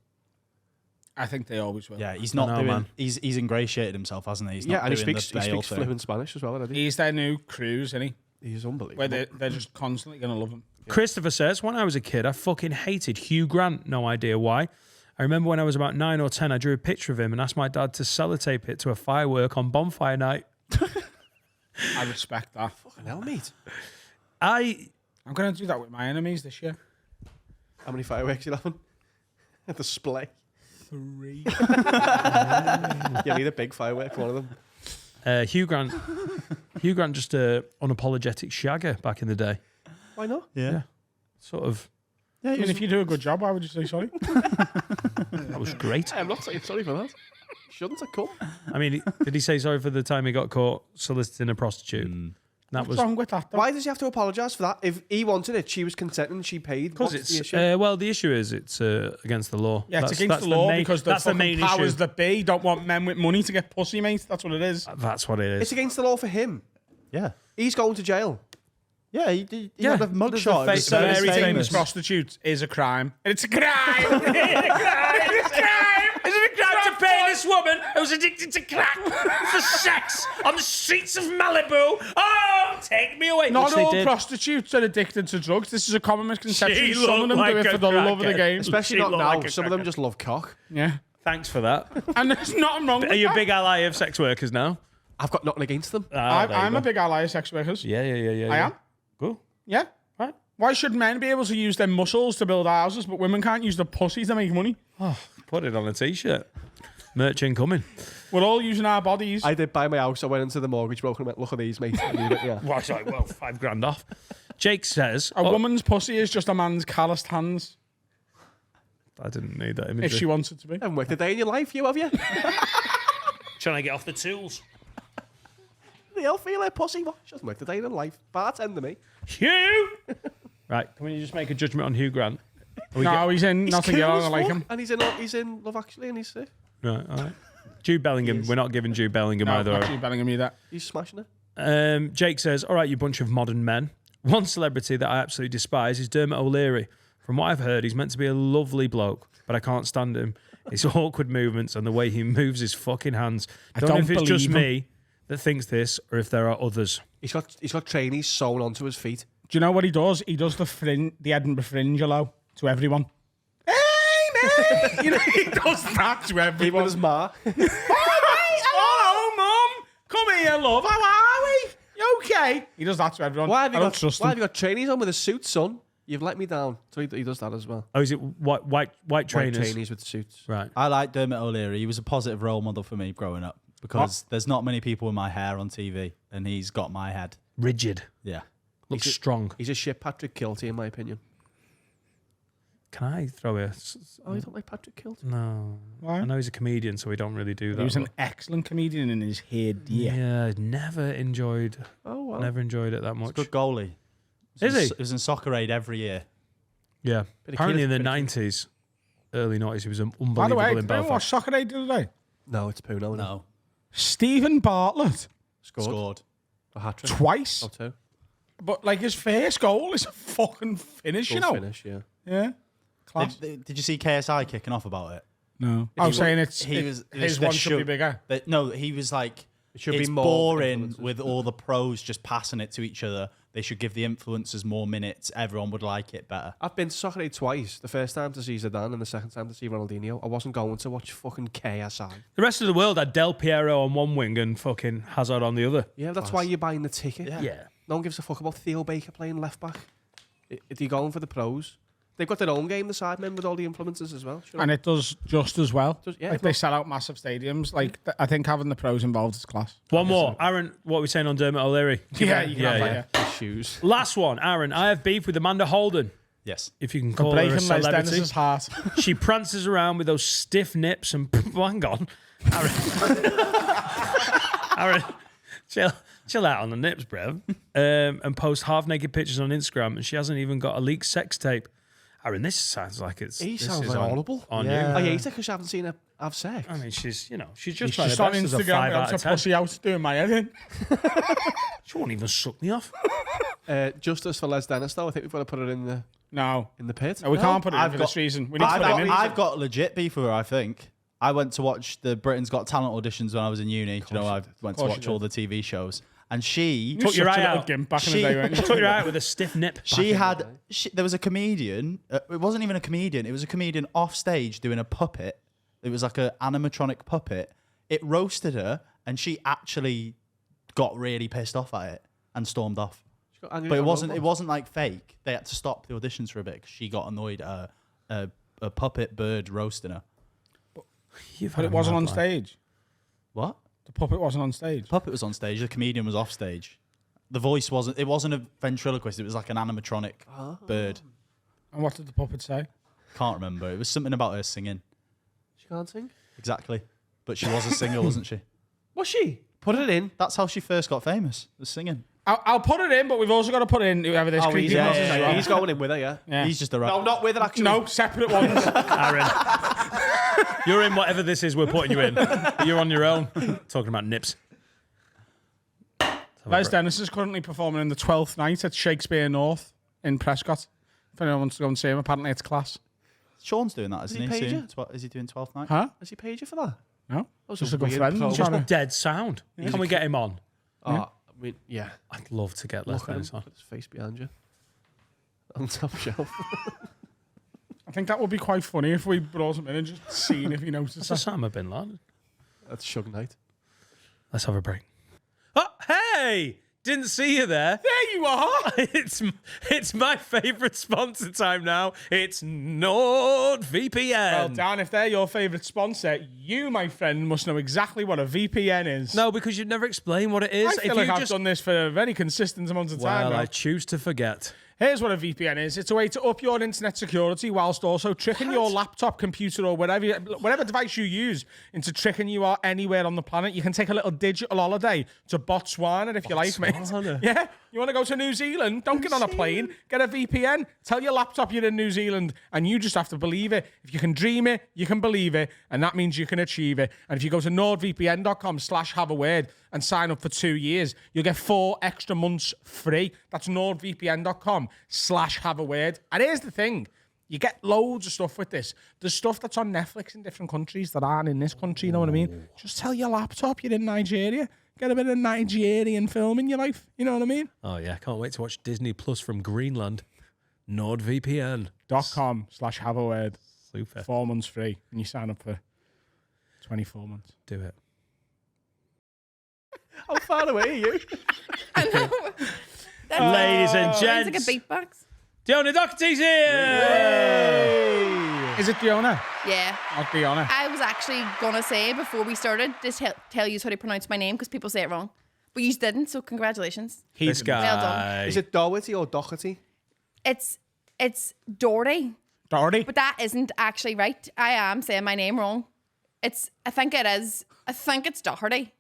Speaker 1: I think they always will.
Speaker 5: Yeah, he's not
Speaker 2: know,
Speaker 5: doing.
Speaker 2: Man.
Speaker 5: He's ingratiated himself, hasn't he? He's
Speaker 4: Yeah,
Speaker 5: not
Speaker 4: and he
Speaker 5: doing
Speaker 4: speaks
Speaker 5: the Bale thing.
Speaker 4: fluent Spanish as well, already.
Speaker 1: He's their new cruise, isn't he?
Speaker 4: He's unbelievable.
Speaker 1: Where they're just constantly going to love him.
Speaker 2: Christopher says, when I was a kid, I fucking hated Hugh Grant. No idea why. I remember when I was about 9 or 10, I drew a picture of him and asked my dad to sellotape it to a firework on bonfire night.
Speaker 1: I respect that.
Speaker 4: Fucking hell, mate.
Speaker 2: I'm
Speaker 1: going to do that with my enemies this year.
Speaker 4: How many fireworks you having? A display.
Speaker 1: 3.
Speaker 4: You need a big firework for one of them.
Speaker 2: Hugh Grant just a unapologetic shagger back in the day.
Speaker 4: Why not?
Speaker 5: Yeah.
Speaker 2: Sort of.
Speaker 5: Yeah,
Speaker 1: I mean, if you do a good job, why would you say sorry?
Speaker 2: That was great.
Speaker 4: I'm not saying sorry for that. Shouldn't have come.
Speaker 2: I mean, did he say sorry for the time he got caught soliciting a prostitute? That
Speaker 1: What's
Speaker 2: was
Speaker 1: wrong with that, though?
Speaker 4: Why does he have to apologise for that? If he wanted it, she was consenting and she paid.
Speaker 2: because
Speaker 4: What's the
Speaker 2: it's
Speaker 4: issue?
Speaker 2: well, the issue is it's against the law.
Speaker 1: Yeah, it's
Speaker 2: That's-
Speaker 1: against
Speaker 2: that's
Speaker 1: the law
Speaker 2: main-
Speaker 1: because the
Speaker 2: that's the
Speaker 1: fucking
Speaker 2: main
Speaker 1: powers
Speaker 2: issue.
Speaker 1: that be don't want men with money to get pussy, mate. That's what it is.
Speaker 2: That's what it
Speaker 4: It's
Speaker 2: is.
Speaker 4: against the law for him.
Speaker 5: Yeah.
Speaker 4: He's going to jail.
Speaker 5: Yeah, he
Speaker 2: Yeah,
Speaker 5: had a mugshot.
Speaker 2: there's
Speaker 5: It
Speaker 2: a
Speaker 5: was
Speaker 2: very
Speaker 1: Very famous
Speaker 2: famous.
Speaker 1: prostitute is a crime. It's a crime. It's a crime. It's a crime.
Speaker 2: Is it a crime to pay this woman who's addicted to crack for sex on the streets of Malibu? Oh, take me away.
Speaker 1: Not
Speaker 2: Which they
Speaker 1: all
Speaker 2: did.
Speaker 1: prostitutes are addicted to drugs. This is a common misconception.
Speaker 2: She
Speaker 1: Some of
Speaker 2: looked
Speaker 1: them
Speaker 2: like
Speaker 1: do it
Speaker 2: a
Speaker 1: for the love of the
Speaker 2: crackhead.
Speaker 1: game.
Speaker 4: Especially
Speaker 2: She
Speaker 4: not
Speaker 2: looked
Speaker 4: now.
Speaker 2: like a
Speaker 4: Some of them
Speaker 2: cracker.
Speaker 4: just love cock.
Speaker 1: Yeah.
Speaker 2: Thanks for that.
Speaker 1: And there's nothing wrong with
Speaker 2: Are you a
Speaker 1: that.
Speaker 2: big ally of sex workers now?
Speaker 4: I've got nothing against them.
Speaker 1: I'm a big ally of sex workers.
Speaker 2: Yeah.
Speaker 1: I am.
Speaker 2: Cool.
Speaker 1: Yeah.
Speaker 2: Right.
Speaker 1: Why should men be able to use their muscles to build houses, but women can't use their pussy to make money?
Speaker 2: Put it on a t-shirt. Merch incoming.
Speaker 1: We're all using our bodies.
Speaker 4: I did buy my house. I went into the mortgage broker and went, look at these, mate. I need it, yeah.
Speaker 2: Well, it's like, well, $5,000 off. Jake says,
Speaker 1: A woman's pussy is just a man's calloused hands,
Speaker 2: I didn't need that
Speaker 1: if
Speaker 2: imagery.
Speaker 1: she wants it to be.
Speaker 4: Haven't worked a day in your life, you have you?
Speaker 2: Trying to get off the tools.
Speaker 4: They all feel like pussy. What? She hasn't worked a day in her life. Bartender me.
Speaker 2: Hugh! Right, can we just make a judgment on Hugh Grant?
Speaker 1: No, he's in Notting Hill. I
Speaker 4: as
Speaker 1: don't like
Speaker 4: fuck.
Speaker 1: him.
Speaker 4: And he's in Love Actually, and he's sick.
Speaker 2: Right, all right. Jude Bellingham. We're not giving Jude Bellingham
Speaker 1: No,
Speaker 2: either.
Speaker 1: not Jude Bellingham either.
Speaker 4: He's smashing it.
Speaker 2: Jake says, all right, you bunch of modern men. One celebrity that I absolutely despise is Dermot O'Leary. From what I've heard, he's meant to be a lovely bloke, but I can't stand him. his awkward movements and the way he moves his fucking hands. I don't know if it's just
Speaker 1: believe
Speaker 2: me that thinks this or if there are others.
Speaker 4: He's got trainees sewn onto his feet.
Speaker 1: Do you know what he does? He does the Edinburgh Fringe hello to everyone. Hey, mate! You know, he does that to everyone.
Speaker 4: Even his ma.
Speaker 1: Hello, Mum. Come here, love. How are we? You okay? He does that to everyone.
Speaker 4: Why have you
Speaker 1: I don't trust
Speaker 4: Why
Speaker 1: him.
Speaker 4: have you got trainees on with a suit, son? You've let me down. So he does that as well.
Speaker 2: Oh, is it white trainers?
Speaker 4: White trainees with suits.
Speaker 2: Right.
Speaker 5: I like Dermot O'Leary. He was a positive role model for me growing up because there's not many people with my hair on TV, and he's got my head.
Speaker 2: Rigid.
Speaker 5: Yeah.
Speaker 2: Looks strong.
Speaker 4: He's a shit Patrick Kilty, in my opinion.
Speaker 2: Can I throw a...
Speaker 4: Oh, you don't like Patrick Kilty?
Speaker 2: No.
Speaker 1: Why?
Speaker 2: I know he's a comedian, so we don't really do that.
Speaker 1: He was an
Speaker 2: but-
Speaker 1: excellent comedian in his head.
Speaker 2: Yeah, never enjoyed it that much.
Speaker 5: Good goalie.
Speaker 2: Is he?
Speaker 5: He was in Soccer Aid every year.
Speaker 2: Yeah.
Speaker 4: Bit of
Speaker 2: Apparently in
Speaker 4: kid-
Speaker 2: the
Speaker 4: bit of
Speaker 2: 90s, early 90s, he was unbelievable
Speaker 1: By the way,
Speaker 2: in
Speaker 1: did anyone watch
Speaker 2: Belfast.
Speaker 1: Soccer Aid the other day?
Speaker 4: No, it's Puno.
Speaker 5: No.
Speaker 1: Stephen Bartlett
Speaker 4: Scored. A hat trick.
Speaker 1: twice.
Speaker 4: Oh, two.
Speaker 1: But like his first goal is a fucking finish, you
Speaker 4: Goal
Speaker 1: know?
Speaker 4: finish, yeah.
Speaker 1: Yeah. Class.
Speaker 5: Did you see KSI kicking off about it?
Speaker 1: No. I was saying his
Speaker 5: there
Speaker 1: one should be bigger.
Speaker 5: No, he was like,
Speaker 4: It should
Speaker 5: it's
Speaker 4: be more
Speaker 5: boring
Speaker 4: influencers.
Speaker 5: with all the pros just passing it to each other. They should give the influencers more minutes. Everyone would like it better.
Speaker 4: I've been to Soccer Aid twice. The first time to see Zidane and the second time to see Ronaldinho. I wasn't going to watch fucking KSI.
Speaker 2: The rest of the world had Del Piero on one wing and fucking Hazard on the other.
Speaker 4: Yeah, that's why you're buying the ticket.
Speaker 2: Yeah.
Speaker 4: No one gives a fuck about Theo Baker playing left back. If you're going for the pros, they've got their own game, the sidemen, with all the influencers as well. Sure.
Speaker 1: And it does just as well.
Speaker 4: Yeah,
Speaker 1: Like
Speaker 4: it
Speaker 1: they
Speaker 4: does.
Speaker 1: sell out massive stadiums. Like I think having the pros involved is class.
Speaker 2: One more. Aaron, what are we saying on Dermot O'Leary?
Speaker 1: Yeah, you can have that, yeah.
Speaker 4: His shoes.
Speaker 2: Last one, Aaron. I have beef with Amanda Holden,
Speaker 5: Yes.
Speaker 2: if you can
Speaker 1: For
Speaker 2: call her a
Speaker 1: breaking Les
Speaker 2: celebrity.
Speaker 1: Dennis's heart.
Speaker 2: She prances around with those stiff nips and hang on, Aaron, chill out on the nips, bruv. And post half-naked pictures on Instagram, and she hasn't even got a leaked sex tape. Aaron, this sounds like it's.
Speaker 4: He
Speaker 2: this
Speaker 4: sounds
Speaker 2: is
Speaker 4: like
Speaker 2: on,
Speaker 4: horrible.
Speaker 2: on
Speaker 5: Yeah.
Speaker 2: you.
Speaker 4: I hate it because you haven't seen her have sex.
Speaker 2: I mean, she's just
Speaker 1: She's
Speaker 2: trying
Speaker 1: just
Speaker 2: her
Speaker 1: on
Speaker 2: best as a
Speaker 1: Instagram
Speaker 2: 5 out
Speaker 1: without
Speaker 2: of
Speaker 1: a
Speaker 2: 10.
Speaker 1: pussy out doing my head in.
Speaker 2: She won't even suck me off.
Speaker 4: Justice for Les Dennis, though. I think we've got to put her in the pit.
Speaker 1: No, we can't put it in
Speaker 5: I've
Speaker 1: for
Speaker 5: got-
Speaker 1: this reason. We need to put him in.
Speaker 5: I've got legit beef with her, I think. I went to watch the Britain's Got Talent auditions when I was in uni. You know, I went to
Speaker 1: course
Speaker 5: watch
Speaker 1: you
Speaker 5: all the TV shows. And she...
Speaker 1: Took your
Speaker 2: eye
Speaker 1: eye
Speaker 2: out.
Speaker 1: out back in the day, weren't you?
Speaker 2: Took her out with a stiff nip.
Speaker 5: There was a comedian. It wasn't even a comedian. It was a comedian off stage doing a puppet. It was like an animatronic puppet. It roasted her, and she actually got really pissed off at it and stormed off. But it wasn't like fake. They had to stop the auditions for a bit 'cause she got annoyed at a puppet bird roasting her.
Speaker 1: But it wasn't on stage.
Speaker 5: What?
Speaker 1: The puppet wasn't on stage.
Speaker 5: Puppet was on stage. The comedian was off stage. The voice wasn't. It wasn't a ventriloquist. It was like an animatronic bird.
Speaker 1: And what did the puppet say?
Speaker 5: Can't remember. It was something about her singing.
Speaker 4: She can't sing.
Speaker 5: Exactly. But she was a singer, wasn't she?
Speaker 4: Was she? Put it in.
Speaker 5: That's how she first got famous. Was singing.
Speaker 1: I'll put it in, but we've also got to put in whoever this creepy
Speaker 5: yeah,
Speaker 1: was
Speaker 5: yeah,
Speaker 1: as
Speaker 5: yeah.
Speaker 1: well.
Speaker 4: He's going in with her, yeah.
Speaker 1: Yeah.
Speaker 5: He's just a
Speaker 4: No,
Speaker 5: rapper.
Speaker 4: not with her, actually.
Speaker 1: No, separate ones.
Speaker 2: Aaron, you're in whatever this is we're putting you in. You're on your own. Talking about nips.
Speaker 1: Les Dennis is currently performing in the 12th night at Shakespeare North in Prescott. If anyone wants to go and see him, apparently it's class.
Speaker 5: Sean's doing that, isn't
Speaker 4: he
Speaker 5: he?
Speaker 4: paid
Speaker 5: Soon?
Speaker 4: you?
Speaker 5: Is he doing 12th night?
Speaker 1: Huh?
Speaker 4: Has he paid you for that?
Speaker 1: No?
Speaker 4: was
Speaker 1: Just
Speaker 4: a
Speaker 1: a good
Speaker 4: weird
Speaker 1: friend.
Speaker 4: promo.
Speaker 1: trying to-
Speaker 2: Dead sound. Can we get him on?
Speaker 4: Oh, I mean, yeah.
Speaker 2: I'd love to get Les
Speaker 4: Look at him.
Speaker 2: Dennis on.
Speaker 4: Put his face behind you. On top shelf.
Speaker 1: I think that would be quite funny if we brought him in and just seen if he noticed
Speaker 2: It's
Speaker 1: that.
Speaker 2: Osama bin Laden.
Speaker 4: That's Shug Knight.
Speaker 2: Let's have a break. Oh, hey! Didn't see you there.
Speaker 1: There you are!
Speaker 2: It's my favourite sponsor time now. It's NordVPN.
Speaker 1: Well, Dan, if they're your favourite sponsor, you, my friend, must know exactly what a VPN is.
Speaker 2: No, because you've never explained what it is.
Speaker 1: I feel like I've done this for a very consistent amount of time
Speaker 2: Well,
Speaker 1: now.
Speaker 2: I choose to forget.
Speaker 1: Here's what a VPN is. It's a way to up your internet security whilst also tricking your laptop, computer, or whatever device you use into tricking you out anywhere on the planet. You can take a little digital holiday to Botswana if you like, mate. Yeah? You want to go to New Zealand? Don't get on a plane. Get a VPN. Tell your laptop you're in New Zealand, and you just have to believe it. If you can dream it, you can believe it, and that means you can achieve it. And if you go to nordvpn.com/haveaword and sign up for 2 years, you'll get 4 extra months free. That's nordvpn.com/haveaword. And here's the thing. You get loads of stuff with this. There's stuff that's on Netflix in different countries that aren't in this country, you know what I mean? Just tell your laptop you're in Nigeria. Get a bit of Nigerian film in your life, you know what I mean?
Speaker 2: Oh, yeah. Can't wait to watch Disney Plus from Greenland. NordVPN.
Speaker 1: .com/have a word.
Speaker 2: Super.
Speaker 1: 4 months free. And you sign up for 24 months.
Speaker 2: Do it.
Speaker 4: How far away are you?
Speaker 8: I know.
Speaker 2: Ladies and
Speaker 8: It's
Speaker 2: gents.
Speaker 8: like a beatbox.
Speaker 2: Diona Doherty's here!
Speaker 1: Is it Diona?
Speaker 8: Yeah.
Speaker 1: Not Diona.
Speaker 8: I was actually going to say before we started, just tell you how to pronounce my name because people say it wrong. But you didn't, so congratulations.
Speaker 2: This guy.
Speaker 8: Well done.
Speaker 4: Is it Doherty or Doherty?
Speaker 8: It's Doherty,
Speaker 1: Doherty?
Speaker 8: but that isn't actually right. I am saying my name wrong. I think it is. I think it's Doherty.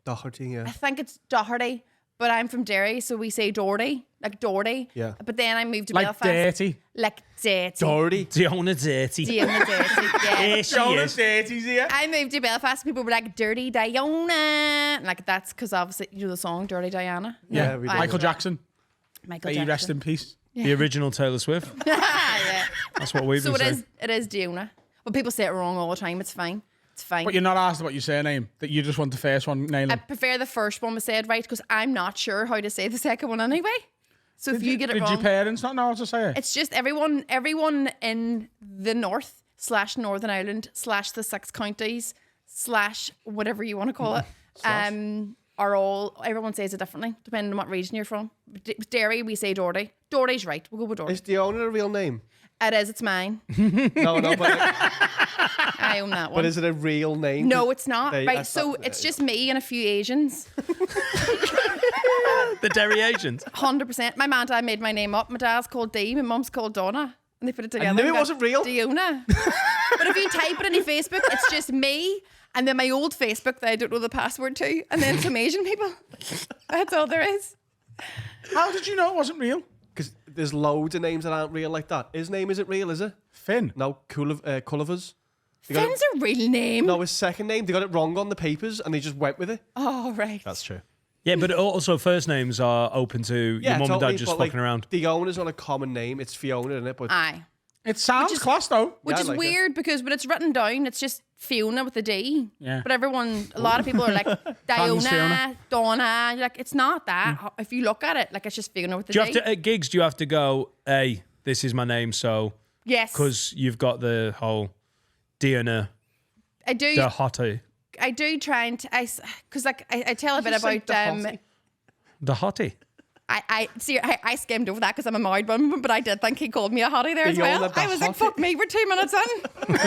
Speaker 4: Doherty, yeah.
Speaker 8: I think it's Doherty, but I'm from Derry, so we say Doherty, like Doherty.
Speaker 4: Yeah.
Speaker 8: But then I moved to
Speaker 1: Like
Speaker 8: Belfast.
Speaker 1: dirty.
Speaker 8: Like dirty.
Speaker 4: Doherty.
Speaker 2: Diona Doherty.
Speaker 8: Diona Doherty, yeah.
Speaker 2: Here she is.
Speaker 1: Dirty's here.
Speaker 8: I moved to Belfast. People were like, Dirty Diona. Like, that's because obviously you know the song Dirty Diana.
Speaker 4: Yeah, we do.
Speaker 1: Michael Jackson.
Speaker 8: Michael
Speaker 1: May you rest in peace.
Speaker 2: The original Taylor Swift.
Speaker 8: yeah.
Speaker 2: That's what we've
Speaker 8: So
Speaker 2: been saying.
Speaker 8: it is Diona. But people say it wrong all the time. It's fine. It's fine.
Speaker 1: But you're not asked about your surname, that you just want the first one nailing.
Speaker 8: I prefer the first one was said right because I'm not sure how to say the second one anyway. So if you get it
Speaker 1: Did
Speaker 8: wrong,
Speaker 1: your parents not know how to say it?
Speaker 8: it's just everyone in the north/Northern Ireland / the 6 counties / whatever you want to call it, are all, everyone says it differently depending on what region you're from. Derry, we say Doherty. Doherty's right. We'll go with Doherty.
Speaker 4: Is Diona a real name?
Speaker 8: It is. It's mine.
Speaker 4: No, but
Speaker 8: I own that one.
Speaker 4: is it a real name?
Speaker 8: No, it's not.
Speaker 4: They-
Speaker 8: Right,
Speaker 4: that's
Speaker 8: so
Speaker 4: not-
Speaker 8: it's just me and a few Asians.
Speaker 2: The Derry Asians.
Speaker 8: 100%. My man and dad made my name up. My dad's called Dee, my mum's called Donna. And they put it together.
Speaker 4: knew
Speaker 8: and
Speaker 4: it
Speaker 8: got
Speaker 4: wasn't real.
Speaker 8: Diona. But if you type it in your Facebook, it's just me and then my old Facebook that I don't know the password to, and then some Asian people. That's all there is.
Speaker 1: How did you know it wasn't real?
Speaker 4: Because there's loads of names that aren't real like that. His name isn't real, is it?
Speaker 1: Finn.
Speaker 4: No, Cullivers. They got
Speaker 8: Finn's a real name.
Speaker 4: No, his second name, they got it wrong on the papers and they just went with it.
Speaker 8: Oh, right.
Speaker 6: That's true.
Speaker 2: Yeah, but also first names are open to your mum and dad just
Speaker 4: but,
Speaker 2: fucking around.
Speaker 4: Diona's not a common name. It's Fiona, isn't it? But
Speaker 8: Aye.
Speaker 1: It sounds class though.
Speaker 8: Which
Speaker 4: Yeah, I
Speaker 8: is
Speaker 4: like it.
Speaker 8: weird because when it's written down, it's just Fiona with a D.
Speaker 1: Yeah.
Speaker 8: But a lot of people are like,
Speaker 1: Fiona.
Speaker 8: Diona, Donna. You're like, it's not that. If you look at it, like, it's just Fiona with a
Speaker 2: Do you
Speaker 8: D.
Speaker 2: have to, at gigs, do you have to go, hey, this is my name, so,
Speaker 8: Yes.
Speaker 2: because you've got the whole Diona
Speaker 8: I do.
Speaker 2: Doherty.
Speaker 8: I do try and because like I tell a bit
Speaker 4: Just say
Speaker 8: about
Speaker 4: Doherty.
Speaker 2: Doherty.
Speaker 8: I see I skimmed over that because I'm a married woman, but I did think he called me a hottie there as
Speaker 4: Diona
Speaker 8: well. I was like,
Speaker 4: Doherty.
Speaker 8: fuck me, we're 2 minutes in.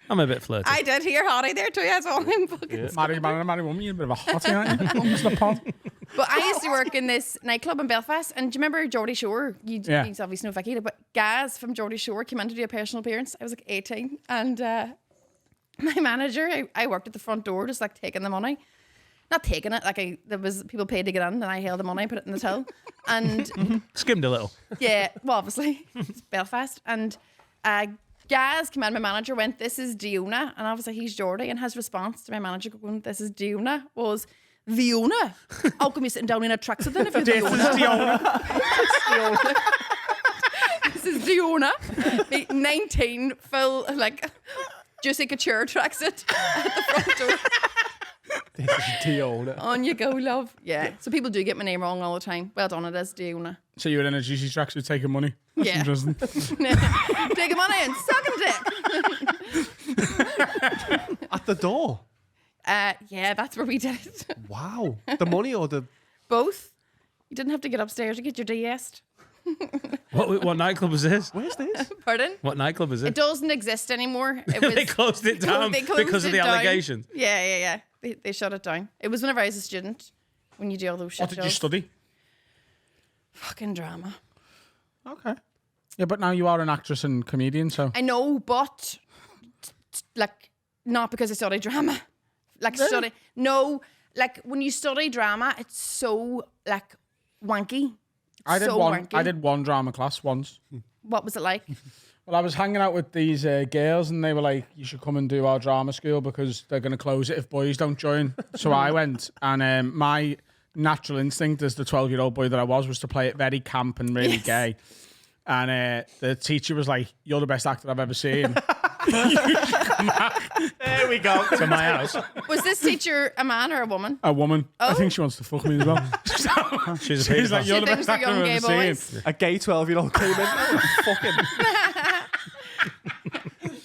Speaker 2: I'm a bit flirty.
Speaker 8: I did hear hottie there too. That's all I'm fucking.
Speaker 1: Married man and a married woman, you're a bit of a hottie, aren't you? Comes to the pod.
Speaker 8: But I used to work in this nightclub in Belfast, and do you remember Geordie Shore? You obviously know Vicky, but Gaz from Geordie Shore came in to do a personal appearance. I was like 18, and my manager, I worked at the front door, just like taking the money. Not taking it, like there was people paid to get in, and I held the money, put it in the till, and
Speaker 2: Skimmed a little.
Speaker 8: yeah, well, obviously it's Belfast, and Gaz came in. My manager went, "This is Diona," and obviously he's Geordie, and his response to my manager going, "This is Diona," was Viona. How come you're sitting down in a tracksuit then if you're
Speaker 1: This is
Speaker 8: Diona?
Speaker 1: Diona.
Speaker 8: This is Diona. 19, full like Juicy Couture tracksuit at the front door.
Speaker 4: this is Diona.
Speaker 8: On you go, love. Yeah. So people do get my name wrong all the time. Well done, it is Diona.
Speaker 1: So you were in a juicy tracksuit taking money. That's
Speaker 8: Yeah.
Speaker 1: interesting.
Speaker 8: Take him on in, suck him dick.
Speaker 4: At the door.
Speaker 8: Yeah, that's where we did it.
Speaker 4: Wow. The money or the...
Speaker 8: Both. You didn't have to get upstairs to get your DS.
Speaker 2: What nightclub is this?
Speaker 4: Where's this?
Speaker 8: Pardon?
Speaker 2: What nightclub is
Speaker 8: It
Speaker 2: it?
Speaker 8: doesn't exist anymore. It was,
Speaker 2: They closed it down
Speaker 8: they closed
Speaker 2: because of
Speaker 8: it
Speaker 2: the
Speaker 8: down.
Speaker 2: allegations.
Speaker 8: Yeah. They shut it down. It was whenever I was a student. When you do all those shit
Speaker 1: What did you
Speaker 8: jobs.
Speaker 1: study?
Speaker 8: Fucking drama.
Speaker 1: Okay. Yeah, but now you are an actress and comedian, so.
Speaker 8: I know, but like not because I study drama. Like study no, like when you study drama, it's so like wanky.
Speaker 1: I did
Speaker 8: so
Speaker 1: one.
Speaker 8: wanky.
Speaker 1: I did one drama class once.
Speaker 8: What was it like?
Speaker 1: Well, I was hanging out with these girls, and they were like, "You should come and do our drama school because they're going to close it if boys don't join." So I went, and my natural instinct as the 12-year-old boy that I was to play it very camp and really
Speaker 8: Yes.
Speaker 1: gay. And the teacher was like, "You're the best actor I've ever seen."
Speaker 4: There we go.
Speaker 2: To my house.
Speaker 8: Was this teacher a man or a woman?
Speaker 1: A woman. I
Speaker 8: Oh.
Speaker 1: think she wants to fuck me as well.
Speaker 2: She's a
Speaker 1: She's like,
Speaker 2: paedophile.
Speaker 1: "You're the
Speaker 8: She
Speaker 1: best
Speaker 8: thinks we're
Speaker 1: actor
Speaker 8: young
Speaker 1: I've
Speaker 8: gay
Speaker 1: ever
Speaker 8: boys.
Speaker 1: seen."
Speaker 4: A gay 12-year-old came in. Fucking.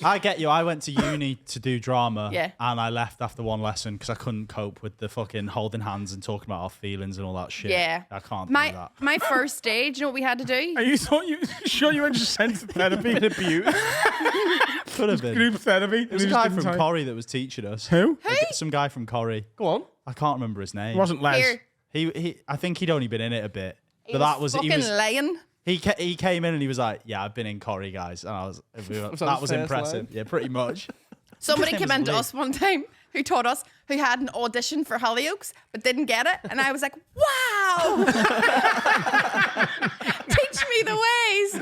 Speaker 5: I get you. I went to uni to do drama,
Speaker 8: Yeah.
Speaker 5: and I left after one lesson because I couldn't cope with the fucking holding hands and talking about our feelings and all that shit.
Speaker 8: Yeah.
Speaker 5: I can't do
Speaker 8: My
Speaker 5: that.
Speaker 8: my first day, do you know what we had to do?
Speaker 1: Are you sure you were just sent to therapy?
Speaker 4: Bit of beauty.
Speaker 5: Could have been.
Speaker 1: Group therapy.
Speaker 5: There was a guy from Corrie that was teaching us.
Speaker 1: Who?
Speaker 5: Some guy from Corrie.
Speaker 4: Go on.
Speaker 5: I can't remember his name.
Speaker 1: It wasn't Les.
Speaker 8: Here.
Speaker 5: He? I think he'd only been in it a bit.
Speaker 8: He
Speaker 5: But that was
Speaker 8: fucking
Speaker 5: he was
Speaker 8: lying.
Speaker 5: he came in and he was like, "Yeah, I've been in Corrie, guys," and I was that
Speaker 4: his
Speaker 5: was
Speaker 4: first
Speaker 5: impressive.
Speaker 4: line?
Speaker 5: Yeah, pretty much.
Speaker 8: Somebody
Speaker 5: name
Speaker 8: came
Speaker 5: was
Speaker 8: into
Speaker 5: Lee.
Speaker 8: us one time who taught us who had an audition for Hollyoaks but didn't get it, and I was like, "Wow, teach me the ways."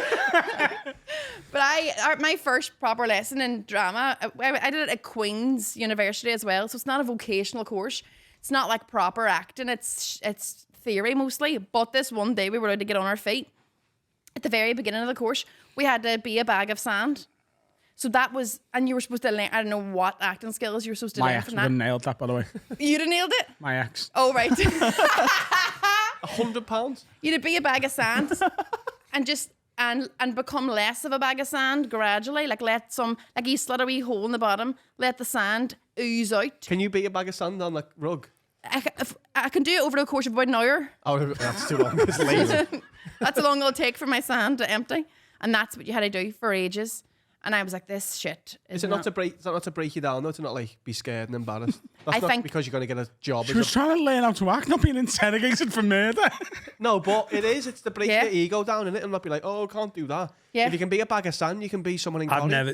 Speaker 8: But my first proper lesson in drama, I did it at Queen's University as well, so it's not a vocational course. It's not like proper acting. It's theory mostly. But this one day we were allowed to get on our feet. At the very beginning of the course, we had to be a bag of sand. So that was, and you were supposed to learn, I don't know what acting skills you were supposed to
Speaker 1: My
Speaker 8: learn
Speaker 1: ex
Speaker 8: from
Speaker 1: would have
Speaker 8: that.
Speaker 1: nailed that, by the way.
Speaker 8: You'd have nailed it?
Speaker 1: My ex.
Speaker 8: Oh, right.
Speaker 4: £100.
Speaker 8: You'd have be a bag of sand and just, and become less of a bag of sand gradually. Like let some, like you slit a wee hole in the bottom, let the sand ooze out.
Speaker 4: Can you beat a bag of sand on the rug?
Speaker 8: I can do it over the course of about an hour.
Speaker 4: Oh, that's too long. It's lazy.
Speaker 8: That's how long it'll take for my sand to empty. And that's what you had to do for ages. And I was like, this shit
Speaker 4: Is it not to break? Is that not to break you down though? To not like be scared and embarrassed. That's
Speaker 8: I
Speaker 4: not
Speaker 8: think-
Speaker 4: because you're going to get a job.
Speaker 1: She was trying to learn how to act, not being interrogated for murder.
Speaker 4: No, but it is. It's to break
Speaker 8: Yeah.
Speaker 4: your ego down in it and not be like, oh, can't do that.
Speaker 8: Yeah.
Speaker 4: If you can be a bag of sand, you can be someone in.
Speaker 2: I've
Speaker 4: Corrie.
Speaker 2: never.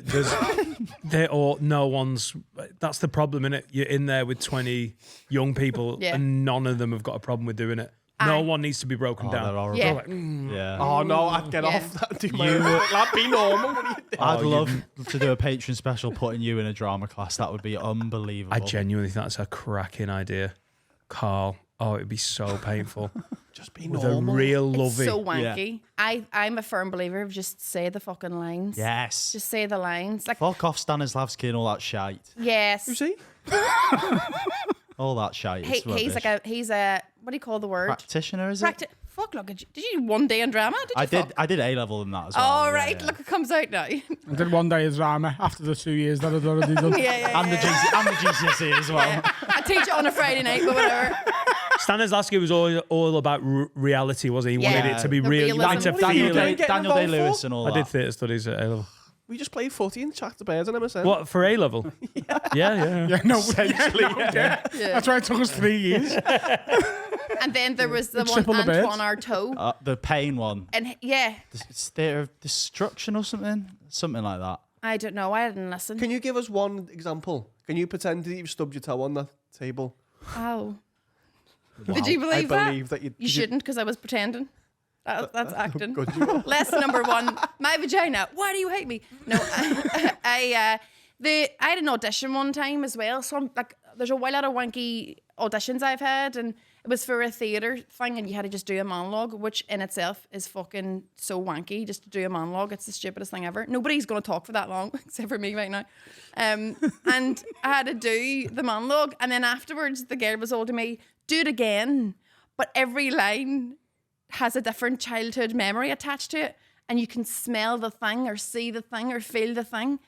Speaker 2: They're all. No one's. That's the problem, innit? You're in there with 20 young people,
Speaker 8: Yeah.
Speaker 2: and none of them have got a problem with doing it. No one needs to be broken
Speaker 5: They're
Speaker 2: down.
Speaker 5: horrible.
Speaker 8: Yeah.
Speaker 2: Like,
Speaker 5: Yeah.
Speaker 4: Oh no, I'd get
Speaker 8: Yeah.
Speaker 4: off that. Do my that'd be normal. What are you doing?
Speaker 5: I'd love to do a Patreon special putting you in a drama class. That would be unbelievable.
Speaker 2: I genuinely think that's a cracking idea, Carl. Oh, it'd be so painful.
Speaker 4: Just be
Speaker 2: With
Speaker 4: normal.
Speaker 2: a real
Speaker 8: It's
Speaker 2: lovey.
Speaker 8: so wanky. I'm a firm believer of just say the fucking lines.
Speaker 5: Yes.
Speaker 8: Just say the lines. Like,
Speaker 5: Fuck off Stanislavski and all that shite.
Speaker 8: yes.
Speaker 4: You see?
Speaker 5: All that shite. It's
Speaker 8: He's
Speaker 5: rubbish.
Speaker 8: he's a, what do you call the word?
Speaker 5: Practitioner, is it?
Speaker 8: Fuck, look at you. Did you do one day in drama? Did you fuck?
Speaker 5: I did A level in that as well.
Speaker 8: All
Speaker 5: yeah,
Speaker 8: right,
Speaker 5: yeah.
Speaker 8: look, it comes out now.
Speaker 1: I did one day of drama after the 2 years that I'd already done.
Speaker 8: yeah.
Speaker 5: And the GCSE as well.
Speaker 8: I teach it on a Friday night, but whatever.
Speaker 2: Stanislavski was all about reality, wasn't he? He
Speaker 8: Yeah.
Speaker 2: wanted it to be
Speaker 8: The
Speaker 2: real. He
Speaker 8: realism.
Speaker 2: wanted to
Speaker 8: What are you
Speaker 2: feel
Speaker 8: doing?
Speaker 2: it.
Speaker 4: Getting
Speaker 5: Daniel
Speaker 4: involved
Speaker 5: Day-Lewis
Speaker 4: for?
Speaker 5: and all
Speaker 2: I
Speaker 5: that.
Speaker 2: did theatre studies at A level.
Speaker 4: We just played footy and chat the bears on MSN.
Speaker 2: What, for A level? Yeah.
Speaker 1: Yeah, no, yeah. That's why it took us 3 years.
Speaker 8: And then there was the one
Speaker 1: Triple the beds.
Speaker 8: Antoine Artaud.
Speaker 5: The pain one.
Speaker 8: And yeah,
Speaker 5: It's theatre of destruction or something. Something like that.
Speaker 8: I don't know. I didn't listen.
Speaker 4: Can you give us one example? Can you pretend that you've stubbed your toe on the table?
Speaker 8: Oh. Did you believe
Speaker 4: I
Speaker 8: that?
Speaker 4: believe that you.
Speaker 8: You shouldn't, because I was pretending. That's acting.
Speaker 4: Good you were.
Speaker 8: Lesson number one: my vagina. Why do you hate me? No, I had an audition one time as well. So I'm like, there's a lot of wanky auditions I've had, and it was for a theatre thing, and you had to just do a monologue, which in itself is fucking so wanky. Just to do a monologue, it's the stupidest thing ever. Nobody's gonna talk for that long, except for me right now. And I had to do the monologue, and then afterwards, the girl was all to me, "Do it again," but every line has a different childhood memory attached to it, and you can smell the thing or see the thing or feel the thing.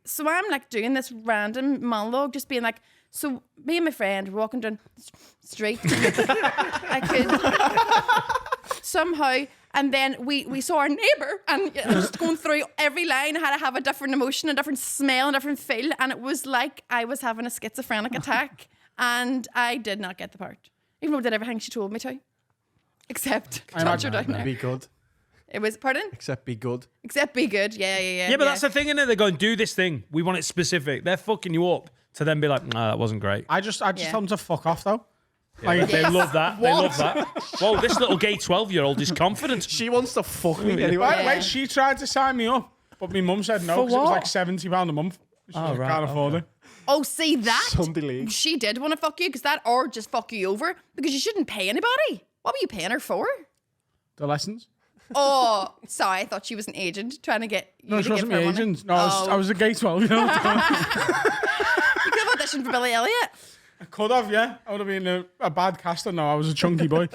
Speaker 8: So I'm like doing this random monologue, just being like, so me and my friend were walking down the street. I could somehow, and then we saw our neighbour, and just going through every line, I had to have a different emotion, a different smell, a different feel, and it was like I was having a schizophrenic attack, and I did not get the part, even though I did everything she told me to. Except touch her down there.
Speaker 4: Be good.
Speaker 8: It was, pardon?
Speaker 4: Except be good.
Speaker 8: Except be good. Yeah.
Speaker 2: Yeah, but that's the thing, innit? They're going, do this thing. We want it specific. They're fucking you up to then be like, nah, that wasn't great.
Speaker 1: I just told them to fuck off, though.
Speaker 2: They love that. They love that. Whoa, this little gay 12-year-old is confident.
Speaker 4: She wants to fuck me anyway.
Speaker 1: By the way, she tried to sign me up, but my mum said no,
Speaker 2: For
Speaker 1: because it was
Speaker 2: what?
Speaker 1: like £70 a month. She
Speaker 2: Oh, right,
Speaker 1: can't afford it.
Speaker 8: Oh, see that?
Speaker 4: Sunday league.
Speaker 8: She did want to fuck you, because that or just fuck you over, because you shouldn't pay anybody. What were you paying her for?
Speaker 1: The lessons.
Speaker 8: Oh, sorry. I thought she was an agent trying to get you
Speaker 1: No,
Speaker 8: to
Speaker 1: she
Speaker 8: give
Speaker 1: wasn't
Speaker 8: her
Speaker 1: my
Speaker 8: money.
Speaker 1: agent. No, I was a gay 12. You know what I'm saying?
Speaker 8: You could have auditioned for Billy Elliot.
Speaker 1: I could have, yeah. I would have been a bad caster. No, I was a chunky boy.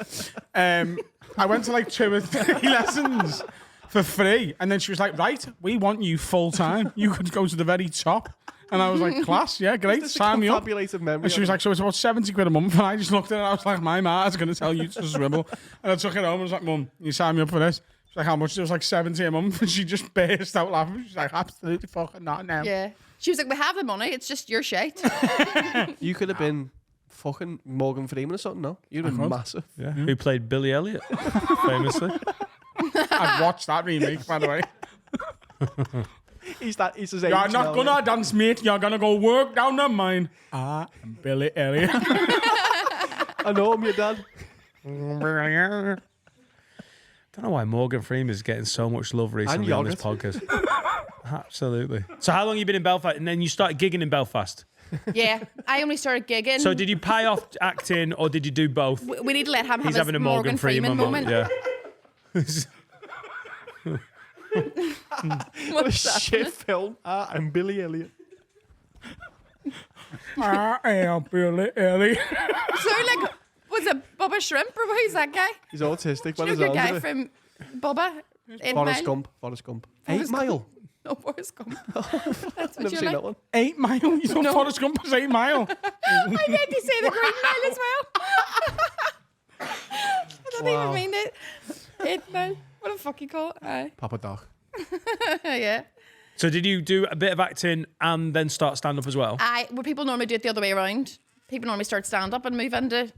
Speaker 1: I went to like 2 or 3 lessons for free. And then she was like, right, we want you full time. You could go to the very top. And I was like, class, yeah, great,
Speaker 4: This is a
Speaker 1: sign me up.
Speaker 4: confabulated memory
Speaker 1: And she was like, so it's about 70 quid a month. And I just looked at it and I was like, my ma's going to tell you to swibble. And I took it home and was like, Mum, you sign me up for this? She's like, how much? It was like 70 a month. And she just burst out laughing. She's like, absolutely fucking not now.
Speaker 8: Yeah. She was like, we have the money. It's just your shite.
Speaker 4: You could have been fucking Morgan Freeman or something, no? You'd have been massive.
Speaker 2: Yeah. Who played Billy Elliot, famously.
Speaker 1: I'd watch that remake, by the way.
Speaker 4: He's his age
Speaker 1: You're not
Speaker 4: now,
Speaker 1: gonna dance, mate. You're gonna go work down the mine. I'm Billy Elliot.
Speaker 4: I know I'm your dad.
Speaker 2: Don't know why Morgan Freeman is getting so much love recently on this podcast. Absolutely. So how long have you been in Belfast? And then you started gigging in Belfast.
Speaker 8: Yeah. I only started gigging.
Speaker 2: So did you pay off acting or did you do both?
Speaker 8: We need to let him have
Speaker 2: He's
Speaker 8: his
Speaker 2: having a Morgan Freeman moment. Yeah.
Speaker 4: What a shit film. I'm Billy Elliot.
Speaker 1: I am Billy Elliot.
Speaker 8: So like, was it Bubba Shrimp or who's that guy?
Speaker 4: He's autistic. What is
Speaker 8: Sugar guy
Speaker 4: that?
Speaker 8: from Bubba?
Speaker 4: Forrest Gump. 8 Mile.
Speaker 8: No, Forrest Gump. That's what
Speaker 4: Never
Speaker 8: you're
Speaker 4: seen
Speaker 8: like.
Speaker 4: that one.
Speaker 1: 8 Mile. You thought Forrest Gump was 8 Mile.
Speaker 8: I meant to say the Green Mile as well. I don't even mean it. 8 Mile. What the fuck you call it? Aye.
Speaker 4: Papa Doc.
Speaker 8: Yeah.
Speaker 2: So did you do a bit of acting and then start stand-up as well?
Speaker 8: Well, people normally do it the other way around. People normally start stand-up and move into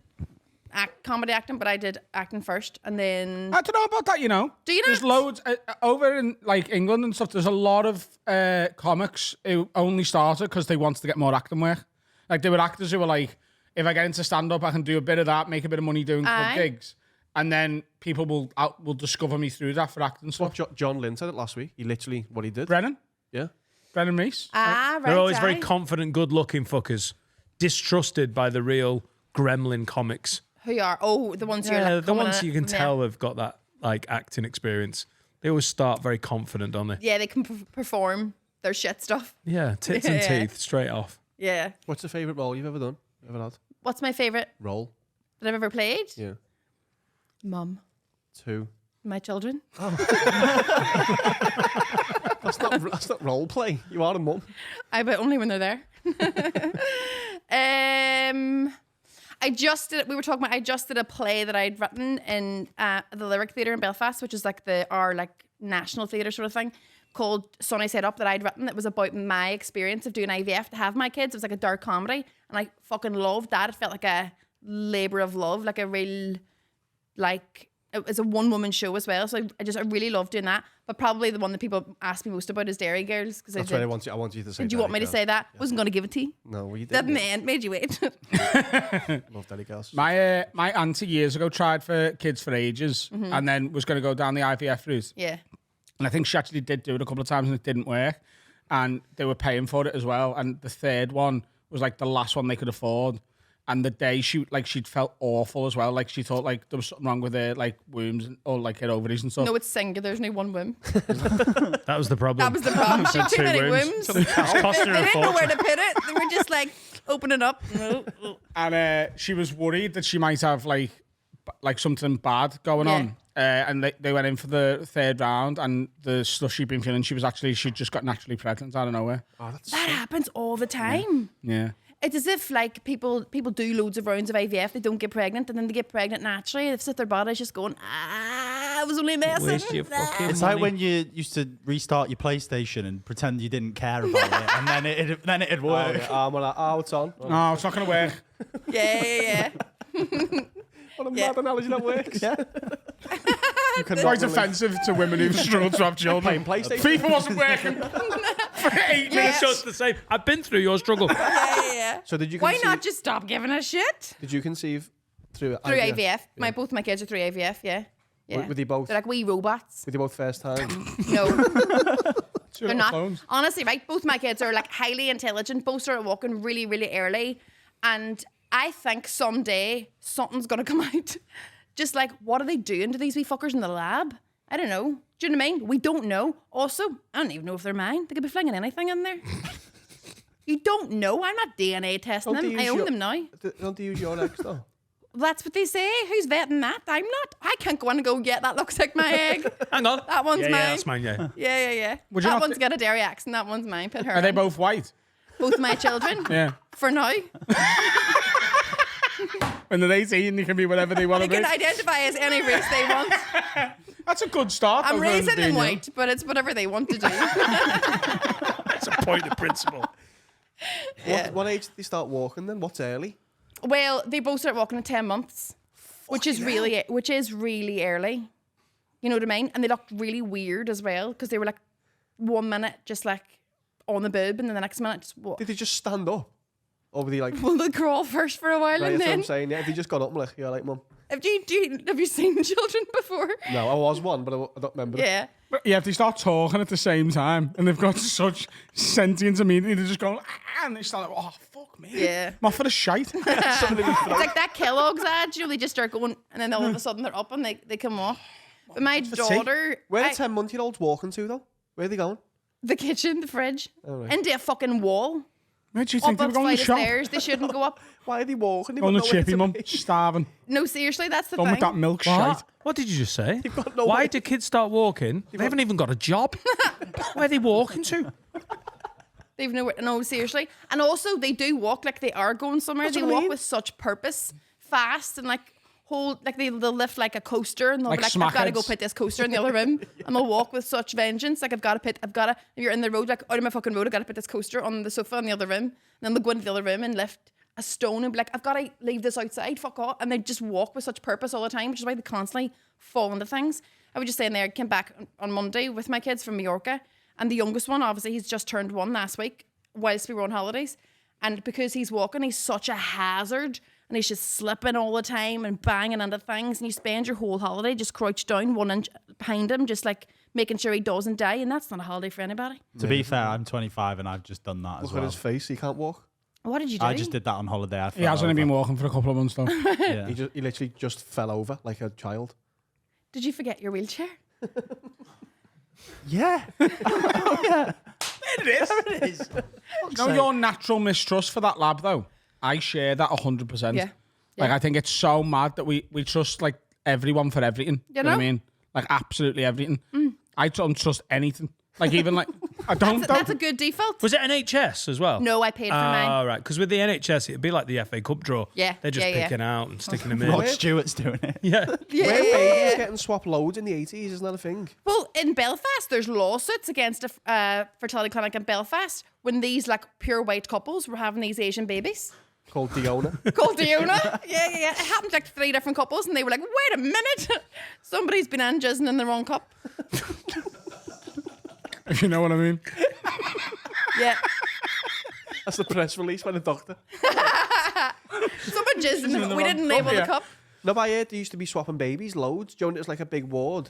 Speaker 8: comedy acting, but I did acting first and then...
Speaker 1: I don't know about that, you know.
Speaker 8: Do you
Speaker 1: There's
Speaker 8: not?
Speaker 1: loads over in like England and stuff. There's a lot of comics who only started because they wanted to get more acting work. Like there were actors who were like, if I get into stand-up, I can do a bit of that, make a bit of money doing club
Speaker 8: Aye.
Speaker 1: gigs, and then people will discover me through that for acting stuff.
Speaker 4: John Lynn said it last week. He literally, what he did.
Speaker 1: Brennan
Speaker 4: Yeah.
Speaker 1: Reese.
Speaker 8: right.
Speaker 2: They're always very
Speaker 8: aye.
Speaker 2: confident, good-looking fuckers, distrusted by the real gremlin comics.
Speaker 8: Who are? Oh, the ones who are
Speaker 2: Yeah,
Speaker 8: like
Speaker 2: the
Speaker 8: coming
Speaker 2: ones
Speaker 8: in
Speaker 2: you
Speaker 8: it
Speaker 2: can
Speaker 8: from
Speaker 2: tell
Speaker 8: there.
Speaker 2: have got that like acting experience. They always start very confident, don't they?
Speaker 8: Yeah, they can perform their shit stuff.
Speaker 2: Yeah, tits and
Speaker 8: Yeah.
Speaker 2: teeth straight off.
Speaker 8: Yeah.
Speaker 4: What's the favourite role you've ever done? Ever had?
Speaker 8: What's my favourite
Speaker 4: Role?
Speaker 8: that I've ever played?
Speaker 4: Yeah.
Speaker 8: Mum.
Speaker 4: 2.
Speaker 8: My children.
Speaker 4: That's not role play. You are a mum.
Speaker 8: But only when they're there. I just did. We were talking about. I just did a play that I'd written in the Lyric Theatre in Belfast, which is like our national theatre sort of thing, called Sunny Side Up, that I'd written. That was about my experience of doing IVF to have my kids. It was like a dark comedy, and I fucking loved that. It felt like a labour of love, like a real, like it was a one-woman show as well. So I really loved doing that. But probably the one that people ask me most about is Dairy Girls, because
Speaker 4: That's what I want you to say.
Speaker 8: Did you want me to say that? Wasn't going to give it to you.
Speaker 4: No, well, you
Speaker 8: That
Speaker 4: didn't.
Speaker 8: man made you wait.
Speaker 4: Love Daddy Girls.
Speaker 1: My auntie years ago tried for Kids for Ages and then was going to go down the IVF route.
Speaker 8: Yeah.
Speaker 1: And I think she actually did do it a couple of times and it didn't work. And they were paying for it as well. And the third one was like the last one they could afford. And the day she'd felt awful as well. Like she thought like there was something wrong with her like wombs or like her ovaries and stuff.
Speaker 8: No, it's singular. There's only one womb.
Speaker 2: That was the problem.
Speaker 8: That was the problem. She had too
Speaker 2: Two
Speaker 8: many
Speaker 2: wombs.
Speaker 8: wombs.
Speaker 2: It's cost
Speaker 8: They
Speaker 2: her a
Speaker 8: didn't know where
Speaker 2: fortune.
Speaker 8: to put it. They were just like, open it up.
Speaker 1: And she was worried that she might have like something bad going on. And they went in for the third round, and the stuff she'd been feeling, she just got naturally pregnant out of nowhere.
Speaker 4: Oh, that's
Speaker 8: That happens all the time.
Speaker 1: Yeah.
Speaker 8: It's as if like people do loads of rounds of IVF, they don't get pregnant, and then they get pregnant naturally. It's if their body's just going, I was only messing.
Speaker 2: Waste your fucking
Speaker 5: It's like when you used to restart your PlayStation and pretend you didn't care about it, and then it'd work.
Speaker 4: I'm like, oh, it's on. Oh,
Speaker 1: No, it's not going to work.
Speaker 8: Yeah.
Speaker 4: what a mad analogy that works. Yeah. You can
Speaker 1: Quite offensive to women who struggle to have children.
Speaker 4: Playing PlayStation.
Speaker 1: FIFA wasn't working for 8
Speaker 2: It's
Speaker 1: minutes.
Speaker 2: just the same. I've been through your struggle.
Speaker 8: Yeah.
Speaker 4: So did you
Speaker 8: Why
Speaker 4: conceive,
Speaker 8: not just stop giving a shit?
Speaker 4: Did you conceive through
Speaker 8: Through IVF.
Speaker 4: Yeah.
Speaker 8: Both my kids are through IVF, yeah. Yeah.
Speaker 4: Were they both?
Speaker 8: They're like wee robots.
Speaker 4: With your both first time?
Speaker 8: No.
Speaker 1: Two
Speaker 8: They're
Speaker 1: little
Speaker 8: not.
Speaker 1: clones.
Speaker 8: Honestly, right? Both my kids are like highly intelligent. Both started walking really, really early. And I think someday something's going to come out. Just like, what are they doing to these wee fuckers in the lab? I don't know. Do you know what I mean? We don't know. Also, I don't even know if they're mine. They could be flinging anything in there. You don't know. I'm not DNA testing
Speaker 4: Don't they
Speaker 8: them. I
Speaker 4: use
Speaker 8: own
Speaker 4: your-
Speaker 8: them now.
Speaker 4: Don't they use your eggs though?
Speaker 8: That's what they say. Who's vetting that? I'm not. I can't go on and go, yeah, that looks like my egg.
Speaker 2: Hang on.
Speaker 8: That one's
Speaker 2: yeah,
Speaker 8: mine.
Speaker 2: Yeah, that's mine, yeah.
Speaker 8: Yeah.
Speaker 1: Would you
Speaker 8: That
Speaker 1: not
Speaker 8: one's got a dairy accent. That one's mine. Put her
Speaker 1: Are they
Speaker 8: in.
Speaker 1: both white?
Speaker 8: Both my children?
Speaker 1: Yeah.
Speaker 8: For now.
Speaker 1: When they're 18, they can be whatever they want
Speaker 8: They
Speaker 1: to be.
Speaker 8: can identify as any race they want.
Speaker 1: That's a good start.
Speaker 8: I'm
Speaker 1: though, for them
Speaker 8: raising
Speaker 1: being
Speaker 8: them
Speaker 1: young.
Speaker 8: white, but it's whatever they want to do.
Speaker 2: That's a point of principle.
Speaker 4: What age did they start walking then? What's early?
Speaker 8: Well, they both start walking at 10 months, which is really early. You know what I mean? And they looked really weird as well because they were like 1 minute just like on the boob and then the next minute just walk.
Speaker 4: Did they just stand up? Or were they like,
Speaker 8: Well, they crawl first for a while
Speaker 4: right,
Speaker 8: and
Speaker 4: that's what
Speaker 8: then.
Speaker 4: I'm saying, yeah, if you just got up and like, you're like, Mum.
Speaker 8: Have you seen children before?
Speaker 4: No, I was one, but I don't remember.
Speaker 8: Yeah.
Speaker 1: But yeah, if they start talking at the same time and they've got such sentience immediately, they're just going, and they start like, oh, fuck me.
Speaker 8: Yeah.
Speaker 1: I'm off for the shite.
Speaker 8: It's like that Kellogg's ad, you know, they just start going and then all of a sudden they're up and they come off. But my daughter,
Speaker 4: Where are 10-month-year-olds walking to though? Where are they going?
Speaker 8: the kitchen, the fridge,
Speaker 4: right.
Speaker 8: into a fucking wall.
Speaker 1: Where do you think
Speaker 8: Up
Speaker 1: they
Speaker 8: a
Speaker 1: were going
Speaker 8: flight
Speaker 1: to
Speaker 8: of
Speaker 1: shop?
Speaker 8: stairs, they shouldn't go up.
Speaker 4: Why are they walking? They
Speaker 1: On the
Speaker 4: wouldn't know where
Speaker 1: chippy,
Speaker 4: to
Speaker 1: mum.
Speaker 4: be.
Speaker 1: Starving.
Speaker 8: No, seriously, that's the
Speaker 1: Done
Speaker 8: thing.
Speaker 1: with that milk shite.
Speaker 2: What did you just say?
Speaker 4: got no
Speaker 2: Why
Speaker 4: way.
Speaker 2: do kids start walking? They haven't even got a job. Where are they walking to?
Speaker 8: They've no, seriously. And also, they do walk like they are going somewhere.
Speaker 4: That's
Speaker 8: They
Speaker 4: what I
Speaker 8: walk
Speaker 4: mean.
Speaker 8: with such purpose, fast, and like hold, like they'll lift like a coaster, and they'll
Speaker 1: Like
Speaker 8: be like, I've got to go
Speaker 1: smackheads.
Speaker 8: put this coaster in the other room, and they'll walk with such vengeance. Like if you're in the road, like out of my fucking road, I've got to put this coaster on the sofa in the other room, and then they'll go into the other room and lift a stone and be like, I've got to leave this outside, fuck off. And they just walk with such purpose all the time, which is why they constantly fall into things. I was just saying there, I came back on Monday with my kids from Mallorca, and the youngest one, obviously, he's just turned 1 last week whilst we were on holidays. And because he's walking, he's such a hazard, and he's just slipping all the time and banging into things, and you spend your whole holiday just crouched down 1 inch behind him, just like making sure he doesn't die, and that's not a holiday for anybody.
Speaker 5: To be fair, I'm 25 and I've just done that as
Speaker 4: Look
Speaker 5: well.
Speaker 4: at his face, he can't walk.
Speaker 8: What did you do?
Speaker 5: I just did that on holiday. I
Speaker 1: He has only been walking for a couple of months though.
Speaker 5: Yeah.
Speaker 4: He literally just fell over like a child.
Speaker 8: Did you forget your wheelchair?
Speaker 5: Yeah.
Speaker 1: It is. No, your natural mistrust for that lab though. I share that 100%.
Speaker 8: Yeah.
Speaker 1: Like I think it's so mad that we trust like everyone for everything. You know what I
Speaker 8: know?
Speaker 1: mean? Like absolutely everything. I don't trust anything. Like even like I don't.
Speaker 8: That's a good default.
Speaker 2: Was it NHS as well?
Speaker 8: No, I paid for mine.
Speaker 2: Oh, right. Because with the NHS, it'd be like the FA Cup draw.
Speaker 8: Yeah,
Speaker 2: They're just
Speaker 8: yeah,
Speaker 2: picking out and sticking them in.
Speaker 5: Rod Stewart's doing it.
Speaker 2: Yeah.
Speaker 8: Yeah,
Speaker 4: Where
Speaker 8: yeah,
Speaker 4: babies
Speaker 8: yeah.
Speaker 4: getting swapped loads in the 80s, isn't that a thing?
Speaker 8: Well, in Belfast, there's lawsuits against a fertility clinic in Belfast when these like pure white couples were having these Asian babies.
Speaker 4: Called Diona.
Speaker 8: Called Diona. Yeah. It happened to like 3 different couples, and they were like, wait a minute, somebody's been jizzing in the wrong cup.
Speaker 1: If you know what I mean.
Speaker 8: Yeah.
Speaker 4: That's the press release by the doctor.
Speaker 8: Someone jizzed in the
Speaker 1: the
Speaker 8: We
Speaker 1: wrong
Speaker 8: didn't
Speaker 1: cup,
Speaker 8: label
Speaker 1: yeah.
Speaker 8: the cup.
Speaker 4: No, but I heard they used to be swapping babies loads. Do you know it's like a big ward?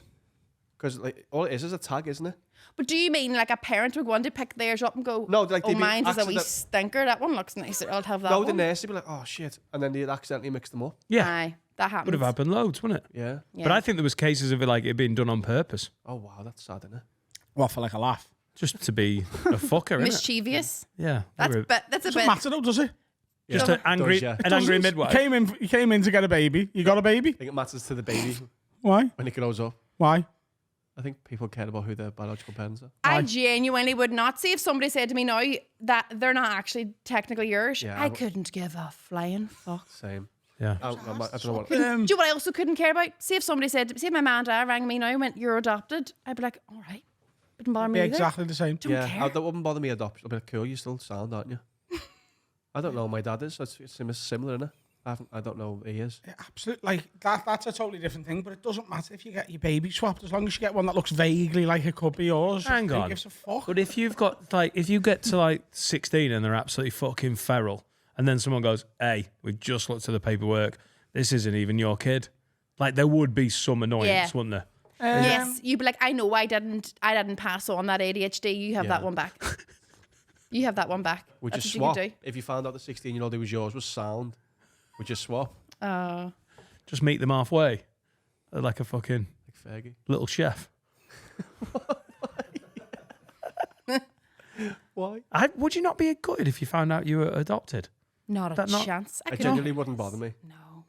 Speaker 4: Because like all it is a tag, isn't it?
Speaker 8: But do you mean like a parent would want to pick theirs up and go,
Speaker 4: No, like
Speaker 8: oh,
Speaker 4: they'd be
Speaker 8: mine's is a wee
Speaker 4: accident-
Speaker 8: stinker. That one looks nicer. I'll have that
Speaker 4: No, the
Speaker 8: one.
Speaker 4: nurse would be like, oh shit. And then they'd accidentally mix them up.
Speaker 2: Yeah.
Speaker 8: Aye, that happens.
Speaker 2: Would have happened loads, wouldn't it?
Speaker 4: Yeah.
Speaker 8: Yeah.
Speaker 2: But I think there was cases of it like it being done on purpose.
Speaker 4: Oh wow, that's sad, isn't it?
Speaker 1: What, for like a laugh?
Speaker 2: Just to be a fucker, innit?
Speaker 8: Mischievous.
Speaker 2: Yeah.
Speaker 8: That's
Speaker 2: they were-
Speaker 8: that's a
Speaker 1: Doesn't
Speaker 8: bit.
Speaker 1: matter though, does it?
Speaker 2: just
Speaker 4: Yeah.
Speaker 2: an angry,
Speaker 4: Does, yeah.
Speaker 2: an angry
Speaker 1: Doesn't.
Speaker 2: midwife.
Speaker 1: You came in to get a baby. You got a baby?
Speaker 4: I think it matters to the baby
Speaker 1: Why?
Speaker 4: when it grows up.
Speaker 1: Why?
Speaker 4: I think people care about who their biological parents are.
Speaker 8: I genuinely would not see if somebody said to me now that they're not actually technically yours.
Speaker 4: Yeah,
Speaker 8: I
Speaker 4: I-
Speaker 8: couldn't give a flying fuck.
Speaker 4: Same.
Speaker 2: Yeah.
Speaker 4: I don't know what.
Speaker 8: Do you know what I also couldn't care about? See if somebody said, see if my man and dad rang me now and went, you're adopted. I'd be like, all right. Wouldn't bother me
Speaker 1: Yeah,
Speaker 8: either.
Speaker 1: exactly the same.
Speaker 8: Don't
Speaker 4: Yeah,
Speaker 8: care.
Speaker 4: that wouldn't bother me adoption. I'd be like, cool, you still sound, aren't you? I don't know who my dad is. It's similar, innit? I don't know who he is.
Speaker 1: Yeah, absolutely. Like that's a totally different thing. But it doesn't matter if you get your baby swapped as long as you get one that looks vaguely like it could be yours.
Speaker 2: Hang
Speaker 1: Who
Speaker 2: on.
Speaker 1: gives a fuck?
Speaker 2: But if you've got like, if you get to like 16 and they're absolutely fucking feral, and then someone goes, "Hey, we've just looked at the paperwork. This isn't even your kid." Like there would be some annoyance,
Speaker 8: Yeah.
Speaker 2: wouldn't there?
Speaker 8: Yes, you'd be like, I know I didn't pass on that ADHD. You have that
Speaker 4: Yeah.
Speaker 8: one back. You have that one back.
Speaker 4: Would
Speaker 8: That's
Speaker 4: you
Speaker 8: what
Speaker 4: swap?
Speaker 8: you could
Speaker 4: If you found out the 16-year-old who was yours was sound, would you swap?
Speaker 8: do.
Speaker 2: Just meet them halfway, like a fucking.
Speaker 4: Fergie.
Speaker 2: Little chef.
Speaker 4: Why?
Speaker 2: Would you not be gutted if you found out you were adopted?
Speaker 8: Not a chance.
Speaker 4: It genuinely wouldn't bother me.
Speaker 8: No.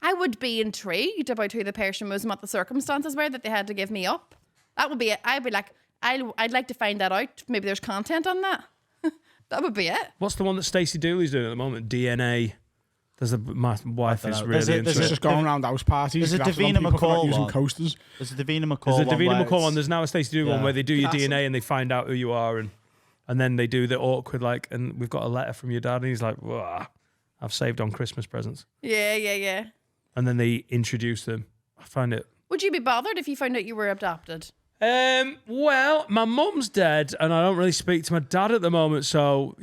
Speaker 8: I would be intrigued about who the person was and what the circumstances were that they had to give me up. That would be it. I'd be like, I'd like to find that out. Maybe there's content on that. That would be it.
Speaker 2: What's the one that Stacey Dooley's doing at the moment? DNA. My wife is really
Speaker 5: There's
Speaker 2: into it.
Speaker 1: Just going around house parties.
Speaker 5: There's a
Speaker 1: That's what
Speaker 5: Davina
Speaker 1: people forgot
Speaker 5: McCall
Speaker 1: using
Speaker 5: one.
Speaker 1: coasters.
Speaker 5: There's a Davina McCall
Speaker 2: There's a
Speaker 5: one.
Speaker 2: Davina
Speaker 5: where
Speaker 2: McCall one.
Speaker 5: it's-
Speaker 2: There's now a Stacey Dooley one
Speaker 5: Yeah.
Speaker 2: where they do your
Speaker 5: That's-
Speaker 2: DNA and they find out who you are, and then they do the awkward and we've got a letter from your dad, and he's like, "Wah, I've saved on Christmas presents,"
Speaker 8: Yeah.
Speaker 2: and then they introduce them. I find it.
Speaker 8: Would you be bothered if you found out you were adopted?
Speaker 2: Well, my mum's dead, and I don't really speak to my dad at the moment, so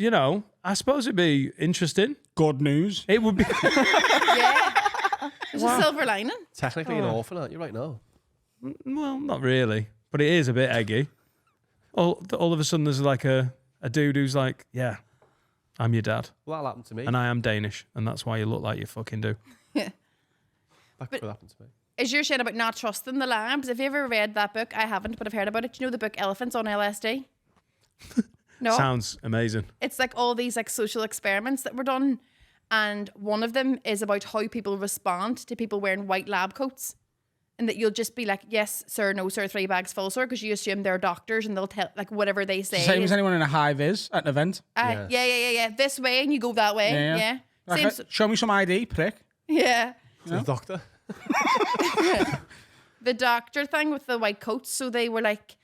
Speaker 2: I suppose it'd be interesting.
Speaker 1: Good news.
Speaker 2: It would be.
Speaker 8: Yeah. There's a silver lining.
Speaker 4: Technically an orphan, aren't you, right now?
Speaker 2: Well, not really, but it is a bit eggy. All of a sudden, there's like a dude who's like, "Yeah, I'm your dad,
Speaker 4: Well, that'll happen to me.
Speaker 2: and I am Danish, and that's why you look like you fucking do."
Speaker 4: That could happen to me.
Speaker 8: Is your shit about not trusting the labs? Have you ever read that book? I haven't, but I've heard about it. Do you know the book Elephants on LSD? No.
Speaker 2: Sounds amazing.
Speaker 8: It's like all these like social experiments that were done, and one of them is about how people respond to people wearing white lab coats, and that you'll just be like, "Yes, sir, no, sir, 3 bags full, sir," because you assume they're doctors and they'll tell like whatever they say.
Speaker 1: Same as anyone in a high vis at an event.
Speaker 8: Yeah. This way, and you go that way. Yeah.
Speaker 1: Like,
Speaker 8: Same.
Speaker 1: show me some ID, prick.
Speaker 8: Yeah.
Speaker 4: To the doctor.
Speaker 8: The doctor thing with the white coats. So they were like,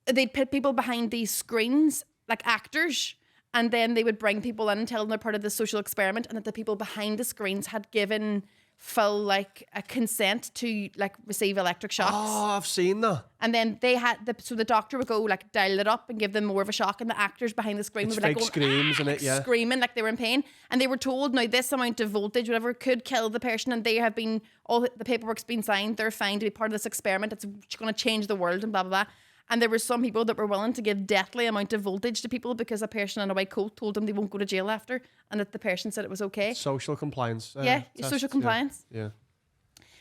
Speaker 8: they'd put people behind these screens, like actors, and then they would bring people in and tell them they're part of the social experiment, and that the people behind the screens had given full like a consent to like receive electric shocks.
Speaker 4: Oh, I've seen that.
Speaker 8: And then they had so the doctor would go like dial it up and give them more of a shock, and the actors behind the screen
Speaker 4: It's
Speaker 8: would be like
Speaker 4: fake
Speaker 8: going,
Speaker 4: screams, isn't it? Yeah.
Speaker 8: screaming like they were in pain, and they were told now this amount of voltage, whatever, could kill the person, and they have been all the paperwork's been signed. They're fine to be part of this experiment. It's going to change the world and blah blah blah. And there were some people that were willing to give deathly amount of voltage to people because a person in a white coat told them they won't go to jail after, and that the person said it was okay.
Speaker 4: Social compliance.
Speaker 8: Yeah,
Speaker 4: test,
Speaker 8: social compliance.
Speaker 4: Yeah.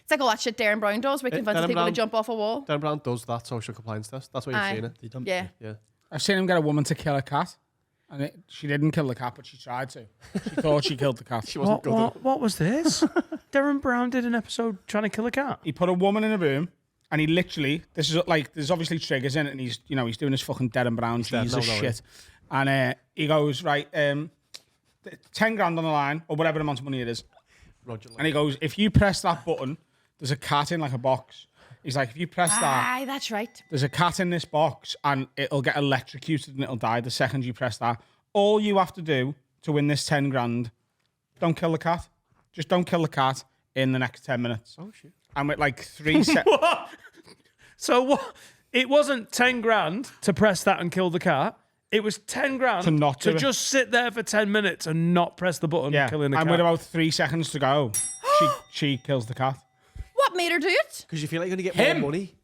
Speaker 8: It's like all that shit Darren Brown does, where he convinces
Speaker 4: Darren
Speaker 8: people to
Speaker 4: Brown-
Speaker 8: jump off a wall.
Speaker 4: Dan Brown does that social compliance test. That's why you've
Speaker 8: Aye.
Speaker 4: seen it.
Speaker 8: Yeah.
Speaker 4: Yeah.
Speaker 1: I've seen him get a woman to kill a cat. And she didn't kill the cat, but she tried to. She thought she killed the cat.
Speaker 4: She wasn't good.
Speaker 2: What was this? Darren Brown did an episode trying to kill a cat.
Speaker 1: He put a woman in a room, and he literally, this is like, there's obviously triggers in it, and he's doing his fucking Darren Brown Jesus shit. And he goes, right, 10 grand on the line, or whatever amount of money it is.
Speaker 4: Roger.
Speaker 1: And he goes, if you press that button, there's a cat in like a box. He's like, if you press that,
Speaker 8: Aye, that's right.
Speaker 1: there's a cat in this box, and it'll get electrocuted and it'll die the second you press that. All you have to do to win this 10 grand, don't kill the cat. Just don't kill the cat in the next 10 minutes.
Speaker 4: Oh, shit.
Speaker 1: And with like 3 seconds.
Speaker 2: So what? It wasn't 10 grand to press that and kill the cat. It was 10 grand
Speaker 1: To not do it.
Speaker 2: just sit there for 10 minutes and not press the button,
Speaker 1: Yeah,
Speaker 2: killing the
Speaker 1: and
Speaker 2: cat.
Speaker 1: with about 3 seconds to go, she kills the cat.
Speaker 8: What made her do it?
Speaker 4: Because you feel like you're going to get
Speaker 1: Him.
Speaker 4: more money.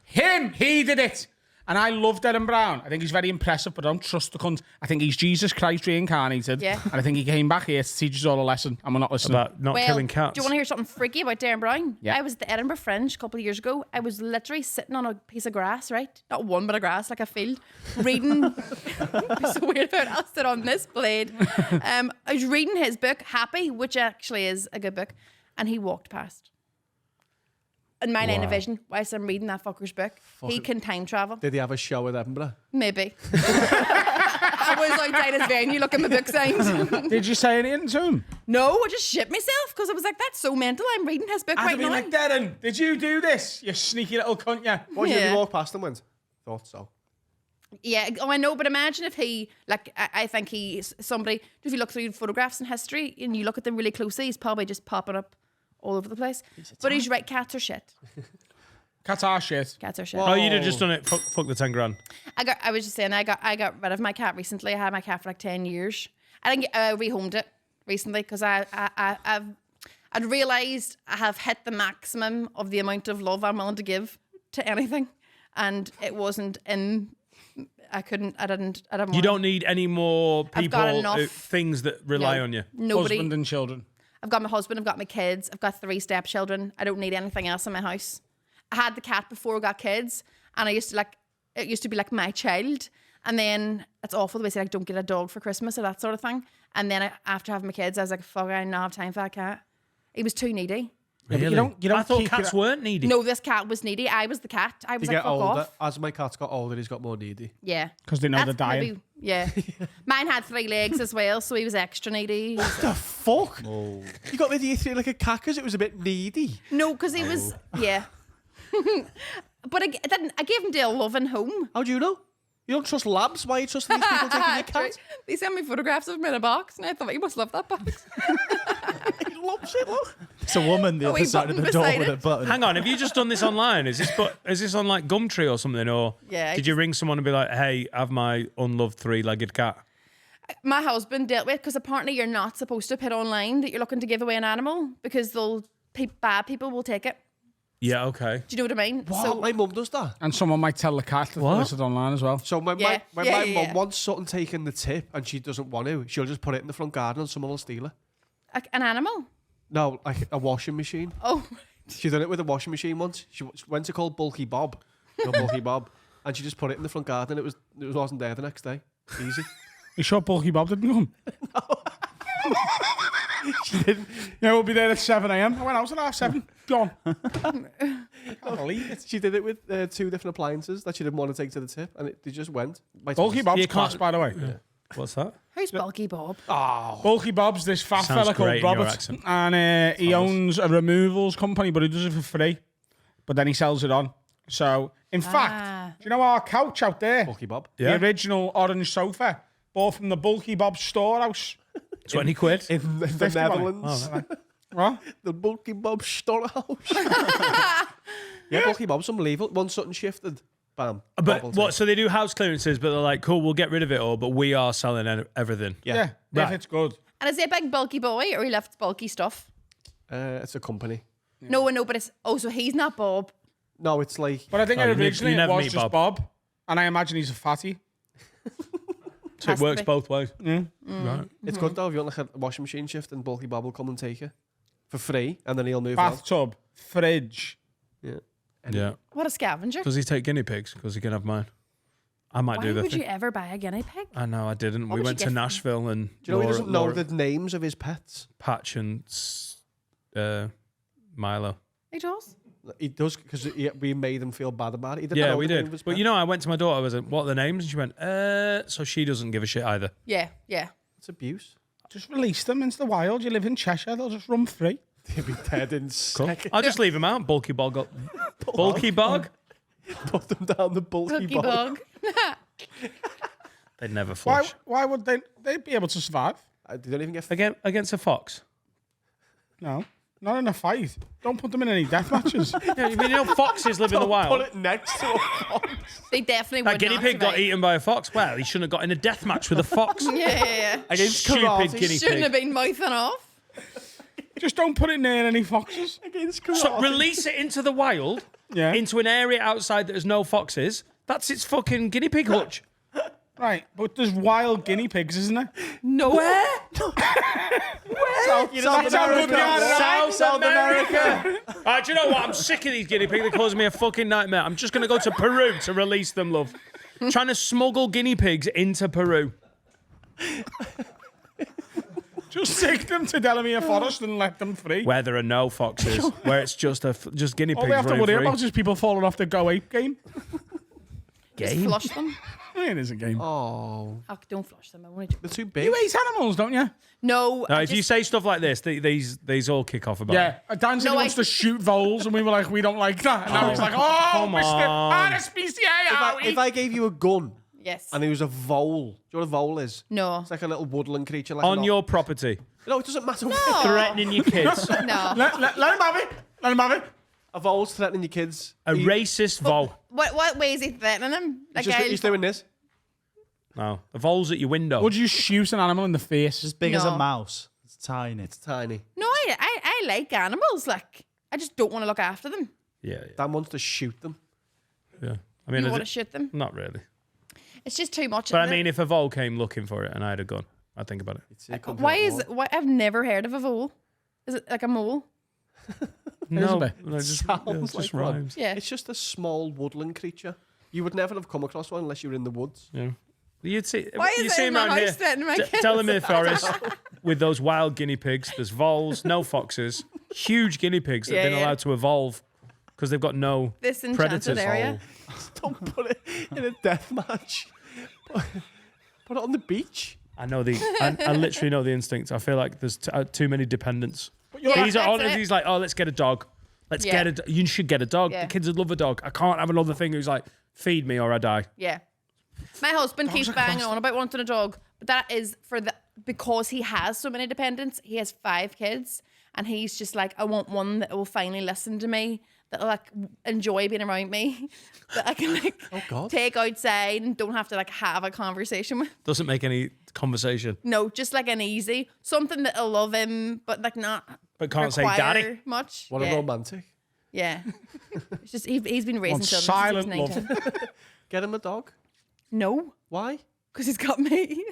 Speaker 1: He did it. And I love Darren Brown. I think he's very impressive, but I don't trust the cunt. I think he's Jesus Christ reincarnated.
Speaker 8: Yeah.
Speaker 1: And I think he came back here to teach us all a lesson, and we're not listening.
Speaker 2: About not killing cats.
Speaker 8: Do you want to hear something freaky about Darren Brown?
Speaker 1: Yeah.
Speaker 8: I was at the Edinburgh Fringe a couple of years ago. I was literally sitting on a piece of grass, right? Not one bit of grass, like a field, reading. It's so weird about it. I'll sit on this blade. I was reading his book, Happy, which actually is a good book, and he walked past. In my line of vision, whilst I'm reading that fucker's book, he can time travel.
Speaker 4: Did he have a show at Edinburgh?
Speaker 8: Maybe. I was outside his venue looking at my book signs.
Speaker 1: Did you say anything to him?
Speaker 8: No, I just shit myself because I was like, that's so mental. I'm reading his book
Speaker 1: I'd
Speaker 8: right
Speaker 1: have been
Speaker 8: now.
Speaker 1: like, Darren, did you do this? You sneaky little cunt, yeah.
Speaker 4: What did
Speaker 8: Yeah.
Speaker 4: you walk past and went? Thought so.
Speaker 8: Yeah, oh, I know, but imagine if he, like, I think he's somebody, if you look through photographs in history and you look at them really closely, he's probably just popping up all over the place. But he's right, cats are shit.
Speaker 1: Cats are shit.
Speaker 8: Cats are shit.
Speaker 2: Oh, you'd have just done it. Fuck the 10 grand.
Speaker 8: I was just saying, I got rid of my cat recently. I had my cat for like 10 years. I didn't rehomed it recently because I'd realised I have hit the maximum of the amount of love I'm willing to give to anything. And it wasn't in, I didn't
Speaker 2: You
Speaker 8: want
Speaker 2: don't need any more
Speaker 8: I've got
Speaker 2: people,
Speaker 8: enough.
Speaker 2: things that rely
Speaker 8: No.
Speaker 2: on you.
Speaker 8: Nobody.
Speaker 1: Husband and children.
Speaker 8: I've got my husband, I've got my kids, I've got 3 stepchildren. I don't need anything else in my house. I had the cat before I got kids, and it used to be like my child. And then it's awful the way they say like, don't get a dog for Christmas or that sort of thing. And then after having my kids, I was like, fuck, I don't have time for that cat. He was too needy.
Speaker 2: Really?
Speaker 1: You don't
Speaker 2: I thought
Speaker 1: keep
Speaker 2: cats weren't needy.
Speaker 8: No, this cat was needy. I was the cat. I was
Speaker 4: You
Speaker 8: like,
Speaker 4: get
Speaker 8: fuck
Speaker 4: older.
Speaker 8: off.
Speaker 4: As my cat's got older, he's got more needy.
Speaker 8: Yeah.
Speaker 1: because they know they're
Speaker 8: That's
Speaker 1: dying.
Speaker 8: maybe- yeah. Mine had 3 legs as well, so he was extra needy.
Speaker 4: What the fuck? You got rid of your 3 like a cat because it was a bit needy.
Speaker 8: No, because he was, yeah. But I gave him to a loving home.
Speaker 4: How do you know? You don't trust labs? Why are you trusting these people taking your cat?
Speaker 8: They sent me photographs of him in a box, and I thought, he must love that box.
Speaker 4: He loves it, look.
Speaker 5: It's a woman the
Speaker 8: Oh,
Speaker 5: other
Speaker 8: he
Speaker 5: side of the
Speaker 8: button
Speaker 5: door
Speaker 8: beside
Speaker 5: with a
Speaker 8: it.
Speaker 5: button.
Speaker 2: Hang on, have you just done this online? Is this on like Gumtree or something? Or
Speaker 8: Yeah,
Speaker 2: did you ring someone and be like, hey, have my unloved 3-legged cat?
Speaker 8: My husband dealt with, because apparently you're not supposed to put online that you're looking to give away an animal, because bad people will take it.
Speaker 2: Yeah, okay.
Speaker 8: Do you know what I mean?
Speaker 4: What? My mum does that.
Speaker 1: And someone might tell the cat to
Speaker 2: What?
Speaker 1: list it online as well.
Speaker 4: So when
Speaker 8: Yeah.
Speaker 4: my
Speaker 8: Yeah,
Speaker 4: mum
Speaker 8: yeah, yeah.
Speaker 4: wants something taken the tip and she doesn't want to, she'll just put it in the front garden and someone will steal it.
Speaker 8: An animal?
Speaker 4: No, like a washing machine.
Speaker 8: Oh,
Speaker 4: She done it with a washing machine once. She went to call Bulky Bob. No, Bulky Bob. And she just put it in the front garden. It wasn't there the next day. Easy.
Speaker 1: You sure Bulky Bob didn't come?
Speaker 4: She didn't.
Speaker 1: Yeah, we'll be there at 7 a.m. I went out at 7:30. Gone. Can't believe it.
Speaker 4: She did it with 2 different appliances that she didn't want to take to the tip, and they just went.
Speaker 1: Bulky Bob's
Speaker 2: You
Speaker 1: class,
Speaker 2: can't-
Speaker 1: by the way.
Speaker 2: What's that?
Speaker 8: who's Bulky Bob?
Speaker 1: Bulky Bob's this fat
Speaker 2: Sounds
Speaker 1: fella called
Speaker 2: great in your
Speaker 1: Robert,
Speaker 2: accent.
Speaker 1: and he owns a removals company, but he does it for free. But then he sells it on. So, in fact, do you know our couch out there?
Speaker 4: Bulky Bob.
Speaker 2: Yeah.
Speaker 1: The original orange sofa, bought from the Bulky Bob storehouse.
Speaker 2: 20 quid?
Speaker 4: In the
Speaker 1: 50
Speaker 4: Netherlands.
Speaker 1: What?
Speaker 4: The Bulky Bob storehouse. Yeah, Bulky Bob's unbelievable. Once something shifted, bam.
Speaker 2: But
Speaker 4: Bob will
Speaker 2: what?
Speaker 4: take
Speaker 2: So they do house clearances, but they're like, cool, we'll get rid of it all, but we are selling everything.
Speaker 1: Yeah,
Speaker 2: Right.
Speaker 1: if it's good.
Speaker 8: And is he a big bulky boy, or he left bulky stuff?
Speaker 4: it. It's a company.
Speaker 8: No, but it's, so he's not Bob.
Speaker 4: No, it's like
Speaker 1: But I think
Speaker 2: Oh, you never-
Speaker 1: originally
Speaker 2: you
Speaker 1: it
Speaker 2: never
Speaker 1: was
Speaker 2: meet
Speaker 1: just Bob. And I imagine he's a fatty.
Speaker 2: So it
Speaker 8: Has to
Speaker 2: works
Speaker 8: be.
Speaker 2: both ways.
Speaker 1: Mm.
Speaker 2: Right.
Speaker 4: it's good though. If you want like a washing machine shift, and Bulky Bob will come and take it for free, and then he'll move out.
Speaker 1: Bathtub, fridge.
Speaker 4: Yeah.
Speaker 2: Yeah.
Speaker 8: What a scavenger.
Speaker 2: Does he take guinea pigs? Because he can have mine. I might
Speaker 8: Why
Speaker 2: do the
Speaker 8: would
Speaker 2: thing.
Speaker 8: you ever buy a guinea pig?
Speaker 2: I know, I didn't.
Speaker 8: What
Speaker 2: We
Speaker 8: would
Speaker 2: went
Speaker 8: you
Speaker 2: to
Speaker 8: get for-
Speaker 2: Nashville and
Speaker 4: Do you know he
Speaker 2: Laura-
Speaker 4: doesn't know
Speaker 2: Laura-
Speaker 4: the names of his pets?
Speaker 2: Patch and Milo.
Speaker 8: He does.
Speaker 4: He does because we made him feel bad about it. He didn't
Speaker 2: Yeah,
Speaker 4: know
Speaker 2: we
Speaker 4: the name
Speaker 2: did.
Speaker 4: of his
Speaker 2: But
Speaker 4: pet.
Speaker 2: you know, I went to my daughter. I was like, "What are the names?" And she went, So she doesn't give a shit either.
Speaker 8: Yeah, yeah.
Speaker 4: It's abuse.
Speaker 1: Just release them into the wild. You live in Cheshire, they'll just run free.
Speaker 4: He'll be dead in
Speaker 2: Cool.
Speaker 4: seconds.
Speaker 2: I'll just leave him out. Bulky bog. Bulky bog.
Speaker 4: Put them down the bulky
Speaker 8: Bulky
Speaker 4: bog.
Speaker 8: bug.
Speaker 2: They'd never
Speaker 1: Why?
Speaker 2: flush.
Speaker 1: Why would they? They'd be able to survive.
Speaker 4: They don't even get.
Speaker 2: Against a fox.
Speaker 1: No, not in a fight. Don't put them in any death matches.
Speaker 2: Yeah, you know foxes live in the wild.
Speaker 4: Put it next to a fox.
Speaker 8: They definitely
Speaker 2: That
Speaker 8: would
Speaker 2: guinea
Speaker 8: not
Speaker 2: pig got
Speaker 8: survive.
Speaker 2: eaten by a fox. Well, he shouldn't have got in a death match with a fox.
Speaker 8: Yeah.
Speaker 4: Against
Speaker 2: Stupid
Speaker 4: karate.
Speaker 2: guinea
Speaker 8: Shouldn't have
Speaker 2: pig.
Speaker 8: been mouthing off.
Speaker 1: Just don't put it near any foxes.
Speaker 4: Against karate.
Speaker 2: So release it into the wild,
Speaker 1: Yeah.
Speaker 2: into an area outside that has no foxes. That's its fucking guinea pig hutch.
Speaker 1: Right, but there's wild guinea pigs, isn't there?
Speaker 8: No.
Speaker 2: Where?
Speaker 4: South America.
Speaker 2: South America. Do you know what? I'm sick of these guinea pigs. They're causing me a fucking nightmare. I'm just going to go to Peru to release them, love. Trying to smuggle guinea pigs into Peru.
Speaker 1: Just take them to Delamere Forest and let them free.
Speaker 2: Where there are no foxes. Where it's just just guinea pigs
Speaker 1: All we have to
Speaker 2: running
Speaker 1: worry
Speaker 2: free.
Speaker 1: about is people falling off the Go Ape game.
Speaker 8: Just flush them.
Speaker 1: It is a game.
Speaker 4: Oh,
Speaker 8: Oh, don't flush them. I want to.
Speaker 4: they're too big.
Speaker 1: You eat animals, don't you?
Speaker 8: No.
Speaker 2: No,
Speaker 8: I
Speaker 2: if you
Speaker 8: just-
Speaker 2: say stuff like this, these all kick off about
Speaker 1: Yeah.
Speaker 2: it.
Speaker 1: Dan said
Speaker 8: No,
Speaker 1: he wants
Speaker 8: I-
Speaker 1: to shoot voles, and we were like, we don't like that. And now he's like, oh,
Speaker 2: come
Speaker 1: Mr.
Speaker 2: on.
Speaker 1: RSPCA.
Speaker 4: If I gave you a gun
Speaker 8: Yes.
Speaker 4: and he was a vole, do you know what a vole is?
Speaker 8: No.
Speaker 4: It's like a little woodland creature. Like
Speaker 2: On your property,
Speaker 4: No, it doesn't matter.
Speaker 2: threatening your kids.
Speaker 8: No.
Speaker 1: let him have it. Let him have it.
Speaker 4: A vole's threatening your kids.
Speaker 2: A racist vole.
Speaker 8: What way is he threatening him? Like
Speaker 4: He's doing this.
Speaker 2: No, a vole's at your window.
Speaker 1: Would you shoot an animal in the face?
Speaker 5: As big as a
Speaker 8: No.
Speaker 5: mouse. It's tiny.
Speaker 4: It's tiny.
Speaker 8: No, I like animals. Like, I just don't want to look after them.
Speaker 2: Yeah,
Speaker 4: Dan wants to shoot them.
Speaker 2: yeah. I mean,
Speaker 8: You
Speaker 2: is
Speaker 8: want
Speaker 2: it-
Speaker 8: to shoot them?
Speaker 2: not really.
Speaker 8: It's just too much.
Speaker 2: But I
Speaker 8: isn't it?
Speaker 2: mean, if a vole came looking for it and I had a gun, I'd think about it.
Speaker 8: Why is it? Why I've never heard of a vole. Is it like a mole?
Speaker 2: No,
Speaker 1: bit.
Speaker 2: no, just,
Speaker 4: Sounds
Speaker 2: just
Speaker 4: like one.
Speaker 2: rhymes.
Speaker 8: Yeah.
Speaker 4: It's just a small woodland creature. You would never have come across one unless you were in the woods.
Speaker 2: Yeah. You'd see.
Speaker 8: Why
Speaker 2: you
Speaker 8: is
Speaker 2: see
Speaker 8: it in
Speaker 2: him
Speaker 8: the
Speaker 2: around
Speaker 8: house
Speaker 2: here.
Speaker 8: then, my kids?
Speaker 2: Tell him in Forest with those wild guinea pigs. There's voles, no foxes, huge guinea pigs that have been allowed to evolve because they've got no
Speaker 8: This enchanted
Speaker 2: predators.
Speaker 8: area.
Speaker 4: Don't put it in a death match. Put it on the beach.
Speaker 2: I know I literally know the instinct. I feel like there's too many dependents.
Speaker 8: Yeah,
Speaker 2: He's on.
Speaker 8: that's it.
Speaker 2: He's like, oh, let's get a dog. You should get a dog.
Speaker 8: Yeah.
Speaker 2: The kids would love a dog. I can't have another thing who's like, feed me or I die.
Speaker 8: Yeah. My husband keeps banging on about wanting a dog, but that is because he has so many dependents. He has 5 kids, and he's just like, I want one that will finally listen to me, that will like enjoy being around me, that I can like take outside and don't have to like have a conversation with.
Speaker 2: Doesn't make any conversation.
Speaker 8: No, just like an easy something that'll love him, but like not.
Speaker 2: But can't say
Speaker 8: require
Speaker 2: daddy.
Speaker 8: much.
Speaker 4: What
Speaker 8: yeah.
Speaker 4: a romantic.
Speaker 8: Yeah. It's just he's been raising
Speaker 1: Want
Speaker 8: children
Speaker 1: silent
Speaker 8: since he was 19.
Speaker 4: Get him a dog.
Speaker 8: No,
Speaker 4: Why?
Speaker 8: because he's got me.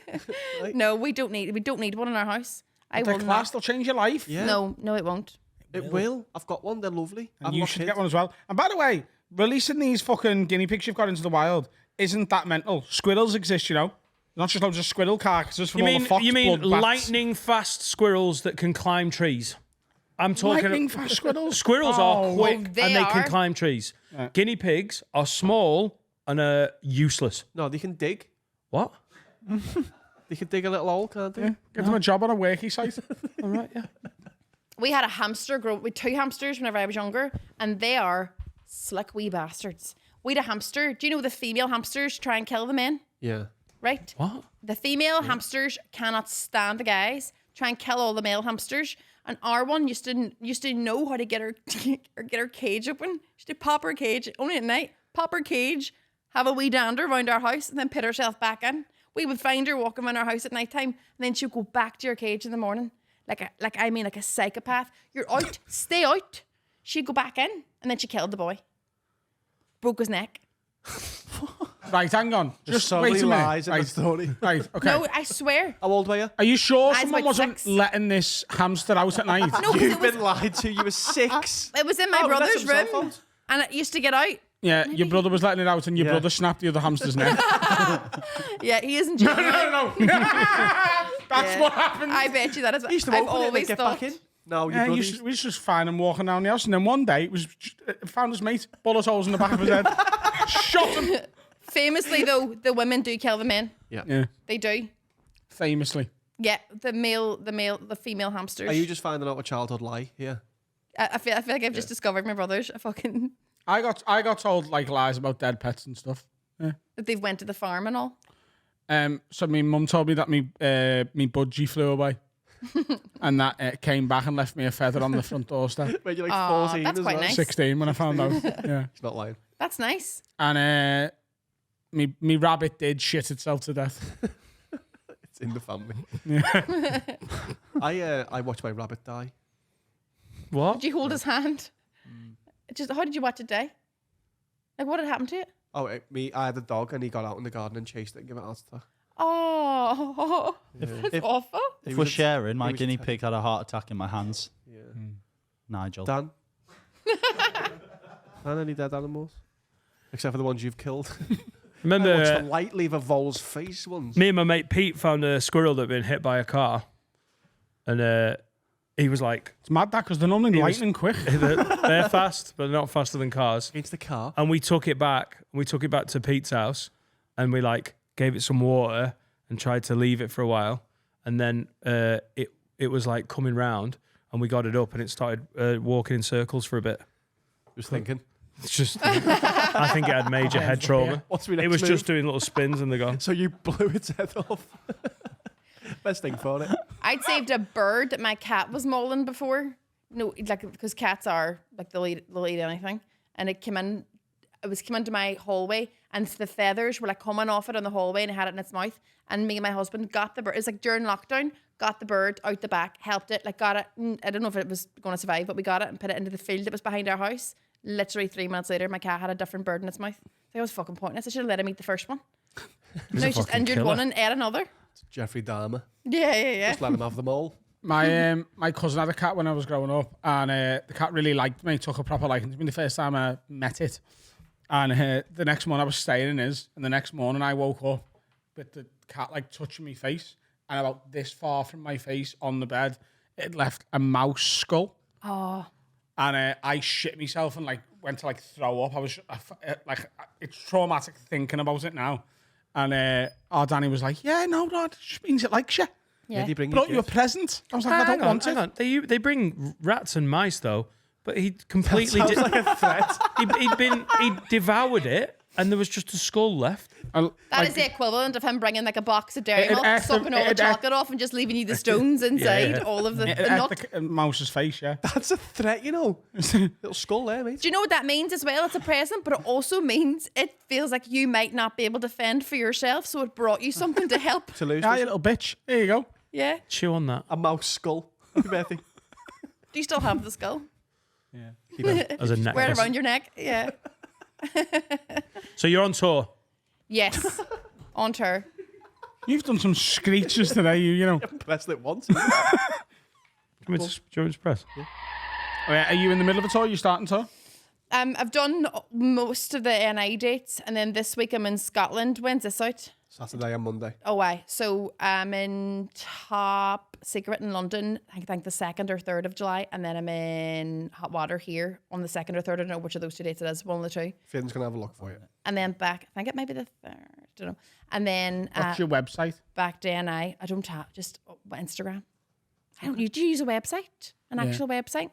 Speaker 4: Right.
Speaker 8: No, we don't need one in our house. I
Speaker 1: They're
Speaker 8: will
Speaker 1: class.
Speaker 8: not.
Speaker 1: They'll change your life.
Speaker 4: Yeah.
Speaker 8: No, it won't.
Speaker 4: It will. I've got one. They're lovely.
Speaker 1: And you should get one as well. And by the way, releasing these fucking guinea pigs you've got into the wild isn't that mental. Squirrels exist, you know. Not just loads of squirrel carcasses from all the fox
Speaker 2: You mean
Speaker 1: blood bats.
Speaker 2: lightning fast squirrels that can climb trees? I'm talking.
Speaker 1: Lightning fast squirrels?
Speaker 2: Squirrels are
Speaker 1: Oh,
Speaker 2: quick
Speaker 8: well, they
Speaker 2: and they can
Speaker 8: are.
Speaker 2: climb trees. Guinea pigs are small and useless.
Speaker 4: No, they can dig.
Speaker 2: What?
Speaker 4: They can dig a little hole, can't they?
Speaker 1: Give them a job on a worky site.
Speaker 2: All right, yeah.
Speaker 8: We had a hamster grow with 2 hamsters whenever I was younger, and they are slick wee bastards. We had a hamster. Do you know the female hamsters try and kill the men?
Speaker 4: Yeah.
Speaker 8: Right?
Speaker 2: What?
Speaker 8: The female hamsters cannot stand the guys. Try and kill all the male hamsters. And our one used to know how to get her get her cage open. She used to pop her cage only at night. Pop her cage, have a wee dander around our house, and then put herself back in. We would find her walking around our house at night time, and then she'd go back to your cage in the morning, like a psychopath. You're out, stay out. She'd go back in, and then she killed the boy. Broke his neck.
Speaker 1: Right, hang on. Just
Speaker 4: so
Speaker 1: wait
Speaker 4: many
Speaker 1: a minute.
Speaker 4: lies in the story.
Speaker 1: Right, okay.
Speaker 8: No, I swear.
Speaker 4: How old were you?
Speaker 1: Are you sure
Speaker 8: I was
Speaker 1: someone
Speaker 8: about
Speaker 1: wasn't
Speaker 8: 6.
Speaker 1: letting this hamster out at night?
Speaker 8: No, 'cause
Speaker 4: You've
Speaker 8: it was,
Speaker 4: been lied to. You were 6.
Speaker 8: it was in my
Speaker 4: Oh, that's
Speaker 8: brother's
Speaker 4: some cell
Speaker 8: room,
Speaker 4: phones.
Speaker 8: and it used to get out.
Speaker 1: Yeah, your brother was letting it out and your brother snapped the other hamster's neck.
Speaker 8: Yeah, he isn't joking.
Speaker 1: No. That's what happened.
Speaker 8: I bet you that is.
Speaker 4: You used to
Speaker 8: I've
Speaker 4: open it and
Speaker 8: always
Speaker 4: get
Speaker 8: thought.
Speaker 4: back in. No,
Speaker 1: Yeah,
Speaker 4: you
Speaker 1: we used to just find him walking down the house, and then one day it found his mate, bullet holes in the back of his head, shot him.
Speaker 8: Famously, though, the women do kill the men.
Speaker 1: Yeah,
Speaker 8: They do.
Speaker 1: famously.
Speaker 8: Yeah, the female hamsters.
Speaker 4: Are you just finding out a childhood lie here?
Speaker 8: I feel like I've just discovered my brother's a fucking
Speaker 1: I got told like lies about dead pets and stuff.
Speaker 8: that they've went to the farm and all.
Speaker 1: So my mum told me that me budgie flew away, and that came back and left me a feather on the front doorstep.
Speaker 4: When you're like
Speaker 8: Aw,
Speaker 4: 14
Speaker 8: that's
Speaker 4: as
Speaker 8: quite
Speaker 4: well.
Speaker 8: nice.
Speaker 1: 16 when I found out. Yeah,
Speaker 4: It's not lying.
Speaker 8: That's nice.
Speaker 1: and me rabbit did shit itself to death.
Speaker 4: It's in the family. I watched my rabbit die.
Speaker 2: What?
Speaker 8: Did you hold his hand? Just how did you watch it die? Like what had happened to it?
Speaker 4: Oh, I had a dog and he got out in the garden and chased it and gave it out to her.
Speaker 8: Oh, that's awful.
Speaker 5: If we're sharing, my
Speaker 4: was
Speaker 5: guinea
Speaker 4: a
Speaker 5: pig had a heart attack in my hands.
Speaker 4: Yeah.
Speaker 5: Nigel.
Speaker 4: Dan? Dan, any dead animals? Except for the ones you've killed.
Speaker 2: Remember,
Speaker 4: Watch the light leave a vole's face ones.
Speaker 2: me and my mate Pete found a squirrel that had been hit by a car, and he was like,
Speaker 1: It's mad that because they're normally lightning quick.
Speaker 2: they're fast, but they're not faster than cars.
Speaker 4: Against the car.
Speaker 2: And we took it back. We took it back to Pete's house, and we like gave it some water and tried to leave it for a while, and then it was like coming round, and we got it up, and it started walking in circles for a bit.
Speaker 4: Just thinking.
Speaker 2: It's just, I think it had major head trauma.
Speaker 4: What's my
Speaker 2: It
Speaker 4: next
Speaker 2: was
Speaker 4: move?
Speaker 2: just doing little spins, and they're gone.
Speaker 4: So you blew its head off. Best thing for it.
Speaker 8: I'd saved a bird that my cat was mauling before. No, like because cats are like they'll eat anything, and it came in. It was came into my hallway, and the feathers were like coming off it on the hallway, and it had it in its mouth. And me and my husband got the bird. It was like during lockdown. Got the bird out the back, helped it, like got it. I don't know if it was going to survive, but we got it and put it into the field that was behind our house. Literally 3 months later, my cat had a different bird in its mouth. That was fucking pointless. I should have let him eat the first one. No, he's just
Speaker 2: fucking
Speaker 8: injured
Speaker 2: killer.
Speaker 8: one and ate another.
Speaker 4: It's Jeffrey Dahmer.
Speaker 8: Yeah.
Speaker 4: Just let him have them all.
Speaker 1: My cousin had a cat when I was growing up, and the cat really liked me. Took a proper liking to me the first time I met it. And the next morning I was staying in his, and the next morning I woke up with the cat like touching my face, and about this far from my face on the bed, it left a mouse skull.
Speaker 8: Oh.
Speaker 1: And I shit myself and like went to like throw up. Like it's traumatic thinking about it now. And our Danny was like, "Yeah, no, it just means it likes you.
Speaker 8: Yeah.
Speaker 4: They bring
Speaker 1: Brought you a present." I was like, "I don't want it."
Speaker 2: Hang on. They bring rats and mice though, but he completely
Speaker 4: Sounds like a threat.
Speaker 2: he devoured it, and there was just a skull left.
Speaker 8: That is the equivalent of him bringing like a box of dairy milk,
Speaker 1: ate
Speaker 8: sucking all the chocolate off and just leaving you the stones inside, all of the nut.
Speaker 1: The mouse's face, yeah.
Speaker 4: That's a threat, you know. Little skull there, mate.
Speaker 8: Do you know what that means as well? It's a present, but it also means it feels like you might not be able to fend for yourself, so it brought you something to help.
Speaker 4: To lose
Speaker 1: Yeah,
Speaker 4: this.
Speaker 1: you little bitch. There you go.
Speaker 8: Yeah.
Speaker 2: Chew on that
Speaker 4: A mouse skull. Happy birthday.
Speaker 8: Do you still have the skull?
Speaker 2: as a
Speaker 8: Wear it
Speaker 2: necklace.
Speaker 8: around your neck? Yeah.
Speaker 2: So you're on tour.
Speaker 8: Yes. On tour.
Speaker 1: You've done some screeches today, you know.
Speaker 4: Pressed it once.
Speaker 2: Do you want me to press?
Speaker 1: Are you in the middle of a tour? You starting tour?
Speaker 8: I've done most of the NI dates, and then this week I'm in Scotland. When's this out?
Speaker 4: Saturday and Monday.
Speaker 8: Oh, aye. So I'm in Top Secret in London, I think the 2nd or 3rd of July, and then I'm in Hot Water here on the 2nd or 3rd. I don't know which of those 2 dates it is, one of the two.
Speaker 4: Finn's going to have a look for you.
Speaker 8: And then back, I think it might be the 3rd, don't know. And then
Speaker 1: What's your website?
Speaker 8: back to NI. I don't have, just Instagram. I don't, do you use a website? An actual website?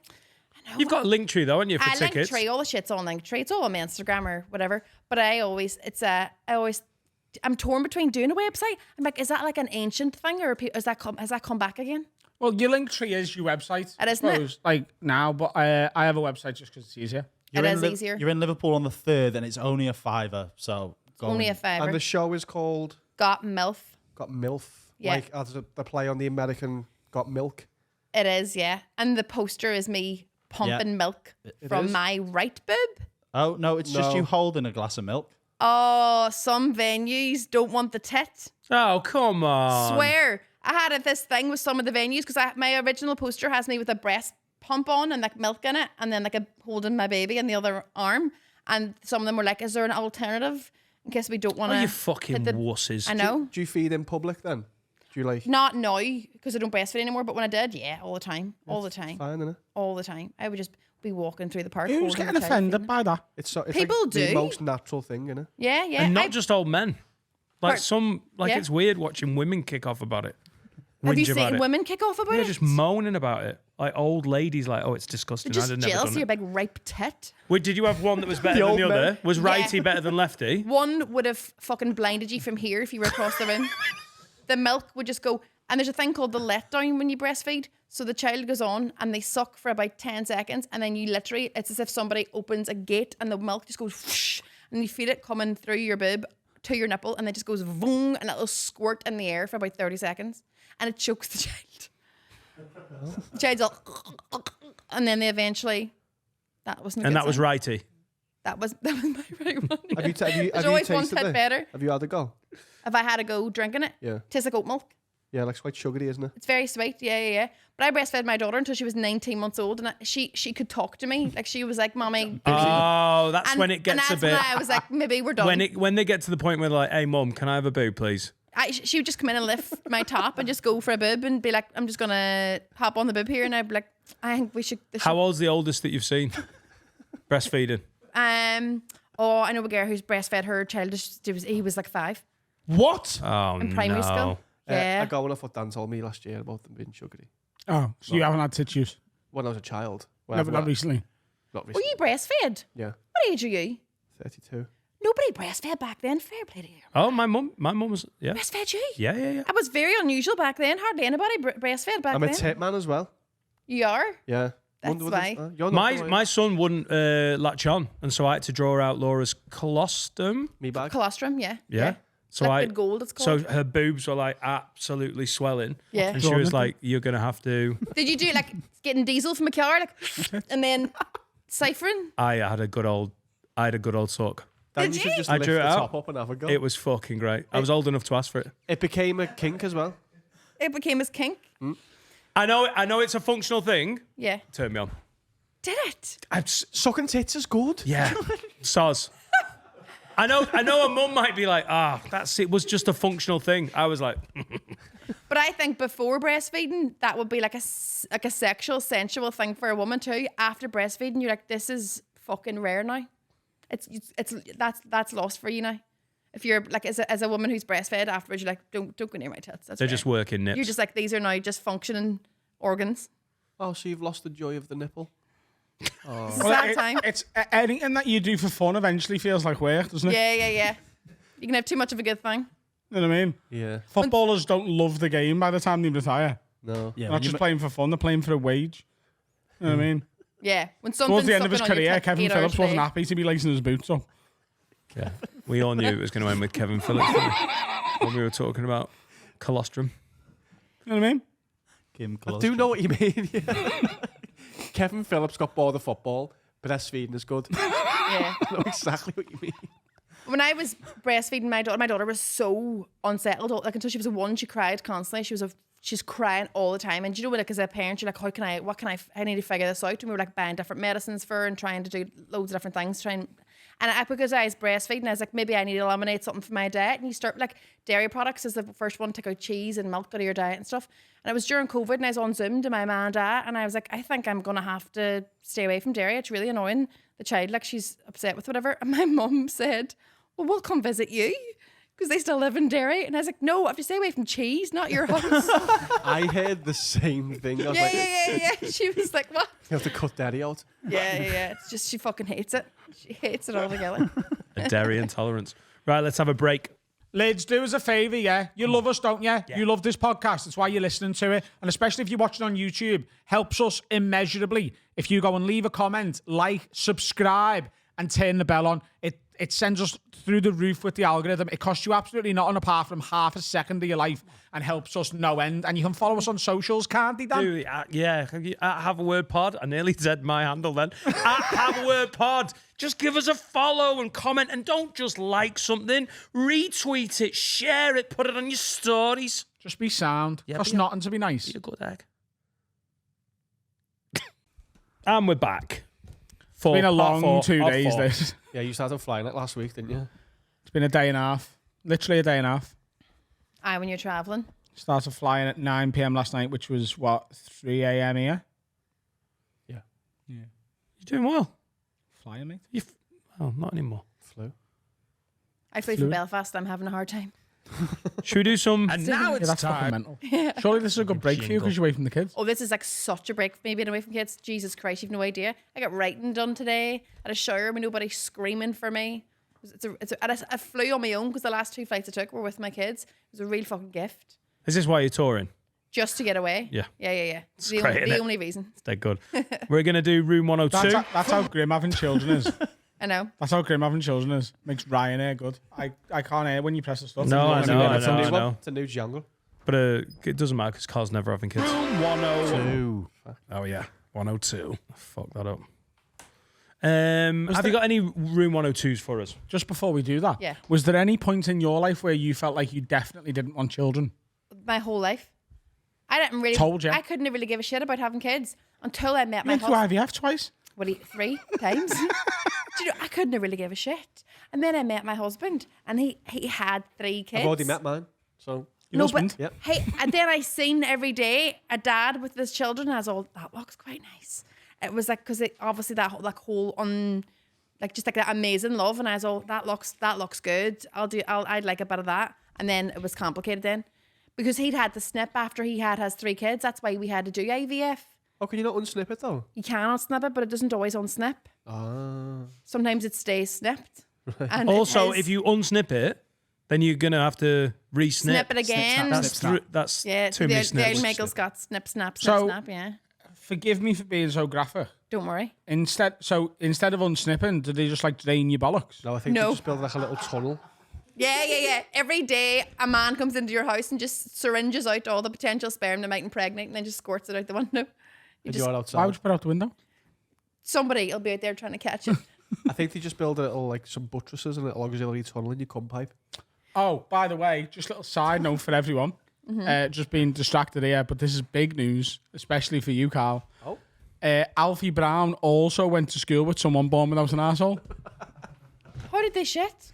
Speaker 8: I know.
Speaker 2: You've got a link tree though, haven't you, for tickets?
Speaker 8: Linktree, all the shit's on Linktree. It's all on my Instagram or whatever. But I'm torn between doing a website. I'm like, is that like an ancient thing, or has that come back again?
Speaker 1: Well, your link tree is your website.
Speaker 8: It is, isn't it?
Speaker 1: Like now, but I have a website just because it's easier.
Speaker 8: It is easier.
Speaker 5: You're in Liverpool on the 3rd, and it's only a £5, so go
Speaker 8: Only
Speaker 5: on.
Speaker 8: a fiver.
Speaker 4: And the show is called
Speaker 8: Got MILF.
Speaker 4: Got MILF.
Speaker 8: Yeah.
Speaker 4: Like as the play on the American Got Milk.
Speaker 8: It is, yeah. And the poster is me pumping milk from
Speaker 4: is?
Speaker 8: my right boob.
Speaker 5: Oh, no, it's just
Speaker 4: No.
Speaker 5: you holding a glass of milk.
Speaker 8: Oh, some venues don't want the tit.
Speaker 2: Oh, come on.
Speaker 8: Swear. I had this thing with some of the venues because my original poster has me with a breast pump on and like milk in it, and then like a holding my baby in the other arm. And some of them were like, is there an alternative in case we don't want to?
Speaker 2: Oh, you fucking wusses.
Speaker 8: I know.
Speaker 4: Do you feed in public then? Do you like?
Speaker 8: Not now because I don't breastfeed anymore, but when I did, yeah, all the time. All the time.
Speaker 4: Fine, innit?
Speaker 8: All the time. I would just be walking through the park.
Speaker 1: Who's
Speaker 8: holding
Speaker 1: getting
Speaker 8: the child,
Speaker 1: offended
Speaker 8: feeding
Speaker 1: by that?
Speaker 4: It's
Speaker 8: People
Speaker 4: like the
Speaker 8: do.
Speaker 4: most natural thing, innit?
Speaker 8: Yeah, yeah.
Speaker 2: And not just old men. Like
Speaker 8: Yeah.
Speaker 2: it's weird watching women kick off about it.
Speaker 8: Have you
Speaker 2: Whinge about
Speaker 8: seen
Speaker 2: it.
Speaker 8: women kick off about
Speaker 2: They're
Speaker 8: it?
Speaker 2: just moaning about it. Like old ladies, like, oh, it's disgusting.
Speaker 8: Just
Speaker 2: I'd have never
Speaker 8: jealous of
Speaker 2: done
Speaker 8: your
Speaker 2: it.
Speaker 8: big ripe tit.
Speaker 2: Wait, did you have one that was better than
Speaker 4: old
Speaker 2: the other?
Speaker 4: men.
Speaker 2: Was righty
Speaker 8: Yeah.
Speaker 2: better than lefty?
Speaker 8: One would have fucking blinded you from here if you were across the room. The milk would just go, and there's a thing called the letdown when you breastfeed. So the child goes on and they suck for about 10 seconds, and then you literally, it's as if somebody opens a gate and the milk just goes whoosh, and you feel it coming through your boob to your nipple, and it just goes voong, and it'll squirt in the air for about 30 seconds, and it chokes the child. The child's all, and then they eventually, that wasn't a
Speaker 2: And
Speaker 8: good
Speaker 2: that was
Speaker 8: sign.
Speaker 2: righty.
Speaker 8: That was my right one.
Speaker 4: Have you
Speaker 8: There's always one
Speaker 4: tasted
Speaker 8: tit
Speaker 4: it?
Speaker 8: better.
Speaker 4: Have you had a go?
Speaker 8: If I had to go drinking it,
Speaker 4: Yeah.
Speaker 8: tastes like oat milk.
Speaker 4: Yeah, like it's quite sugary, isn't it?
Speaker 8: It's very sweet. Yeah. But I breastfed my daughter until she was 19 months old, and she could talk to me. Like she was like, "Mommy."
Speaker 2: Oh, that's when it gets a
Speaker 8: and
Speaker 2: bit.
Speaker 8: that's when I was like, maybe we're done.
Speaker 2: When they get to the point where they're like, hey, mum, can I have a boob, please?
Speaker 8: She would just come in and lift my top and just go for a boob and be like, I'm just gonna hop on the boob here, and I'd be like, I think we should.
Speaker 2: How old's the oldest that you've seen breastfeeding?
Speaker 8: Oh, I know a girl who's breastfed her child. He was like 5
Speaker 1: What?
Speaker 2: Oh,
Speaker 8: in primary
Speaker 2: no.
Speaker 8: school. Yeah.
Speaker 4: I got one off what Dan told me last year about them being sugary
Speaker 1: Oh, so you haven't had tit juice?
Speaker 4: when I was a child. Well,
Speaker 1: Never, not recently.
Speaker 4: Not
Speaker 8: Were
Speaker 4: recently.
Speaker 8: you breastfed?
Speaker 4: Yeah,
Speaker 8: What age are you?
Speaker 4: 32.
Speaker 8: Nobody breastfed back then. Fair play to you.
Speaker 2: Oh, my mum was, yeah.
Speaker 8: Breastfed you?
Speaker 2: Yeah.
Speaker 8: That was very unusual back then. Hardly anybody breastfed back
Speaker 4: I'm
Speaker 8: then.
Speaker 4: a tit man as well.
Speaker 8: You are?
Speaker 4: Yeah.
Speaker 8: That's
Speaker 4: Wonder what
Speaker 8: why.
Speaker 4: you're not the
Speaker 2: My son wouldn't latch on, and so I had to draw out Laura's colostrum.
Speaker 4: me bag.
Speaker 8: Colostrum, yeah.
Speaker 2: Yeah. So
Speaker 8: Liquid gold, it's
Speaker 2: So
Speaker 8: called.
Speaker 2: her boobs were like absolutely swelling.
Speaker 8: Yeah.
Speaker 2: And she was like, "You're gonna have to."
Speaker 8: Did you do like getting diesel from a car, like, and then ciphering?
Speaker 2: I had a good old sock.
Speaker 4: Dan,
Speaker 8: Did
Speaker 4: you should
Speaker 8: you?
Speaker 4: just
Speaker 2: I
Speaker 4: lift
Speaker 2: drew
Speaker 4: the
Speaker 2: it out.
Speaker 4: top up and have a go.
Speaker 2: It was fucking great. I was old enough to ask for it.
Speaker 4: It became a kink as well.
Speaker 8: It became his kink.
Speaker 2: I know it's a functional thing.
Speaker 8: Yeah.
Speaker 2: Turn me on.
Speaker 8: Did it?
Speaker 4: Sucking tits is good.
Speaker 2: Yeah. Soz. I know a mum might be like, it was just a functional thing. I was like,
Speaker 8: But I think before breastfeeding, that would be like a sexual, sensual thing for a woman too. After breastfeeding, you're like, this is fucking rare now. That's lost for you now. If you're like as a woman who's breastfed afterwards, you're like, don't go near my tits. That's
Speaker 2: they're
Speaker 8: rare.
Speaker 2: just working nips.
Speaker 8: You're just like, these are now just functioning organs.
Speaker 4: Oh, so you've lost the joy of the nipple.
Speaker 8: It's a sad time.
Speaker 1: It's anything that you do for fun eventually feels like work, doesn't it?
Speaker 8: Yeah. You can have too much of a good thing.
Speaker 1: You know what I mean?
Speaker 4: Yeah.
Speaker 1: Footballers don't love the game by the time they retire.
Speaker 4: No.
Speaker 5: Yeah,
Speaker 1: They're not just playing for fun, they're playing for a wage. You know what I mean?
Speaker 8: Yeah. When
Speaker 1: Towards the end of his
Speaker 8: sucking on your
Speaker 1: career,
Speaker 8: tit
Speaker 1: Kevin
Speaker 8: 8 hours
Speaker 1: Phillips
Speaker 8: a
Speaker 1: wasn't
Speaker 8: day.
Speaker 1: happy to be lacing his boots up.
Speaker 2: Yeah. We all knew it was going to end with Kevin Phillips didn't we? When we were talking about colostrum.
Speaker 1: You know what I mean?
Speaker 5: Kim
Speaker 4: I do know what you mean. Yeah. Kevin Phillips got bored of football. Breastfeeding is good.
Speaker 8: Yeah.
Speaker 4: I know exactly what you mean.
Speaker 8: When I was breastfeeding my daughter was so unsettled. Like until she was 1, she cried constantly. She's crying all the time. And you know, like as a parent, you're like, I need to figure this out. And we were like buying different medicines for her and trying to do loads of different things. Because I was breastfeeding, I was like, maybe I need to eliminate something from my diet. And you start like dairy products is the first one to take out cheese and milk out of your diet and stuff. And it was during COVID and I was on Zoom to my mum and dad. And I was like, I think I'm going to have to stay away from dairy. It's really annoying. The child, like she's upset with whatever. And my mum said, well, we'll come visit you because they still live in Derry. And I was like, no, I have to stay away from cheese, not your house.
Speaker 4: I heard the same thing. I was like,
Speaker 8: yeah. She was like, what?
Speaker 4: you have to cut daddy out.
Speaker 8: Yeah. It's just, she fucking hates it. She hates it altogether.
Speaker 2: A dairy intolerance. Right, let's have a break.
Speaker 1: Lids, do us a favour, yeah? You love us, don't you? You love this podcast. That's why you're listening to it. And especially if you're watching on YouTube, helps us immeasurably. If you go and leave a comment, like, subscribe, and turn the bell on, it sends us through the roof with the algorithm. It costs you absolutely nothing apart from half a second of your life and helps us no end. And you can follow us on socials, can't you, Dan?
Speaker 2: Dude, yeah. Have a word pod. I nearly said my handle then. Have a word pod. Just give us a follow and comment, and don't just like something. Retweet it, share it, put it on your stories.
Speaker 1: Just be sound.
Speaker 2: Yeah,
Speaker 1: Costs
Speaker 2: be a-
Speaker 1: nothing to be nice.
Speaker 2: Be a good egg. And we're back.
Speaker 1: It's been a long
Speaker 2: Part
Speaker 1: 2
Speaker 2: 4
Speaker 1: days, this.
Speaker 4: Yeah, you started flying it last week, didn't you?
Speaker 1: It's been a day and a half. Literally a day and a half.
Speaker 8: Aye, when you're travelling.
Speaker 1: Started flying at 9 p.m. last night, which was, 3 a.m. here?
Speaker 2: You're doing well.
Speaker 1: Flying, mate.
Speaker 2: Not anymore.
Speaker 4: Flew.
Speaker 8: I flew from Belfast. I'm having a hard time.
Speaker 2: Should we do some?
Speaker 1: And now it's that's fucking mental. Surely this is a good break for you because you're away from the kids.
Speaker 8: Oh, this is like such a break for me being away from kids. Jesus Christ, you've no idea. I got writing done today at a shower with nobody screaming for me. I flew on my own because the last 2 flights I took were with my kids. It was a real fucking gift.
Speaker 2: Is this why you're touring?
Speaker 8: Just to get away.
Speaker 2: Yeah.
Speaker 8: Yeah.
Speaker 2: It's
Speaker 8: The
Speaker 2: great, innit?
Speaker 8: only reason.
Speaker 2: It's dead good. We're going to do room 102.
Speaker 1: That's how grim having children is.
Speaker 8: I know.
Speaker 1: That's how grim having children is. Makes Ryanair good. I can't hear when you press the stuff.
Speaker 2: No, I know.
Speaker 4: It's a new jungle.
Speaker 2: But it doesn't matter because Carl's never having kids. Room 102. Oh, yeah. 102. Fuck that up. Have you got any room 102s for us?
Speaker 1: Just before we do that,
Speaker 8: Yeah.
Speaker 1: was there any point in your life where you felt like you definitely didn't want children?
Speaker 8: My whole life. I didn't really.
Speaker 1: Told ya.
Speaker 8: I couldn't really give a shit about having kids until I met my
Speaker 1: You went
Speaker 8: husband.
Speaker 1: through IVF twice.
Speaker 8: 3 times. Do you know, I couldn't really give a shit. And then I met my husband, and he had 3 kids.
Speaker 4: I've already met mine, so
Speaker 1: Your husband?
Speaker 4: Yep.
Speaker 8: Hey, and then I seen every day a dad with his children. And I was all, that looks quite nice. It was like because obviously that whole just like that amazing love, and I was all that looks good. I'd like a bit of that. And then it was complicated then because he'd had the snip after he had his 3 kids. That's why we had to do IVF.
Speaker 4: Oh, can you not unsnip it though?
Speaker 8: You can unsnip it, but it doesn't always unsnip.
Speaker 4: Ah.
Speaker 8: Sometimes it stays snipped. And
Speaker 2: Also, if you unsnip it, then you're going to have to re-snip.
Speaker 8: snip it again.
Speaker 2: That's
Speaker 8: Yeah,
Speaker 2: too
Speaker 8: the
Speaker 2: many
Speaker 8: old
Speaker 2: snips.
Speaker 8: Michael's got snip, snap,
Speaker 1: So-
Speaker 8: snap, yeah.
Speaker 1: Forgive me for being so graphic.
Speaker 8: Don't worry.
Speaker 1: Instead of unsnipping, did they just like drain your bollocks?
Speaker 4: No, I think
Speaker 8: No.
Speaker 4: they just build like a little tunnel.
Speaker 8: Yeah. Every day, a man comes into your house and just syringes out all the potential sperm that might impregnate and then just squirts it out the window.
Speaker 4: And
Speaker 8: just-
Speaker 4: you're
Speaker 1: Why
Speaker 4: outside.
Speaker 1: would you put it out the window?
Speaker 8: Somebody will be out there trying to catch it.
Speaker 4: I think they just build a little like some buttresses and a little auxiliary tunnel in your cum pipe.
Speaker 1: Oh, by the way, just a little side note for everyone. Just being distracted here, but this is big news, especially for you, Carl.
Speaker 4: Oh.
Speaker 1: Alfie Brown also went to school with someone born without an arsehole.
Speaker 8: How did they shit?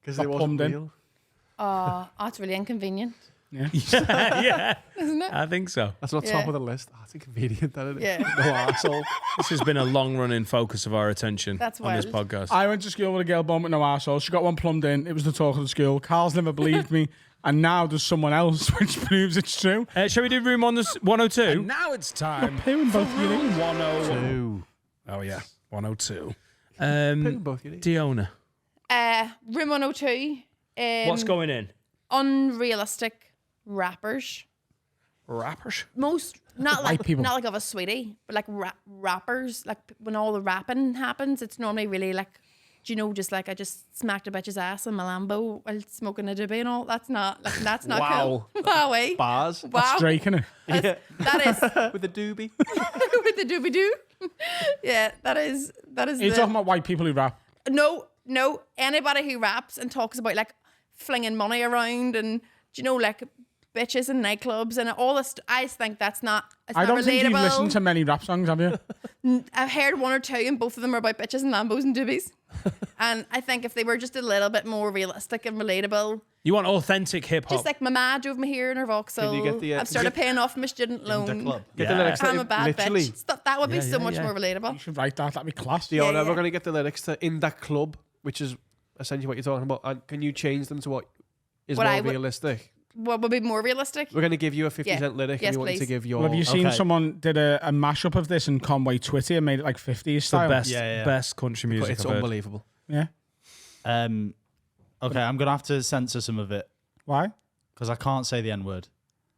Speaker 4: Because
Speaker 1: Got
Speaker 4: it wasn't
Speaker 1: plumbed in.
Speaker 4: real.
Speaker 8: Oh, that's really inconvenient.
Speaker 1: Yeah.
Speaker 2: Yeah,
Speaker 8: Isn't it?
Speaker 2: I think so.
Speaker 4: That's not
Speaker 8: Yeah.
Speaker 4: top of the list. Oh, it's inconvenient, that, isn't it?
Speaker 8: Yeah.
Speaker 4: No arsehole.
Speaker 2: This has been a long-running focus of our attention
Speaker 8: That's
Speaker 2: on this
Speaker 8: wild.
Speaker 2: podcast.
Speaker 1: I went to school with a girl born with no arsehole. She got one plumbed in. It was the talk of the school. Carl's never believed me. And now there's someone else, which proves it's true.
Speaker 2: Shall we do room on this 102? Now it's time.
Speaker 1: Pooing both of you.
Speaker 2: Room 102.
Speaker 4: Two.
Speaker 2: Oh yeah, 102.
Speaker 4: Putting both your
Speaker 2: Diona,
Speaker 8: Room 102.
Speaker 2: what's going in?
Speaker 8: Unrealistic rappers.
Speaker 2: Rappers.
Speaker 8: Most not
Speaker 1: White
Speaker 8: like
Speaker 1: people.
Speaker 8: not like of a sweetie, but like rappers. Like when all the rapping happens, it's normally really like, do you know, just like I just smacked a bitch's ass in my Lambo while smoking a doobie and all. That's not cool.
Speaker 4: Wow.
Speaker 8: Wow, eh?
Speaker 4: Bars.
Speaker 8: Wow.
Speaker 1: Drake, innit?
Speaker 4: Yeah.
Speaker 8: That is
Speaker 4: With the doobie.
Speaker 8: with the doobie doo. Yeah, that is.
Speaker 1: Are you talking about white people who rap?
Speaker 8: No. Anybody who raps and talks about like flinging money around and, do you know, like bitches in nightclubs and all this, I just think that's not. It's
Speaker 1: I
Speaker 8: not
Speaker 1: don't think you've
Speaker 8: relatable.
Speaker 1: listened to many rap songs, have you?
Speaker 8: I've heard one or two, and both of them are about bitches and Lambos and doobies. And I think if they were just a little bit more realistic and relatable,
Speaker 2: You want authentic hip hop?
Speaker 8: just like my ma drove me here in her Vauxhall.
Speaker 4: Can you get the,
Speaker 8: I've started paying off my student loan.
Speaker 5: Club.
Speaker 4: Get the lyrics.
Speaker 8: I'm a bad
Speaker 4: literally.
Speaker 8: bitch. That would be so much
Speaker 2: yeah.
Speaker 8: more relatable.
Speaker 1: You should write that. That'd be class.
Speaker 4: Diona,
Speaker 8: Yeah,
Speaker 4: we're
Speaker 8: yeah.
Speaker 4: going to get the lyrics to In That Club, which is essentially what you're talking about. And can you change them to what is
Speaker 8: What
Speaker 4: more
Speaker 8: I would-
Speaker 4: realistic?
Speaker 8: What would be more realistic?
Speaker 4: We're going to give you a 50
Speaker 8: Yeah.
Speaker 4: Cent lyric
Speaker 8: Yes,
Speaker 4: and we want you to
Speaker 8: please.
Speaker 4: give your...
Speaker 1: Well, have you seen
Speaker 5: Okay.
Speaker 1: someone did a mashup of this in Conway Twitty and made it like 50s
Speaker 2: the
Speaker 1: style?
Speaker 2: best,
Speaker 5: Yeah.
Speaker 2: best country music
Speaker 4: It's
Speaker 2: I've heard.
Speaker 4: unbelievable.
Speaker 1: Yeah.
Speaker 5: Okay, I'm gonna have to censor some of it
Speaker 1: Why?
Speaker 5: because I can't say the N word.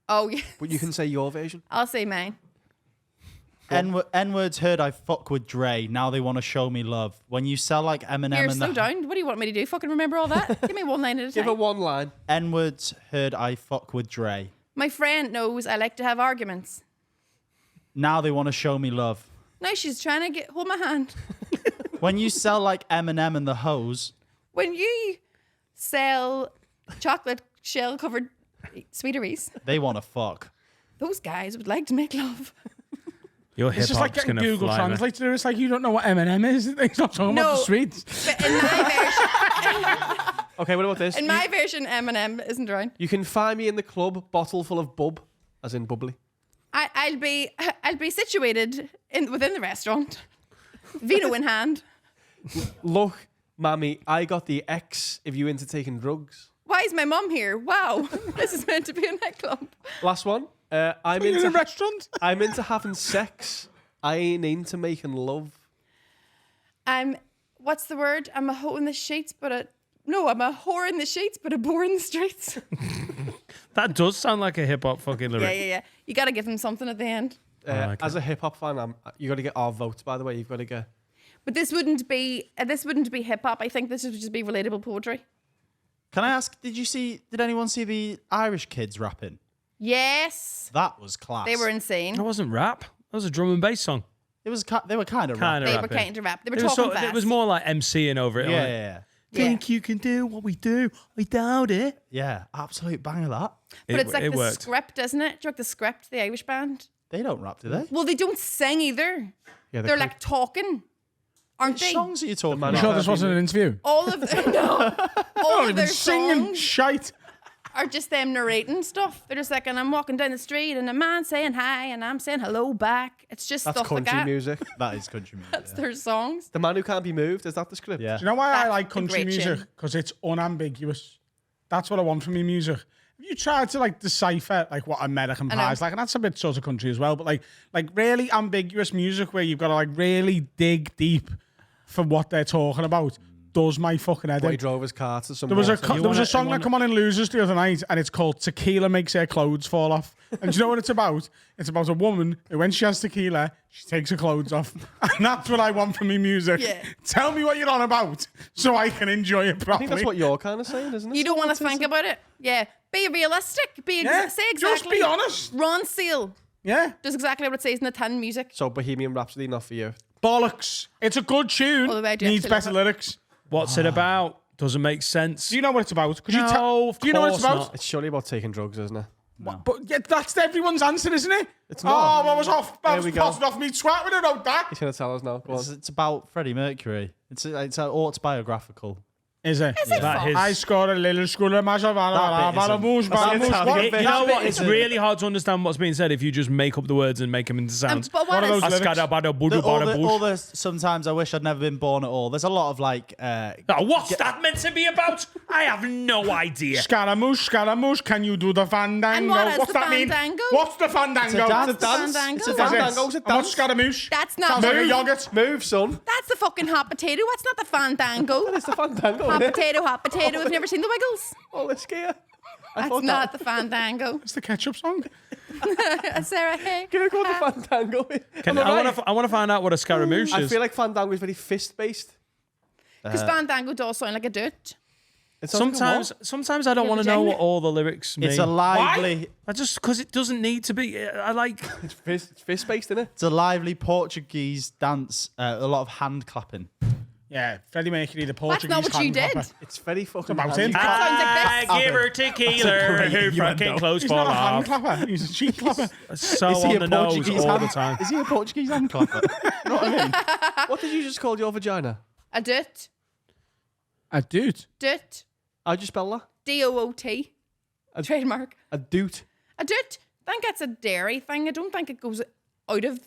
Speaker 8: Oh, yeah.
Speaker 4: But you can say your version.
Speaker 8: I'll say mine.
Speaker 5: N words heard I fuck with Dre. Now they want to show me love. When you sell like Eminem
Speaker 8: Here,
Speaker 5: and
Speaker 8: slow
Speaker 5: the
Speaker 8: down. What do you want me to do? Fucking remember all that? Give me one line at a
Speaker 4: Give her
Speaker 8: time.
Speaker 4: one line.
Speaker 5: N words heard I fuck with Dre.
Speaker 8: My friend knows I like to have arguments.
Speaker 5: Now they want to show me love.
Speaker 8: Now she's trying to hold my hand.
Speaker 5: When you sell like Eminem and the hoes,
Speaker 8: When you sell chocolate shell covered sweeteries,
Speaker 5: they want to fuck.
Speaker 8: those guys would like to make love.
Speaker 2: Your hip
Speaker 1: It's just like
Speaker 2: hop's
Speaker 1: getting
Speaker 2: gonna
Speaker 1: Google
Speaker 2: fly. man.
Speaker 1: Translate to It's like you don't know what Eminem is. He's not talking about
Speaker 8: No.
Speaker 1: the sweets.
Speaker 8: But in my version,
Speaker 4: Okay, what about this?
Speaker 8: in my version, Eminem isn't around.
Speaker 4: You can find me in the club, bottle full of bub, as in bubbly.
Speaker 8: I'll be situated within the restaurant, vino in hand.
Speaker 4: Look, mammy, I got the X if you into taking drugs.
Speaker 8: Why is my mum here? Wow, this is meant to be a nightclub.
Speaker 4: Last one. I'm
Speaker 1: In a
Speaker 4: into
Speaker 1: restaurant?
Speaker 4: I'm into having sex. I ain't into making love.
Speaker 8: What's the word? I'm a hoe in the sheets, I'm a whore in the sheets, but a bore in the streets.
Speaker 2: That does sound like a hip hop fucking lyric.
Speaker 8: Yeah. You got to give them something at the end.
Speaker 2: okay.
Speaker 4: As a hip hop fan, you got to get our votes. By the way, you've got to get.
Speaker 8: But this wouldn't be hip hop. I think this would just be relatable poetry.
Speaker 5: Can I ask? Did anyone see the Irish kids rapping?
Speaker 8: Yes,
Speaker 5: That was class.
Speaker 8: they were insane.
Speaker 2: That wasn't rap. That was a drum and bass song.
Speaker 5: They were kind of
Speaker 2: Kind of
Speaker 8: They were
Speaker 2: rapping.
Speaker 8: kind of rap. They were
Speaker 2: It was,
Speaker 8: talking fast.
Speaker 2: it was more like MCing over it.
Speaker 5: Yeah,
Speaker 2: like,
Speaker 5: yeah.
Speaker 2: Think you can do what we do? I doubt it.
Speaker 5: Yeah, absolute banger that.
Speaker 8: But it's like
Speaker 2: it
Speaker 8: the
Speaker 2: worked.
Speaker 8: script, isn't it? Do you like the script, the Irish band?
Speaker 5: They don't rap, do they?
Speaker 8: Well, they don't sing either.
Speaker 4: Yeah,
Speaker 8: They're like talking, aren't
Speaker 5: Which
Speaker 8: they?
Speaker 5: songs are you talking
Speaker 4: man-
Speaker 1: You
Speaker 5: about?
Speaker 1: sure this wasn't an interview?
Speaker 8: All of all of their
Speaker 1: Singing
Speaker 8: songs
Speaker 1: shite.
Speaker 8: are just them narrating stuff. They're just like, and I'm walking down the street, and a man saying hi, and I'm saying hello back. It's just
Speaker 4: That's
Speaker 8: stuff like
Speaker 4: country
Speaker 8: that.
Speaker 4: music.
Speaker 5: That is country music.
Speaker 8: That's their songs.
Speaker 4: The man who can't be moved. Is that the script?
Speaker 5: Yeah.
Speaker 1: Do you know why I
Speaker 8: That's
Speaker 1: like
Speaker 8: a
Speaker 1: country
Speaker 8: great
Speaker 1: music?
Speaker 8: tune.
Speaker 1: Because it's unambiguous. That's what I want from your music. If you try to like decipher like what American
Speaker 8: I know.
Speaker 1: Pie is like, and that's a bit sort of country as well, but like really ambiguous music where you've got to like really dig deep for what they're talking about, does my fucking head
Speaker 4: But he
Speaker 1: in.
Speaker 4: drove his car to some.
Speaker 1: There was a
Speaker 4: water.
Speaker 1: there was a song that come on in Losers the other night, and it's called "Tequila Makes Her Clothes Fall Off." And do you know what it's about? It's about a woman who, when she has tequila, she takes her clothes off, and that's what I want from your music.
Speaker 8: Yeah.
Speaker 1: Tell me what you're on about, so I can enjoy it properly.
Speaker 4: I think that's what you're kind of saying, isn't it?
Speaker 8: You don't want to think about it. Yeah, be realistic.
Speaker 1: Yeah,
Speaker 8: Say exactly.
Speaker 1: just be honest.
Speaker 8: Ron Seal
Speaker 1: Yeah,
Speaker 8: does exactly what it says in the Tan music.
Speaker 4: So Bohemian Rhapsody, not for you.
Speaker 1: bollocks. It's a good tune.
Speaker 8: Although I do
Speaker 1: Needs
Speaker 8: actually
Speaker 1: better
Speaker 8: love it.
Speaker 1: lyrics.
Speaker 2: What's it about? Doesn't make sense.
Speaker 1: Do you know what it's about? Could you
Speaker 2: No, of
Speaker 1: do you know what it's
Speaker 2: course
Speaker 1: about?
Speaker 2: not.
Speaker 4: It's surely about taking drugs, isn't it?
Speaker 1: But yeah, that's everyone's answer, isn't it?
Speaker 4: It's not.
Speaker 1: Oh, I was off. I was
Speaker 4: we go.
Speaker 1: potted off me twat when I wrote that.
Speaker 4: He's going to tell us now. Go on.
Speaker 5: It's about Freddie Mercury. It's autobiographical.
Speaker 1: Is it?
Speaker 8: Is it false?
Speaker 1: I scored a little school of
Speaker 5: That bit isn't-
Speaker 2: You know what? It's really hard to understand what's being said if you just make up the words and make them into sounds.
Speaker 8: But what
Speaker 1: One of
Speaker 8: is...
Speaker 1: those lyrics.
Speaker 5: all the sometimes I wish I'd never been born at all. There's a lot of like.
Speaker 2: What's that meant to be about? I have no idea.
Speaker 1: Scaramouche, can you do the fandango?
Speaker 8: And what is
Speaker 1: What's
Speaker 8: the
Speaker 1: that mean?
Speaker 8: fandango?
Speaker 1: What's the fandango?
Speaker 5: dance.
Speaker 4: It's a dance.
Speaker 8: Fandango.
Speaker 4: It's a
Speaker 8: Is it?
Speaker 4: fandango. It's a
Speaker 1: And what's
Speaker 4: dance.
Speaker 1: Scaramouche?
Speaker 8: That's not...
Speaker 1: Sounds like a yogurt.
Speaker 4: Move, son.
Speaker 8: That's the fucking hot potato. That's not the fandango.
Speaker 4: It's the fandango.
Speaker 8: Hot
Speaker 4: innit?
Speaker 8: potato, hot potato. Have you never seen the Wiggles?
Speaker 4: Oh, let's gear.
Speaker 8: That's not the fandango.
Speaker 1: It's the ketchup song.
Speaker 8: Sarah, hey.
Speaker 4: Can I go to fandango?
Speaker 2: I want to find out what a scaramouche
Speaker 4: I
Speaker 2: is.
Speaker 4: feel like fandango is very fist-based.
Speaker 8: Because fandango does sound like a dirt.
Speaker 4: It sounds like a
Speaker 2: Sometimes I don't
Speaker 8: Yeah,
Speaker 2: want to know
Speaker 8: vagina.
Speaker 2: what all the lyrics mean.
Speaker 5: It's a lively.
Speaker 2: I just because it doesn't need to be. I like.
Speaker 4: what? It's fist-based, isn't it?
Speaker 5: It's a lively Portuguese dance. A lot of hand clapping.
Speaker 1: Yeah, Freddie Mercury, the Portuguese.
Speaker 8: That's not what you
Speaker 1: hand
Speaker 8: did.
Speaker 1: clapper.
Speaker 4: It's very fucking
Speaker 1: about
Speaker 4: handy.
Speaker 1: him.
Speaker 8: Sounds like
Speaker 2: I
Speaker 8: this.
Speaker 2: give her tequila, who fucking close
Speaker 1: He's
Speaker 2: for
Speaker 1: not a hand
Speaker 2: love.
Speaker 1: clapper. He's a cheek clapper.
Speaker 2: So
Speaker 5: Is he
Speaker 2: on
Speaker 5: a
Speaker 2: the nose
Speaker 5: Portuguese
Speaker 2: all
Speaker 5: hand?
Speaker 2: the time.
Speaker 5: Is he a Portuguese hand clapper? You know what I mean?
Speaker 4: What did you just call your vagina?
Speaker 8: A dirt.
Speaker 1: A dude.
Speaker 8: Dirt.
Speaker 4: How'd you spell that?
Speaker 8: D-O-O-T. Trademark.
Speaker 4: A doot.
Speaker 8: A dirt. I think it's a dairy thing. I don't think it goes out of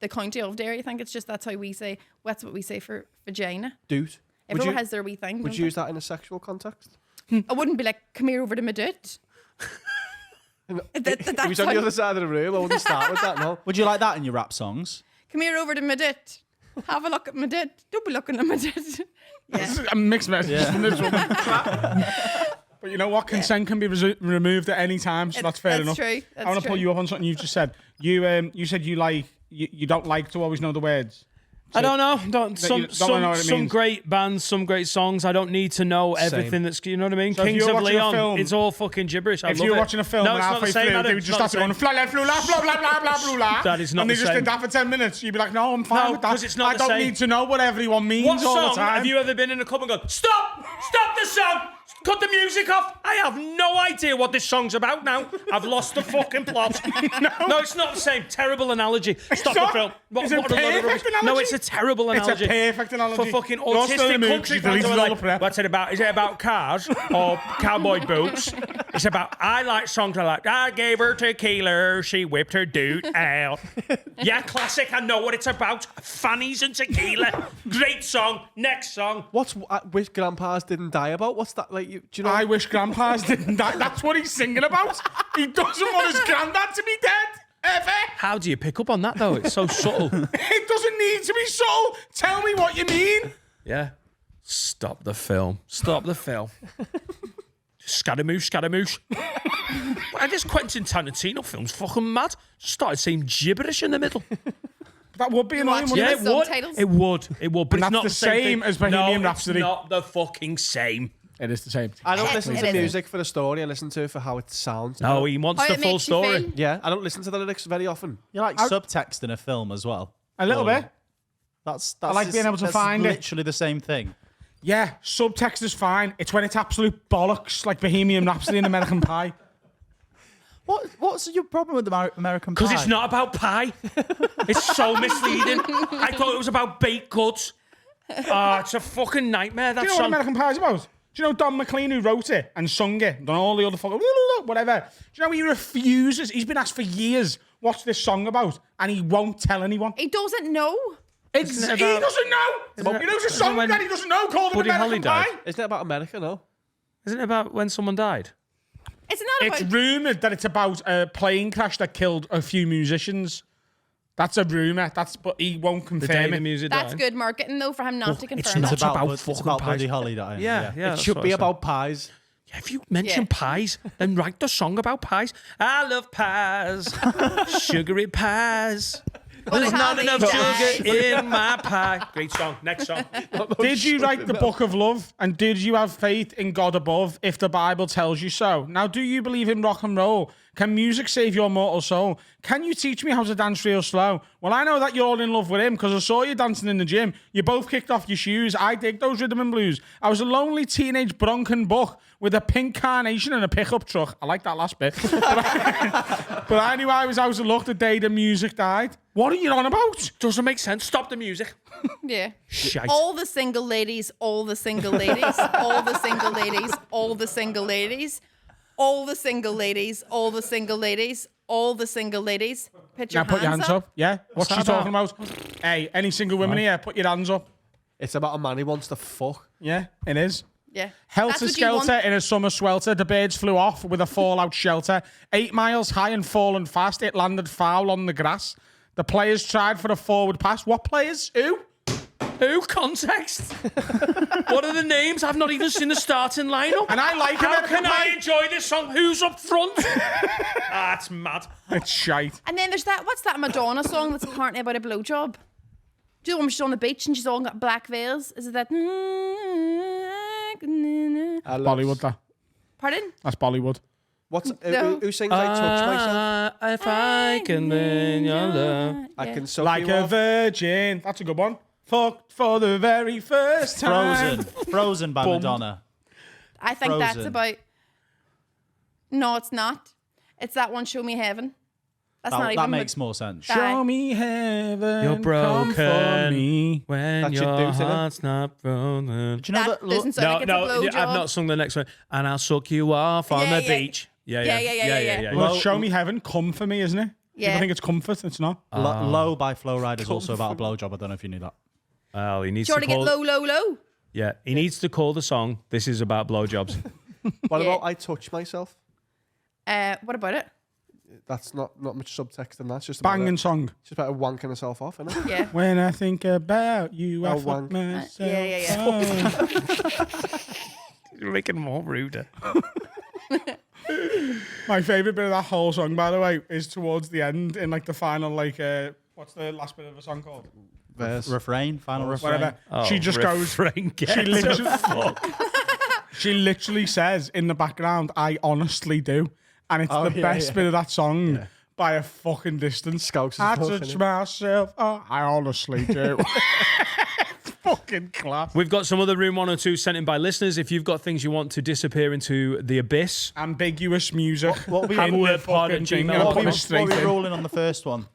Speaker 8: the county of Derry. I think it's just that's how we say, that's what we say for vagina.
Speaker 4: Doot.
Speaker 8: Everyone has their wee thing.
Speaker 4: Would
Speaker 8: don't
Speaker 4: you use that in a sexual context?
Speaker 8: they? I wouldn't be like, come here over to my dirt.
Speaker 4: If he was on the other side of the room, I wouldn't start with that, no.
Speaker 5: Would you like that in your rap songs?
Speaker 8: Come here over to my dirt. Have a look at my dirt. Don't be looking at my dirt.
Speaker 1: This is a mixed message from this woman. But you know what? Consent can be removed at any time, so that's fair
Speaker 8: That's
Speaker 1: enough.
Speaker 8: true.
Speaker 1: I want to pull you up on something you've just said. You said you don't like to always know the words.
Speaker 2: I don't know.
Speaker 1: you don't know what it
Speaker 2: Some
Speaker 1: means.
Speaker 2: great bands, some great songs. I don't need to know everything that's. You know what I mean?
Speaker 1: So if
Speaker 2: Kings
Speaker 1: you're
Speaker 2: of
Speaker 1: watching a
Speaker 2: Leon.
Speaker 1: film-
Speaker 2: It's all fucking gibberish. I
Speaker 1: If
Speaker 2: love
Speaker 1: you were
Speaker 2: it.
Speaker 1: watching a film
Speaker 2: no,
Speaker 1: and
Speaker 2: it's not
Speaker 1: halfway
Speaker 2: the same,
Speaker 1: through
Speaker 2: Adam.
Speaker 1: they would
Speaker 2: It's
Speaker 1: just
Speaker 2: not
Speaker 1: start going
Speaker 2: the same.
Speaker 1: fla blah blah blah blah blah.
Speaker 2: That is not
Speaker 1: And they
Speaker 2: the
Speaker 1: just
Speaker 2: same.
Speaker 1: did that for 10 minutes. You'd be like, no, I'm fine
Speaker 2: No,
Speaker 1: with that.
Speaker 2: 'cause it's not
Speaker 1: I
Speaker 2: the
Speaker 1: don't
Speaker 2: same.
Speaker 1: need to know what everyone means
Speaker 2: What
Speaker 1: all the
Speaker 2: song
Speaker 1: time.
Speaker 2: have you ever been in a club and gone, stop the song, cut the music off? I have no idea what this song's about now. I've lost the fucking plot. No, it's not the same. Terrible analogy. Stop the
Speaker 1: not.
Speaker 2: film.
Speaker 1: It's a
Speaker 2: load of
Speaker 1: perfect
Speaker 2: rubbish.
Speaker 1: analogy.
Speaker 2: No, it's a terrible
Speaker 1: It's a
Speaker 2: analogy.
Speaker 1: perfect analogy.
Speaker 2: For fucking
Speaker 1: You're still in the
Speaker 2: autistic
Speaker 1: mood 'cause
Speaker 2: country
Speaker 1: you
Speaker 2: fans.
Speaker 1: deleted
Speaker 2: who are
Speaker 1: all
Speaker 2: like,
Speaker 1: the prep.
Speaker 2: what's it about? Is it about cars or cowboy boots? It's about, I like songs like, I gave her tequila, she whipped her doot out. Yeah, classic. I know what it's about. Fannies and tequila. Great song. Next song.
Speaker 4: What's Wish Grandpas Didn't Die about? What's that like? Do you know?
Speaker 1: I wish grandpas didn't die. That's what he's singing about. He doesn't want his granddad to be dead. Ever.
Speaker 2: How do you pick up on that though? It's so subtle.
Speaker 1: It doesn't need to be subtle. Tell me what you mean.
Speaker 2: Yeah. Stop the film. Stop the film. Scaramouche. I guess Quentin Tarantino film's fucking mad. Started saying gibberish in the middle.
Speaker 1: That would be annoying,
Speaker 8: Watch
Speaker 1: wouldn't
Speaker 2: Yeah,
Speaker 1: it?
Speaker 8: the
Speaker 2: it would.
Speaker 8: subtitles.
Speaker 2: It would. It would. But
Speaker 1: And
Speaker 2: it's
Speaker 1: that's
Speaker 2: not
Speaker 1: the
Speaker 2: same
Speaker 1: same as
Speaker 2: thing.
Speaker 1: Bohemian
Speaker 2: No,
Speaker 1: Rhapsody.
Speaker 2: It's not the fucking same.
Speaker 1: It is the same.
Speaker 4: I don't
Speaker 8: It-
Speaker 4: listen
Speaker 8: it
Speaker 4: to
Speaker 8: isn't.
Speaker 4: music for the story. I listen to it for how it sounds.
Speaker 2: No, he wants
Speaker 8: How
Speaker 2: the
Speaker 8: it
Speaker 2: full
Speaker 8: makes you
Speaker 2: story.
Speaker 8: feel.
Speaker 4: Yeah, I don't listen to the lyrics very often.
Speaker 5: You like subtext in a film as well.
Speaker 1: A little
Speaker 5: Well,
Speaker 1: bit.
Speaker 5: That's
Speaker 1: like being able to
Speaker 5: that's
Speaker 1: find it.
Speaker 5: literally the same thing.
Speaker 1: Yeah, subtext is fine. It's when it's absolute bollocks, like Bohemian Rhapsody and American Pie.
Speaker 5: What's your problem with American Pie?
Speaker 2: Because it's not about pie. It's so misleading. I thought it was about baked goods. Oh, it's a fucking nightmare.
Speaker 1: Do
Speaker 2: That
Speaker 1: you know what
Speaker 2: song.
Speaker 1: American Pie is about? Do you know Don McLean who wrote it and sung it? Done all the other fucking whatever. Do you know he refuses? He's been asked for years, what's this song about? And he won't tell anyone.
Speaker 8: He doesn't know.
Speaker 1: He doesn't know. He knows a song that he doesn't know called
Speaker 2: Buddy
Speaker 1: American
Speaker 2: Holly
Speaker 1: Pie.
Speaker 2: died?
Speaker 4: Isn't it about America? No.
Speaker 2: Isn't it about when someone died?
Speaker 8: It's not
Speaker 1: It's
Speaker 8: about...
Speaker 1: rumoured that it's about a plane crash that killed a few musicians. That's a rumour. But he won't
Speaker 2: The day
Speaker 1: confirm
Speaker 2: the
Speaker 1: it.
Speaker 2: music
Speaker 8: That's
Speaker 2: died.
Speaker 8: good marketing, though, for him not to confirm
Speaker 2: it's
Speaker 8: that.
Speaker 2: not.
Speaker 5: It's about
Speaker 2: fucking
Speaker 5: it's about
Speaker 2: pies.
Speaker 5: Buddy Holly dying.
Speaker 2: Yeah.
Speaker 4: It
Speaker 2: that's
Speaker 4: should
Speaker 2: what
Speaker 4: be
Speaker 2: I said.
Speaker 4: about pies.
Speaker 2: Yeah, if you mention
Speaker 8: Yeah.
Speaker 2: pies, then write the song about pies. I love pies, sugary pies. There's not enough sugar in my pie. Great song. Next song.
Speaker 1: Did you write the book of love? And did you have faith in God above if the Bible tells you so? Now, do you believe in rock and roll? Can music save your mortal soul? Can you teach me how to dance real slow? Well, I know that you're all in love with him because I saw you dancing in the gym. You both kicked off your shoes. I dig those rhythm and blues. I was a lonely teenage Bronco buck with a pink carnation and a pickup truck. I like that last bit. But I knew I was out of luck the day the music died. What are you on about?
Speaker 2: Doesn't make sense. Stop the music.
Speaker 8: Yeah.
Speaker 2: Shite.
Speaker 8: All the single ladies, all the single ladies, all the single ladies, all the single ladies, all the single ladies, all the single ladies, all the single ladies. Put your
Speaker 1: Now put your hands up. Yeah. What's she
Speaker 2: that
Speaker 1: talking about? Hey, any single women here, put your hands up.
Speaker 4: It's about a man who wants to fuck.
Speaker 1: Yeah, it is.
Speaker 8: Yeah.
Speaker 1: Helter
Speaker 8: That's what you want.
Speaker 1: skelter in a summer swelter. The birds flew off with a fallout shelter. 8 miles high and falling fast. It landed foul on the grass. The players tried for a forward pass. What players? Who?
Speaker 2: Who? Context? What are the names? I've not even seen the starting lineup.
Speaker 1: And I like
Speaker 2: How
Speaker 1: American
Speaker 2: can I
Speaker 1: Pie.
Speaker 2: enjoy this song? Who's up front? It's mad.
Speaker 1: It's shite.
Speaker 8: And then there's that, what's that Madonna song that's apparently about a blowjob? Do you know when she's on the beach and she's all got black veils? Is it that?
Speaker 1: Bollywood, that.
Speaker 8: Pardon?
Speaker 1: That's Bollywood.
Speaker 4: What's
Speaker 8: No.
Speaker 4: who sings I Touch Myself?
Speaker 2: If I can win your love.
Speaker 4: I can soak
Speaker 1: Like
Speaker 4: you
Speaker 1: a
Speaker 4: off.
Speaker 1: virgin. That's a good one. Fucked for the very first time.
Speaker 5: Frozen by Madonna.
Speaker 8: I think that's
Speaker 5: Frozen.
Speaker 8: about. No, it's not. It's that one, Show Me Heaven. That's not even.
Speaker 5: That makes more sense.
Speaker 8: That-
Speaker 1: Show me heaven.
Speaker 2: You're
Speaker 1: come for
Speaker 2: broken
Speaker 1: me.
Speaker 2: when
Speaker 4: That's your
Speaker 2: your
Speaker 4: deuce, innit?
Speaker 2: heart's not broken.
Speaker 5: Do you know
Speaker 8: That
Speaker 5: that?
Speaker 8: doesn't sound like it's a blowjob.
Speaker 2: I've not sung the next one. And I'll suck you off on
Speaker 8: Yeah,
Speaker 2: the
Speaker 8: yeah.
Speaker 2: beach. Yeah.
Speaker 1: Well,
Speaker 5: Low-
Speaker 1: show me heaven. Come for me, isn't it?
Speaker 8: Yeah.
Speaker 1: People think it's comfort. It's not.
Speaker 5: Low by Flow Rida is also about a blowjob. I don't know if you knew that.
Speaker 2: Well, he needs
Speaker 8: Do you
Speaker 2: to
Speaker 8: want to
Speaker 2: call.
Speaker 8: get low, low, low?
Speaker 2: Yeah, he needs to call the song. This is about blowjobs.
Speaker 4: What
Speaker 8: Yeah.
Speaker 4: about I Touch Myself?
Speaker 8: What about it?
Speaker 4: That's not much subtext in that. It's just about
Speaker 1: Banging song.
Speaker 4: It's just about wanking herself off, isn't it?
Speaker 8: Yeah.
Speaker 1: When I think about you, I
Speaker 4: Oh,
Speaker 1: fuck
Speaker 4: wank.
Speaker 1: myself.
Speaker 8: Yeah.
Speaker 2: You're making them more ruder.
Speaker 1: My favourite bit of that whole song, by the way, is towards the end in like the final, like, what's the last bit of the song called?
Speaker 4: Verse.
Speaker 5: Refrain, final refrain.
Speaker 1: Whatever. She just goes. She literally says in the background, "I honestly do," and it's the best bit of that song by a fucking distance.
Speaker 4: Scouts
Speaker 1: I
Speaker 4: is fucking
Speaker 1: touch
Speaker 4: it.
Speaker 1: myself. Oh, I honestly do. It's fucking class.
Speaker 2: We've got some other Room 102 sent in by listeners. If you've got things you want to disappear into the abyss,
Speaker 1: Ambiguous music.
Speaker 5: What we
Speaker 2: Have
Speaker 1: in
Speaker 2: we
Speaker 1: the
Speaker 2: pod at
Speaker 1: fucking thing,
Speaker 2: gmail.com?
Speaker 1: and
Speaker 5: What
Speaker 1: put
Speaker 5: we,
Speaker 1: it straight
Speaker 5: what we
Speaker 1: in.
Speaker 5: rolling on the first one?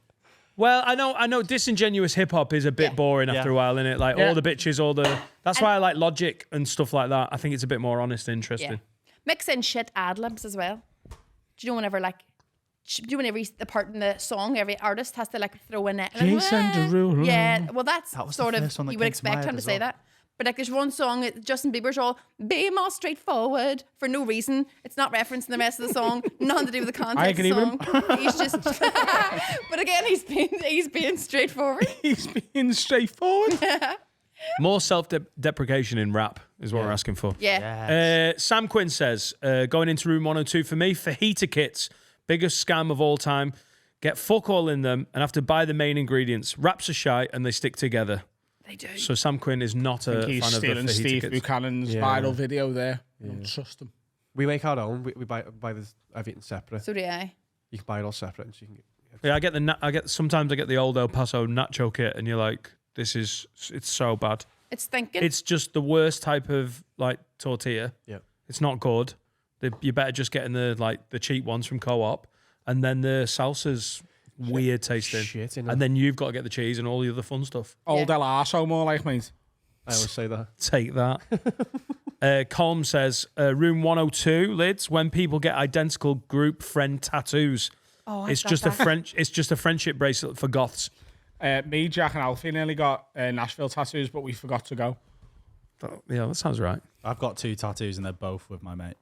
Speaker 2: well, I know disingenuous hip hop is a bit boring after a while, innit? Like
Speaker 1: Yeah.
Speaker 2: all the bitches, all the. That's why I like Logic and stuff like that. I think it's a bit more honest and interesting.
Speaker 8: Yeah. Mix in shit ad libs as well. Do you know whenever like, the part in the song, every artist has to like throw in it. Like,
Speaker 1: Jason Derulo.
Speaker 8: Yeah, well that's
Speaker 5: That was the
Speaker 8: sort of,
Speaker 5: first one that
Speaker 8: you would
Speaker 5: came to my
Speaker 8: expect
Speaker 5: head
Speaker 8: him to
Speaker 5: as
Speaker 8: say
Speaker 5: well.
Speaker 8: that. But like there's one song, Justin Bieber's all, be more straightforward for no reason. It's not referencing the rest of the song, nothing to do with the context
Speaker 1: I
Speaker 8: of
Speaker 1: agree
Speaker 8: the
Speaker 1: with
Speaker 8: song. He's just, but again, he's being straightforward.
Speaker 1: He's being straightforward.
Speaker 2: More self-deprecation in rap is what we're asking for.
Speaker 8: Yeah.
Speaker 2: Sam Quinn says, going into Room 102 for me, fajita kits, biggest scam of all time. Get fuck all in them and have to buy the main ingredients. Raps are shy and they stick together.
Speaker 8: They do.
Speaker 2: So Sam Quinn is not a
Speaker 1: He's
Speaker 2: fan of the
Speaker 1: stealing
Speaker 2: fajita
Speaker 1: Steve
Speaker 2: kits.
Speaker 1: Buchanan's viral video there. Don't trust him.
Speaker 4: We make our own. We buy this everything separate.
Speaker 8: So do I.
Speaker 4: You can buy it all separate, and so you can get.
Speaker 2: Yeah, sometimes I get the old El Paso nacho kit, and you're like, it's so bad.
Speaker 8: It's thinking.
Speaker 2: It's just the worst type of like tortilla.
Speaker 4: Yeah.
Speaker 2: It's not good. You better just getting the cheap ones from Co-op, and then the salsa's weird tasting,
Speaker 4: Shit, innit?
Speaker 2: and then you've got to get the cheese and all the other fun stuff.
Speaker 1: Old El Arso, more like, mate.
Speaker 4: I always say that.
Speaker 2: Take that. Colm says, Room 102 lids, when people get identical group friend tattoos.
Speaker 8: oh,
Speaker 2: It's just a friendship bracelet for goths.
Speaker 1: Me, Jack, and Alfie nearly got Nashville tattoos, but we forgot to go.
Speaker 2: Yeah, that sounds right.
Speaker 5: I've got 2 tattoos and they're both with my mate.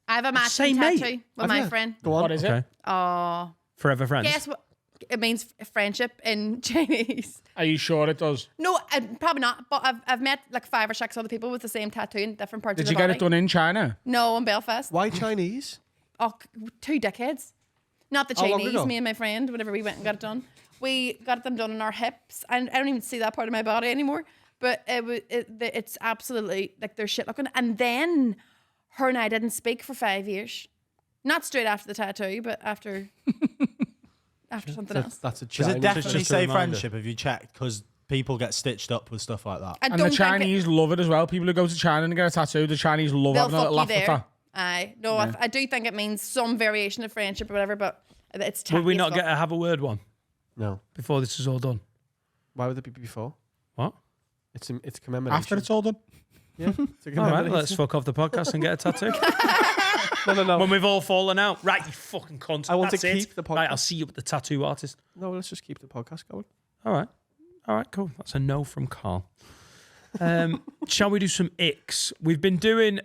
Speaker 8: I have a matching
Speaker 2: Same mate.
Speaker 8: tattoo with my friend.
Speaker 4: Go on.
Speaker 1: What is
Speaker 2: Okay.
Speaker 1: it?
Speaker 8: Oh,
Speaker 2: Forever friends.
Speaker 8: guess what? It means friendship in Chinese.
Speaker 1: Are you sure it does?
Speaker 8: No, probably not. But I've met like 5 or 6 other people with the same tattoo in different parts
Speaker 1: Did
Speaker 8: of
Speaker 1: you
Speaker 8: the
Speaker 1: get
Speaker 8: body.
Speaker 1: it done in China?
Speaker 8: No, in Belfast.
Speaker 4: Why Chinese?
Speaker 8: Oh, 2 decades. Not the
Speaker 4: How long
Speaker 8: Chinese.
Speaker 4: ago?
Speaker 8: Me and my friend, whenever we went and got it done, we got them done in our hips, and I don't even see that part of my body anymore. But it's absolutely like they're shit looking. And then her and I didn't speak for 5 years. Not straight after the tattoo, but after something else.
Speaker 4: That's a
Speaker 5: Does
Speaker 4: Chinese.
Speaker 5: it definitely
Speaker 2: just a
Speaker 5: say
Speaker 2: reminder.
Speaker 5: friendship? Have you checked? Because people get stitched up with stuff like that.
Speaker 8: I
Speaker 1: And
Speaker 8: don't
Speaker 1: the
Speaker 8: think
Speaker 1: Chinese love it as well. People who go to China and get a tattoo, the Chinese love
Speaker 8: they'll
Speaker 1: having a little
Speaker 8: fuck you
Speaker 1: laugh at
Speaker 8: there.
Speaker 1: that.
Speaker 8: Aye. No, I do think it means some variation of friendship or whatever, but it's tacky
Speaker 2: Will we
Speaker 8: as
Speaker 2: not
Speaker 8: fuck.
Speaker 2: get to have a word one
Speaker 4: No.
Speaker 2: before this is all done?
Speaker 4: Why would it be before?
Speaker 2: What?
Speaker 4: It's commemoration.
Speaker 1: After it's all done.
Speaker 4: Yeah. It's a
Speaker 2: All right,
Speaker 4: commemoration.
Speaker 2: let's fuck off the podcast and get a tattoo.
Speaker 4: No.
Speaker 2: When we've all fallen out. Right, you fucking cunt.
Speaker 4: I want
Speaker 2: That's
Speaker 4: to
Speaker 2: it.
Speaker 4: keep the podcast.
Speaker 2: Right, I'll see you with the tattoo artist.
Speaker 4: No, let's just keep the podcast going.
Speaker 2: All right, cool. That's a no from Carl. Shall we do some icks? We've been doing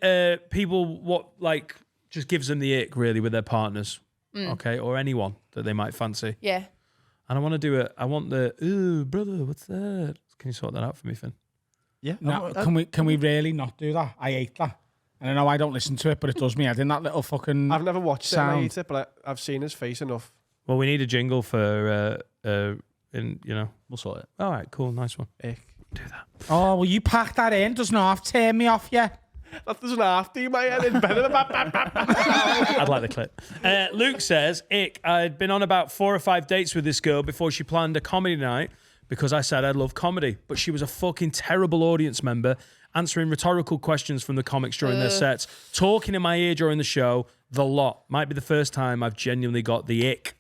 Speaker 2: people what like just gives them the ick really with their partners, okay, or anyone that they might fancy.
Speaker 8: Yeah.
Speaker 2: And I want to do it. I want the ooh brother, what's that? Can you sort that out for me, Finn?
Speaker 5: Yeah.
Speaker 1: No, can we really not do that? I hate that. And I know I don't listen to it, but it does me head in that little fucking.
Speaker 4: I've never watched it. And I
Speaker 1: sound.
Speaker 4: hate it, but I've seen his face enough.
Speaker 2: Well, we need a jingle for
Speaker 5: We'll sort it.
Speaker 2: All right, cool, nice one.
Speaker 4: Ick.
Speaker 1: Oh, well, you pack that in. Doesn't half turn me off, yeah.
Speaker 4: That doesn't have to. My head is better than
Speaker 2: I'd like the clip. Luke says, ick, I'd been on about 4 or 5 dates with this girl before she planned a comedy night because I said I love comedy, but she was a fucking terrible audience member, answering rhetorical questions from the comics during their sets, talking in my ear during the show, the lot. Might be the first time I've genuinely got the ick.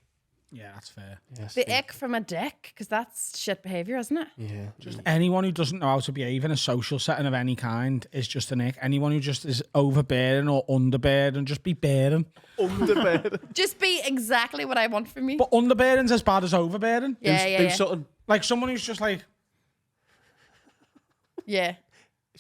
Speaker 1: Yeah, that's fair.
Speaker 8: The ick from a dick, because that's shit behaviour, isn't it?
Speaker 4: Yeah.
Speaker 1: Anyone who doesn't know how to behave in a social setting of any kind is just an ick. Anyone who just is overbearing or underbearing, just be bearing.
Speaker 4: Underbed.
Speaker 8: Just be exactly what I want from you.
Speaker 1: But underbearing's as bad as overbearing.
Speaker 8: Yeah.
Speaker 4: Do something.
Speaker 1: Like someone who's just like,
Speaker 8: Yeah.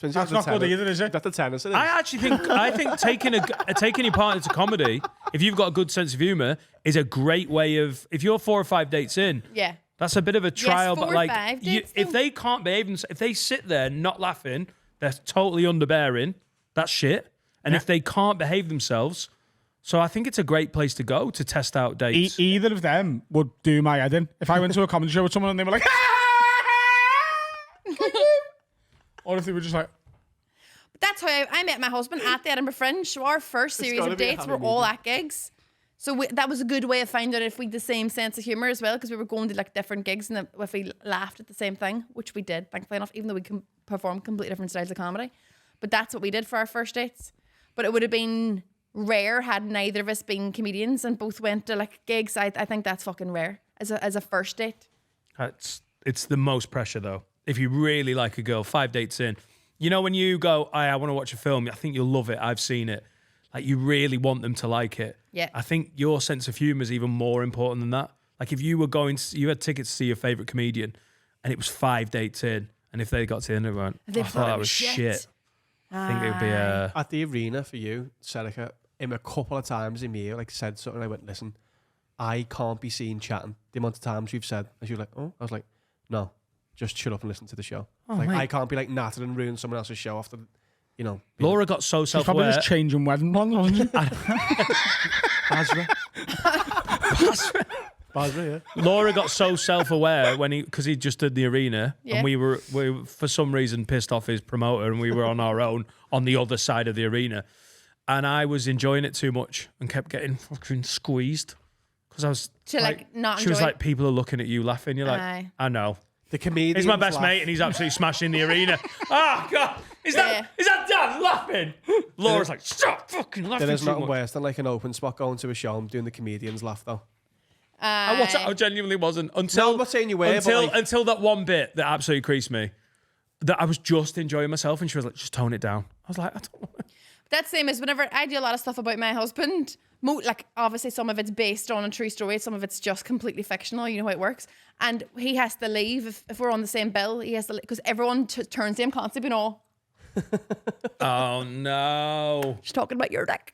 Speaker 1: that's not good either, is it?
Speaker 4: That's the tennis. It is.
Speaker 2: I think taking your partner to comedy, if you've got a good sense of humour, is a great way of. If you're 4 or 5 dates in,
Speaker 8: Yeah.
Speaker 2: that's a bit of a trial.
Speaker 8: 4
Speaker 2: but
Speaker 8: or
Speaker 2: like,
Speaker 8: 5
Speaker 2: you,
Speaker 8: dates,
Speaker 2: if
Speaker 8: though.
Speaker 2: they can't behave themselves, if they sit there not laughing, they're totally underbearing. That's shit. And if they can't behave themselves, so I think it's a great place to go to test out dates.
Speaker 1: Either of them would do my head in. If I went to a comedy show with someone and they were like, or if they were just like,
Speaker 8: That's how I met my husband at the Edinburgh Fringe. So our first series
Speaker 4: gotta
Speaker 8: of
Speaker 4: be a
Speaker 8: dates
Speaker 4: happy
Speaker 8: were all
Speaker 4: medium.
Speaker 8: at gigs. So that was a good way of finding out if we had the same sense of humour as well, because we were going to like different gigs and if we laughed at the same thing, which we did, thankfully enough, even though we can perform completely different styles of comedy. But that's what we did for our first dates. But it would have been rare had neither of us been comedians and both went to like gigs. I think that's fucking rare as a first date.
Speaker 2: It's the most pressure though. If you really like a girl, 5 dates in, you know when you go, I want to watch a film, I think you'll love it. I've seen it. Like you really want them to like it.
Speaker 8: Yeah.
Speaker 2: I think your sense of humor is even more important than that. Like if you were you had tickets to see your favorite comedian, and it was 5 dates in, and if they got to the end of it, went,
Speaker 8: They
Speaker 2: I thought that was shit. I think it would be a.
Speaker 4: At the arena for you, Serica, him a couple of times in my ear, like said something. I went, listen, I can't be seen chatting. The amount of times you've said, and she was like, oh, I was like, no, just shut up and listen to the show. Like
Speaker 2: mate.
Speaker 4: I can't be like nattering and ruin someone else's show after, you know.
Speaker 2: Laura got so
Speaker 1: she's probably
Speaker 2: self-aware.
Speaker 1: just changing wedding plans, wasn't she?
Speaker 4: Basra, yeah.
Speaker 2: Laura got so self-aware because he just did the arena,
Speaker 8: Yeah.
Speaker 2: and we were for some reason pissed off his promoter, and we were on our own on the other side of the arena, and I was enjoying it too much and kept getting fucking squeezed because I was
Speaker 8: To, like, not
Speaker 2: She was
Speaker 8: enjoy
Speaker 2: like, people are looking at you laughing. You're like,
Speaker 8: Aye.
Speaker 2: I know.
Speaker 4: The comedian.
Speaker 2: He's my best mate, and he's absolutely smashing the arena. Oh God, is that Dan laughing? Laura's like, stop fucking laughing.
Speaker 4: There is
Speaker 2: too
Speaker 4: nothing
Speaker 2: much.
Speaker 4: worse than like an open spot going to a show and doing the comedians laugh though.
Speaker 2: I genuinely wasn't until.
Speaker 4: No, I'm not saying you were, but like-
Speaker 2: until that one bit that absolutely creased me. That I was just enjoying myself, and she was like, "Just tone it down." I was like, "I don't know."
Speaker 8: That's the same as whenever I do a lot of stuff about my husband. Like obviously some of it's based on a true story, some of it's just completely fictional. You know how it works. And he has to leave if we're on the same bill. He has to because everyone turns to him constantly, all.
Speaker 2: Oh no!
Speaker 8: She's talking about your dick.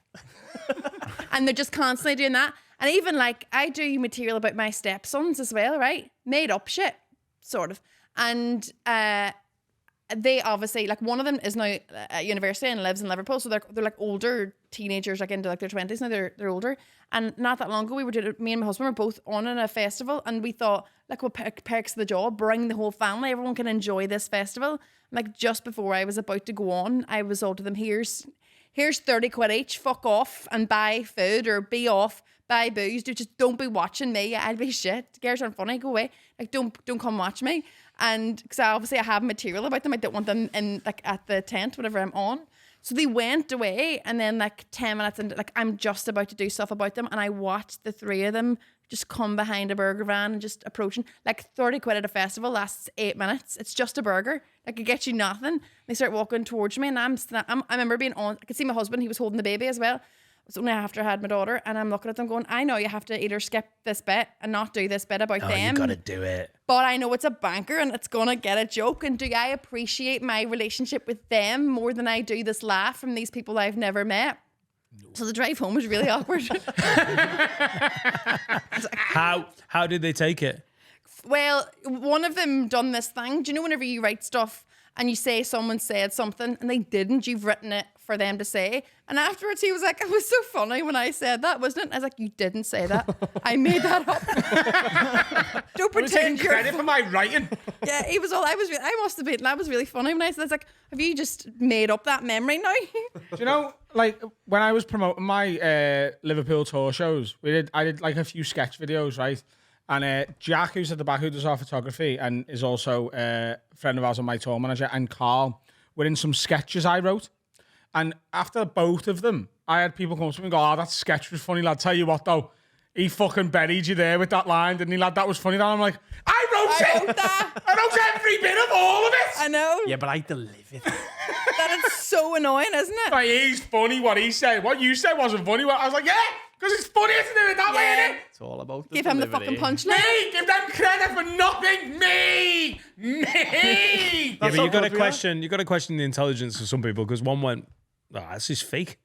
Speaker 8: And they're just constantly doing that. And even like I do material about my stepsons as well, right? Made up shit, sort of. And they obviously like one of them is now at university and lives in Liverpool, so they're like older teenagers, like into like their 20s now. They're older. And not that long ago, me and my husband were both on in a festival, and we thought like, well, perks of the job, bring the whole family, everyone can enjoy this festival. And, like just before I was about to go on, I was all to them, here's here's 30 quid each, fuck off and buy food or be off, buy booze. Just don't be watching me. I'll be shit. Girls aren't funny. Go away. Like, don't come watch me. And because obviously I have material about them. I don't want them in like at the tent, whatever I'm on. So they went away, and then like 10 minutes into, like, I'm just about to do stuff about them, and I watched the three of them just come behind a burger van and just approaching. Like 30 quid at a festival lasts 8 minutes. It's just a burger. Like, it gets you nothing. They start walking towards me, and I remember being on. I could see my husband. He was holding the baby as well. It was only after I had my daughter, and I'm looking at them going, I know you have to either skip this bit and not do this bit about them.
Speaker 2: You gotta do it.
Speaker 8: But I know it's a banker and it's gonna get a joke. And do I appreciate my relationship with them more than I do this laugh from these people I've never met? No. So the drive home was really awkward.
Speaker 2: How did they take it?
Speaker 8: Well, one of them done this thing. Do you know whenever you write stuff and you say someone said something and they didn't, you've written it for them to say. And afterwards he was like, it was so funny when I said that, wasn't it? I was like, you didn't say that. I made that up. Don't pretend you're
Speaker 1: credit for my writing.
Speaker 8: Yeah, he was all, I must have been, that was really funny when I said, I was like, have you just made up that memory now?
Speaker 1: Do you know, like, when I was promoting my Liverpool tour shows, I did like a few sketch videos, right? And Jack, who's at the back, who does our photography and is also a friend of ours and my tour manager, and Carl were in some sketches I wrote. And after both of them, I had people come up to me and go, oh, that sketch was funny, lad. Tell you what, though, he fucking buried you there with that line, didn't he, lad? That was funny. And I'm like, I wrote that. I wrote every bit of all of it.
Speaker 8: I know.
Speaker 4: Yeah, but I delivered it.
Speaker 8: That is so annoying, isn't it?
Speaker 1: Like, he's funny what he said. What you said wasn't funny. I was like, yeah, because it's funny, isn't it? That way, isn't it?
Speaker 4: It's all about the
Speaker 8: Give him the
Speaker 4: delivery.
Speaker 8: fucking punchline.
Speaker 1: Me! Give them credit for nothing! Me!
Speaker 2: Yeah, but you got to question. You got to question the intelligence of some people, because one went, "Oh, this is fake."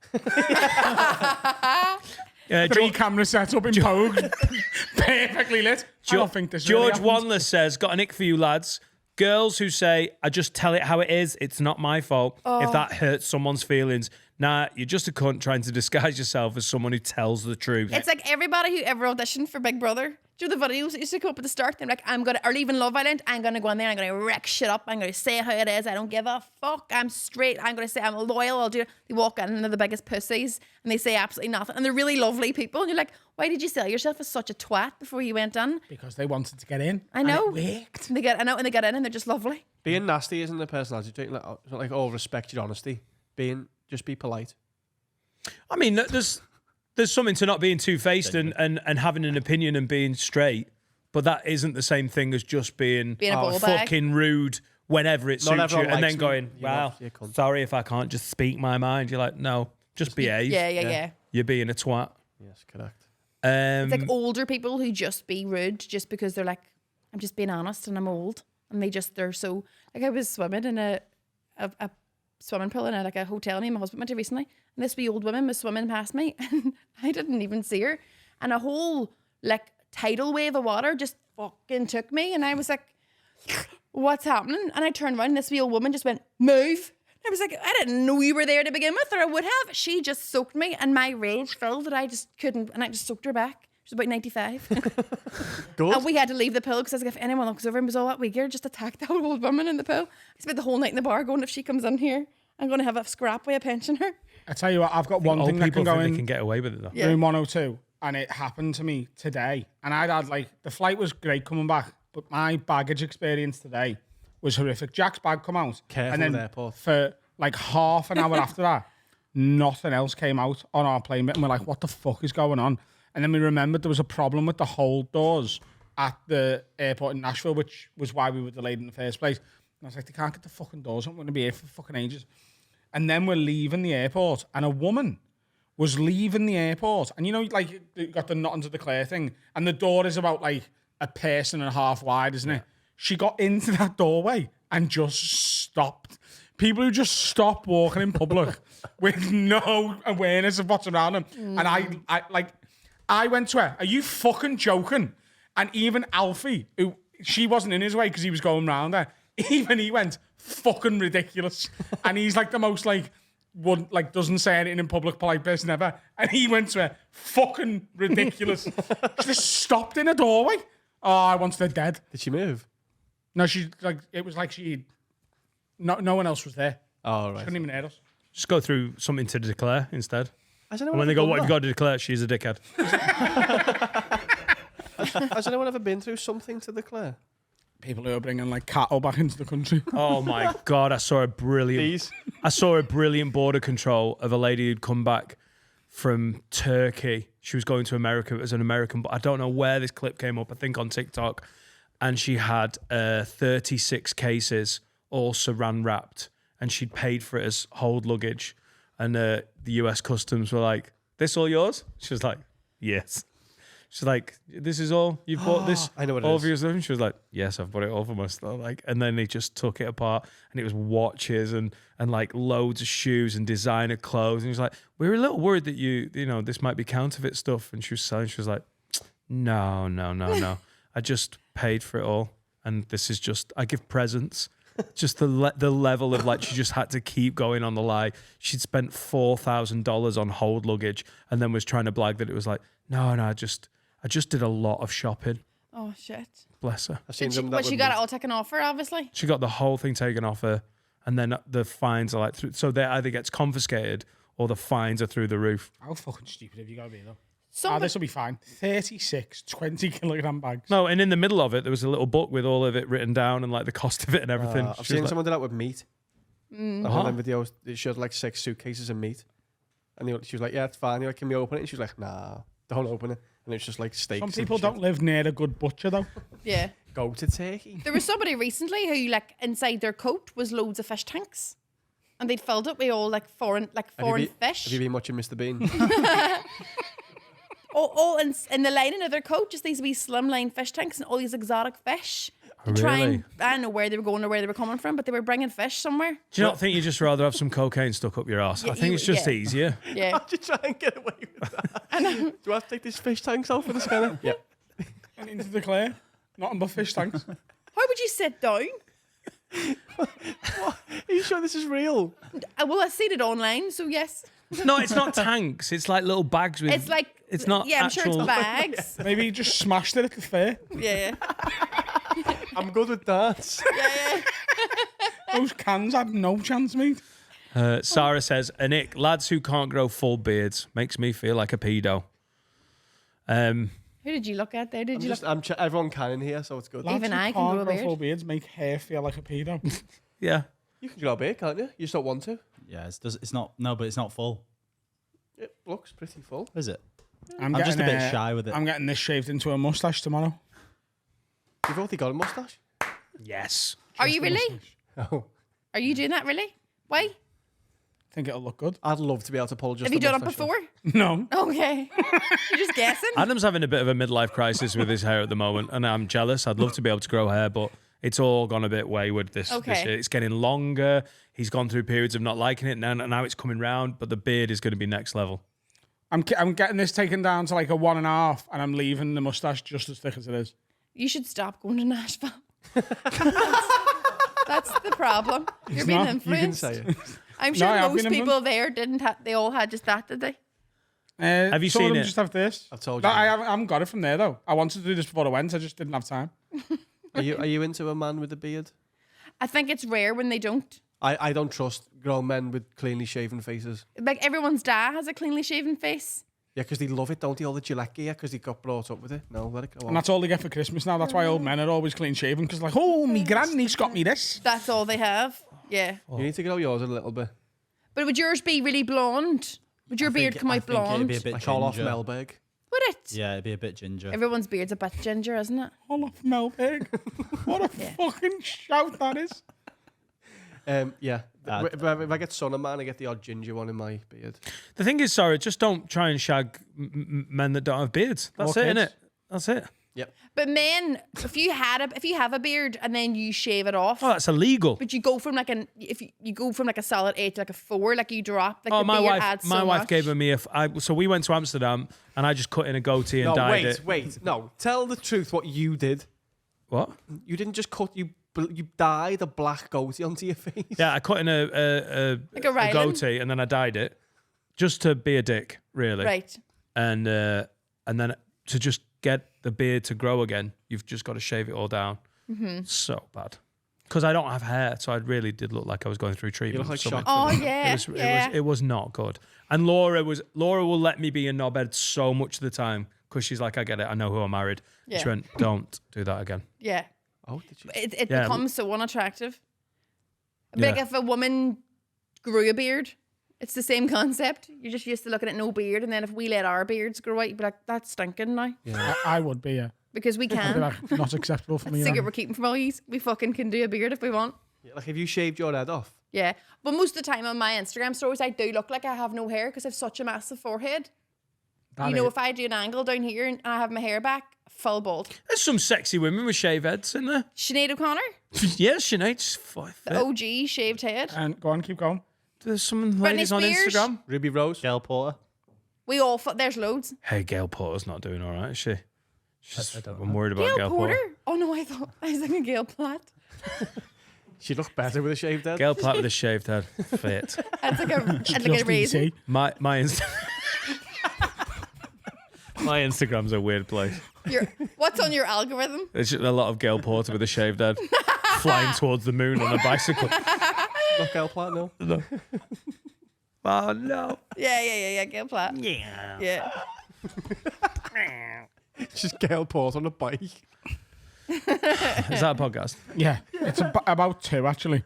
Speaker 1: Three camera sets up in Pogue, perfectly lit. I don't think this
Speaker 2: George
Speaker 1: really happens.
Speaker 2: Wanless says, "Got an ick for you lads. Girls who say, I just tell it how it is. It's not my fault. If that hurts someone's feelings. Nah, you're just a cunt trying to disguise yourself as someone who tells the truth."
Speaker 8: It's like everybody who ever auditioned for Big Brother. Do you know the videos that used to come up at the start? They're like, or even Love Island, I'm going to go in there, I'm going to wreck shit up, I'm going to say how it is, I don't give a fuck, I'm straight, I'm going to say I'm loyal, I'll do it. They walk in and they're the biggest pussies and they say absolutely nothing. And they're really lovely people. And you're like, why did you sell yourself as such a twat before you went in?
Speaker 1: Because they wanted to get in.
Speaker 8: I know.
Speaker 1: And it worked.
Speaker 8: And they get in and they're just lovely.
Speaker 4: Being nasty isn't a personality trait. It's not like, oh, respect your honesty. Just be polite.
Speaker 2: I mean, there's something to not being two-faced and having an opinion and being straight, but that isn't the same thing as just being
Speaker 8: a ball bag.
Speaker 2: fucking rude whenever it suits you, and then going, "Wow,
Speaker 4: you cunt."
Speaker 2: sorry if I can't just speak my mind." You're like, "No, just behave."
Speaker 8: Yeah.
Speaker 2: You're being a twat.
Speaker 4: Yes, correct.
Speaker 8: It's like older people who just be rude just because they're like, I'm just being honest and I'm old. And they're so, like, I was swimming in a swimming pool in a hotel me and my husband went to recently, and this wee old woman was swimming past me and I didn't even see her, and a whole like tidal wave of water just fucking took me, and I was like, what's happening? And I turned around and this wee old woman just went, move. I was like, I didn't know you were there to begin with, or I would have. She just soaked me and my rage filled that I just couldn't, and I just soaked her back. She was about 95.
Speaker 4: Good.
Speaker 8: And we had to leave the pool because I was like, if anyone looks over and was all that weird, just attack that old woman in the pool. I spent the whole night in the bar going, if she comes in here, I'm going to have a scrap with a pensioner.
Speaker 1: I tell you what, I've got one thing that can go in.
Speaker 2: They can get away with it though.
Speaker 8: Yeah.
Speaker 1: Room 102, and it happened to me today. And I'd had like, the flight was great coming back, but my baggage experience today was horrific. Jack's bag come out.
Speaker 4: Careful
Speaker 1: and then
Speaker 4: at the airport.
Speaker 1: For like half an hour after that, nothing else came out on our plane. And we're like, what the fuck is going on? And then we remembered there was a problem with the hold doors at the airport in Nashville, which was why we were delayed in the first place. And I was like, they can't get the fucking doors. I'm going to be here for fucking ages. And then we're leaving the airport, and a woman was leaving the airport. And you know, like, you got the not under the Claire thing, and the door is about like a person and a half wide, isn't it? She got into that doorway and just stopped. People who just stop walking in public with no awareness of what's around them. And I went to her, are you fucking joking? And even Alfie, who she wasn't in his way because he was going round her, even he went, fucking ridiculous. And he's like the most doesn't say anything in public, polite person ever. And he went to her, fucking ridiculous. She just stopped in a doorway. Oh, I wanted her dead.
Speaker 4: Did she move?
Speaker 1: No, it was like no one else was there.
Speaker 4: Oh,
Speaker 1: She
Speaker 4: right.
Speaker 1: couldn't even hear us.
Speaker 2: Just go through something to declare instead.
Speaker 4: Has
Speaker 2: And
Speaker 4: anyone
Speaker 2: when they
Speaker 4: ever
Speaker 2: go,
Speaker 4: done
Speaker 2: what have you
Speaker 4: that?
Speaker 2: got to declare? She's a dickhead.
Speaker 4: Has anyone ever been through something to declare?
Speaker 1: People who are bringing like cattle back into the country.
Speaker 2: Oh my God, I saw a brilliant border control of a lady who'd come back from Turkey. She was going to America as an American, but I don't know where this clip came up, I think on TikTok. And she had 36 cases all saran wrapped, and she'd paid for it as hold luggage. And the US Customs were like, "This all yours?" She was like, "Yes." She's like, "This is all you bought this
Speaker 4: I know what it
Speaker 2: all
Speaker 4: is.
Speaker 2: for your stuff?" And she was like, "Yes, I've bought it all for my stuff." Like, and then they just took it apart, and it was watches and like loads of shoes and designer clothes. And he was like, "We were a little worried that you know, this might be counterfeit stuff." And she was like, "No. I just paid for it all, and this is just I give presents." Just the level of like she just had to keep going on the lie. She'd spent $4,000 on hold luggage, and then was trying to blag that it was like, no, I just did a lot of shopping.
Speaker 8: Oh shit.
Speaker 2: Bless her.
Speaker 4: I've seen
Speaker 8: Did she,
Speaker 4: them
Speaker 8: but
Speaker 4: that
Speaker 8: she
Speaker 4: would
Speaker 8: got
Speaker 4: be-
Speaker 8: it all taken off her, obviously.
Speaker 2: She got the whole thing taken off her, and then the fines are like so they either gets confiscated or the fines are through the roof.
Speaker 1: How fucking stupid have you got to be, though?
Speaker 8: Somebody,
Speaker 1: This will be fine. 36 20-kilogram bags.
Speaker 2: No, and in the middle of it there was a little book with all of it written down and like the cost of it and everything.
Speaker 4: I've
Speaker 2: She was
Speaker 4: seen
Speaker 2: like,
Speaker 4: someone do that with meat.
Speaker 8: Mm.
Speaker 4: I've seen them videos. They showed like 6 suitcases of meat. And she was like, "Yeah, it's fine." You're like, "Can we open it?" And she was like, "Nah, don't open it." And it's just like steaks.
Speaker 1: Some
Speaker 4: and
Speaker 1: people
Speaker 4: shit.
Speaker 1: don't live near a good butcher, though.
Speaker 8: yeah.
Speaker 4: Go to Turkey.
Speaker 8: There was somebody recently who, like, inside their coat was loads of fish tanks. And they'd filled it with all, like, foreign fish.
Speaker 4: Have you been watching Mr. Bean?
Speaker 8: all in the lining of their coat, just these wee slimline fish tanks and all these exotic fish. To try and, I don't know where they were going or where they were coming from, but they were bringing fish somewhere.
Speaker 2: do you not think you just rather have some cocaine stuck up your ass?
Speaker 8: Yeah,
Speaker 2: I think it's just
Speaker 8: yeah.
Speaker 2: easier.
Speaker 8: Yeah.
Speaker 4: How'd you try and get away with that? Do I have to take these fish tanks out for the scanner? Yeah.
Speaker 1: I need to declare. Nothing but fish tanks.
Speaker 8: How would you sit down?
Speaker 4: Are you sure this is real?
Speaker 8: Well, I've seen it online, so yes.
Speaker 2: No, it's not tanks. It's like little bags with.
Speaker 8: It's like,
Speaker 2: It's not.
Speaker 8: yeah, I'm sure
Speaker 2: actual,
Speaker 8: it's bags.
Speaker 1: Maybe you just smashed it at the fair.
Speaker 8: Yeah.
Speaker 4: I'm good with darts.
Speaker 1: Those cans had no chance, mate.
Speaker 2: Sarah says, "Nick, lads who can't grow full beards makes me feel like a pedo."
Speaker 8: Who did you look at there? Did you look?
Speaker 4: Everyone can in here, so it's good.
Speaker 1: Lads
Speaker 8: Even
Speaker 1: who
Speaker 8: I can
Speaker 1: can't
Speaker 8: grow a beard.
Speaker 1: full beards make hair feel like a pedo.
Speaker 2: Yeah.
Speaker 4: You can grow a beard, can't you? You just don't want to.
Speaker 5: Yeah, it's not. No, but it's not full.
Speaker 4: It looks pretty full.
Speaker 5: Is it?
Speaker 1: I'm
Speaker 5: just a
Speaker 1: getting,
Speaker 5: bit shy with it.
Speaker 1: I'm getting this shaved into a mustache tomorrow.
Speaker 4: You've already got a mustache.
Speaker 2: Yes.
Speaker 8: Are you really?
Speaker 4: Oh,
Speaker 8: Are you doing that really? Why?
Speaker 1: I think it'll look good.
Speaker 4: I'd love to be able to pull just.
Speaker 8: Have you
Speaker 4: a
Speaker 8: done it
Speaker 4: moustache off.
Speaker 8: before?
Speaker 1: No.
Speaker 8: Okay. You're just guessing.
Speaker 2: Adam's having a bit of a midlife crisis with his hair at the moment, and I'm jealous. I'd love to be able to grow hair, but it's all gone a bit wayward this
Speaker 8: Okay.
Speaker 2: year. It's getting longer. He's gone through periods of not liking it. Now it's coming round, but the beard is going to be next level.
Speaker 1: I'm getting this taken down to like a 1.5, and I'm leaving the mustache just as thick as it is.
Speaker 8: You should stop going to Nashville. That's the problem. You're being
Speaker 1: not.
Speaker 4: You can
Speaker 8: influenced.
Speaker 4: say it.
Speaker 8: I'm sure
Speaker 1: No, I have
Speaker 8: most
Speaker 1: been
Speaker 8: people there didn't have. They all had just that, did they?
Speaker 2: Have you
Speaker 1: some
Speaker 2: seen
Speaker 1: of them
Speaker 2: it?
Speaker 1: just have this.
Speaker 4: I've told
Speaker 1: No,
Speaker 4: you.
Speaker 1: I haven't got it from there though. I wanted to do this before I went. I just didn't have time.
Speaker 4: Are you into a man with a beard?
Speaker 8: I think it's rare when they don't.
Speaker 4: I don't trust grown men with cleanly shaven faces.
Speaker 8: Like everyone's dad has a cleanly shaven face.
Speaker 4: Yeah, because they love it, don't they? All the Gillette gear, because they got brought up with it. No, let it go on.
Speaker 1: And that's all they get for Christmas now. That's why old men are always clean shaven because like, oh, me granny's got me this.
Speaker 8: That's all they have. Yeah.
Speaker 4: You need to grow yours a little bit.
Speaker 8: But would yours be really blonde? Would your beard come out blonde?
Speaker 5: It'd be a bit
Speaker 4: Like
Speaker 5: ginger.
Speaker 4: Olaf Melberg.
Speaker 8: Would it?
Speaker 5: Yeah, it'd be a bit ginger.
Speaker 8: Everyone's beard's a bit ginger, isn't it?
Speaker 1: Olaf Melberg. What a fucking shout that is.
Speaker 4: Yeah. If I get son of man, I get the odd ginger one in my beard.
Speaker 2: The thing is, sorry, just don't try and shag men that don't have beards. That's
Speaker 1: Or
Speaker 2: it,
Speaker 1: kids.
Speaker 2: innit? That's it.
Speaker 4: Yep.
Speaker 8: But men, if you have a beard and then you shave it off,
Speaker 2: Oh, that's illegal.
Speaker 8: but you go from like you go from like a solid 8 to like a 4, like you drop like
Speaker 2: Oh,
Speaker 8: the
Speaker 2: my
Speaker 8: beard
Speaker 2: wife.
Speaker 8: adds
Speaker 2: My
Speaker 8: so
Speaker 2: wife
Speaker 8: much.
Speaker 2: gave me so we went to Amsterdam and I just cut in a goatee and
Speaker 4: No,
Speaker 2: dyed it.
Speaker 4: wait. No, tell the truth what you did.
Speaker 2: What?
Speaker 4: You didn't just cut, you dyed a black goatee onto your face.
Speaker 2: Yeah, I cut in a
Speaker 8: Like a Ryland?
Speaker 2: goatee and then I dyed it just to be a dick, really.
Speaker 8: Right.
Speaker 2: And then to just get the beard to grow again, you've just got to shave it all down.
Speaker 8: Mm-hmm.
Speaker 2: So bad. Because I don't have hair, so I really did look like I was going through treatment.
Speaker 4: look like
Speaker 2: So
Speaker 4: Shaq.
Speaker 8: Oh yeah,
Speaker 2: it was not good. And Laura will let me be a knobhead so much of the time because she's like, I get it, I know who I married.
Speaker 8: Yeah.
Speaker 2: She went, don't do that again.
Speaker 8: Yeah.
Speaker 4: Oh, did you?
Speaker 8: It
Speaker 2: Yeah.
Speaker 8: becomes so unattractive.
Speaker 2: Yeah.
Speaker 8: Like if a woman grew a beard, it's the same concept. You're just used to looking at no beard, and then if we let our beards grow out, you'd be like, that's stinking now.
Speaker 1: I would be, yeah.
Speaker 8: Because we
Speaker 1: I'd be
Speaker 8: can.
Speaker 1: like, not acceptable for me.
Speaker 8: Secret
Speaker 1: then.
Speaker 8: we're keeping from all yous. We fucking can do a beard if we want.
Speaker 4: Yeah, like, if you shaved your head off,
Speaker 8: Yeah. But most of the time on my Instagram stories, I do look like I have no hair because I have such a massive forehead.
Speaker 1: That
Speaker 8: You know,
Speaker 1: is-
Speaker 8: if I do an angle down here and I have my hair back, full bald.
Speaker 2: There's some sexy women with shave heads in there.
Speaker 8: Sinead O'Connor,
Speaker 2: Yeah, Sinead's
Speaker 8: the
Speaker 2: fit.
Speaker 8: OG shaved head.
Speaker 1: And go on, keep going.
Speaker 2: There's some ladies on
Speaker 8: Spears.
Speaker 2: Instagram.
Speaker 4: Ruby Rose.
Speaker 5: Gail Porter.
Speaker 8: We all, there's loads.
Speaker 2: Hey, Gail Porter's not doing all right, is she? I'm worried about
Speaker 8: Gail
Speaker 2: Gail
Speaker 8: Porter?
Speaker 2: Porter.
Speaker 8: Oh no, I was thinking Gail Platt.
Speaker 4: She looked better with a shaved head.
Speaker 2: Gail Platt with a shaved head. Fit.
Speaker 8: I'd like a
Speaker 1: Just
Speaker 8: raisin.
Speaker 1: easy.
Speaker 2: My My Instagram's a weird place.
Speaker 8: What's on your algorithm?
Speaker 2: There's just a lot of Gail Porter with a shaved head flying towards the moon on a bicycle.
Speaker 4: Not Gail Platt, no.
Speaker 2: No. Oh no.
Speaker 8: Yeah, Gail Platt. Yeah.
Speaker 4: Just Gail Porter on a bike.
Speaker 2: Is that a podcast?
Speaker 1: Yeah, it's about 2 actually.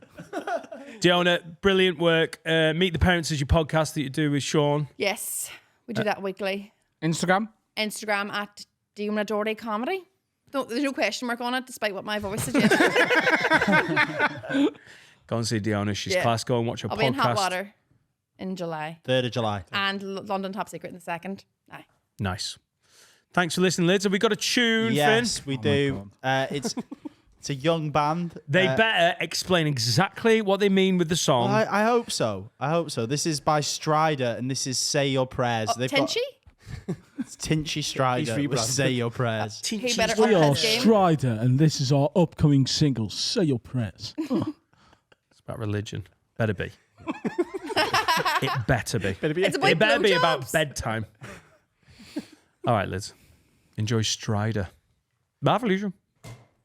Speaker 2: Diona, brilliant work. Meet the Parents is your podcast that you do with Sean.
Speaker 8: Yes, we do that weekly.
Speaker 1: Instagram.
Speaker 8: Instagram at Diona Doherty Comedy. There's no question mark on it, despite what my voice suggests.
Speaker 2: Go and see Diona. She's
Speaker 8: Yeah.
Speaker 2: class. Go and watch her
Speaker 8: I'll
Speaker 2: podcast.
Speaker 8: be in Hot Water in July
Speaker 5: 3rd of July.
Speaker 8: and London Top Secret in the 2nd. Aye.
Speaker 2: Nice. Thanks for listening, Lids. Have we got a tune,
Speaker 5: Yes,
Speaker 2: Finn?
Speaker 5: we do. It's a young band.
Speaker 2: They better explain exactly what they mean with the song.
Speaker 5: I hope so. I hope so. This is by Strider, and this is Say Your Prayers.
Speaker 8: Oh, Tinchy?
Speaker 5: It's Tinchy Strider with
Speaker 4: rebranded.
Speaker 5: Say Your Prayers.
Speaker 8: He better up his game.
Speaker 9: Strider, and this is our upcoming single, Say Your Prayers.
Speaker 2: It's about religion. Better be. It better be.
Speaker 8: It's about
Speaker 2: It better be about
Speaker 8: blowjobs.
Speaker 2: bedtime. All right, Liz. Enjoy Strider. Bye, Felicia.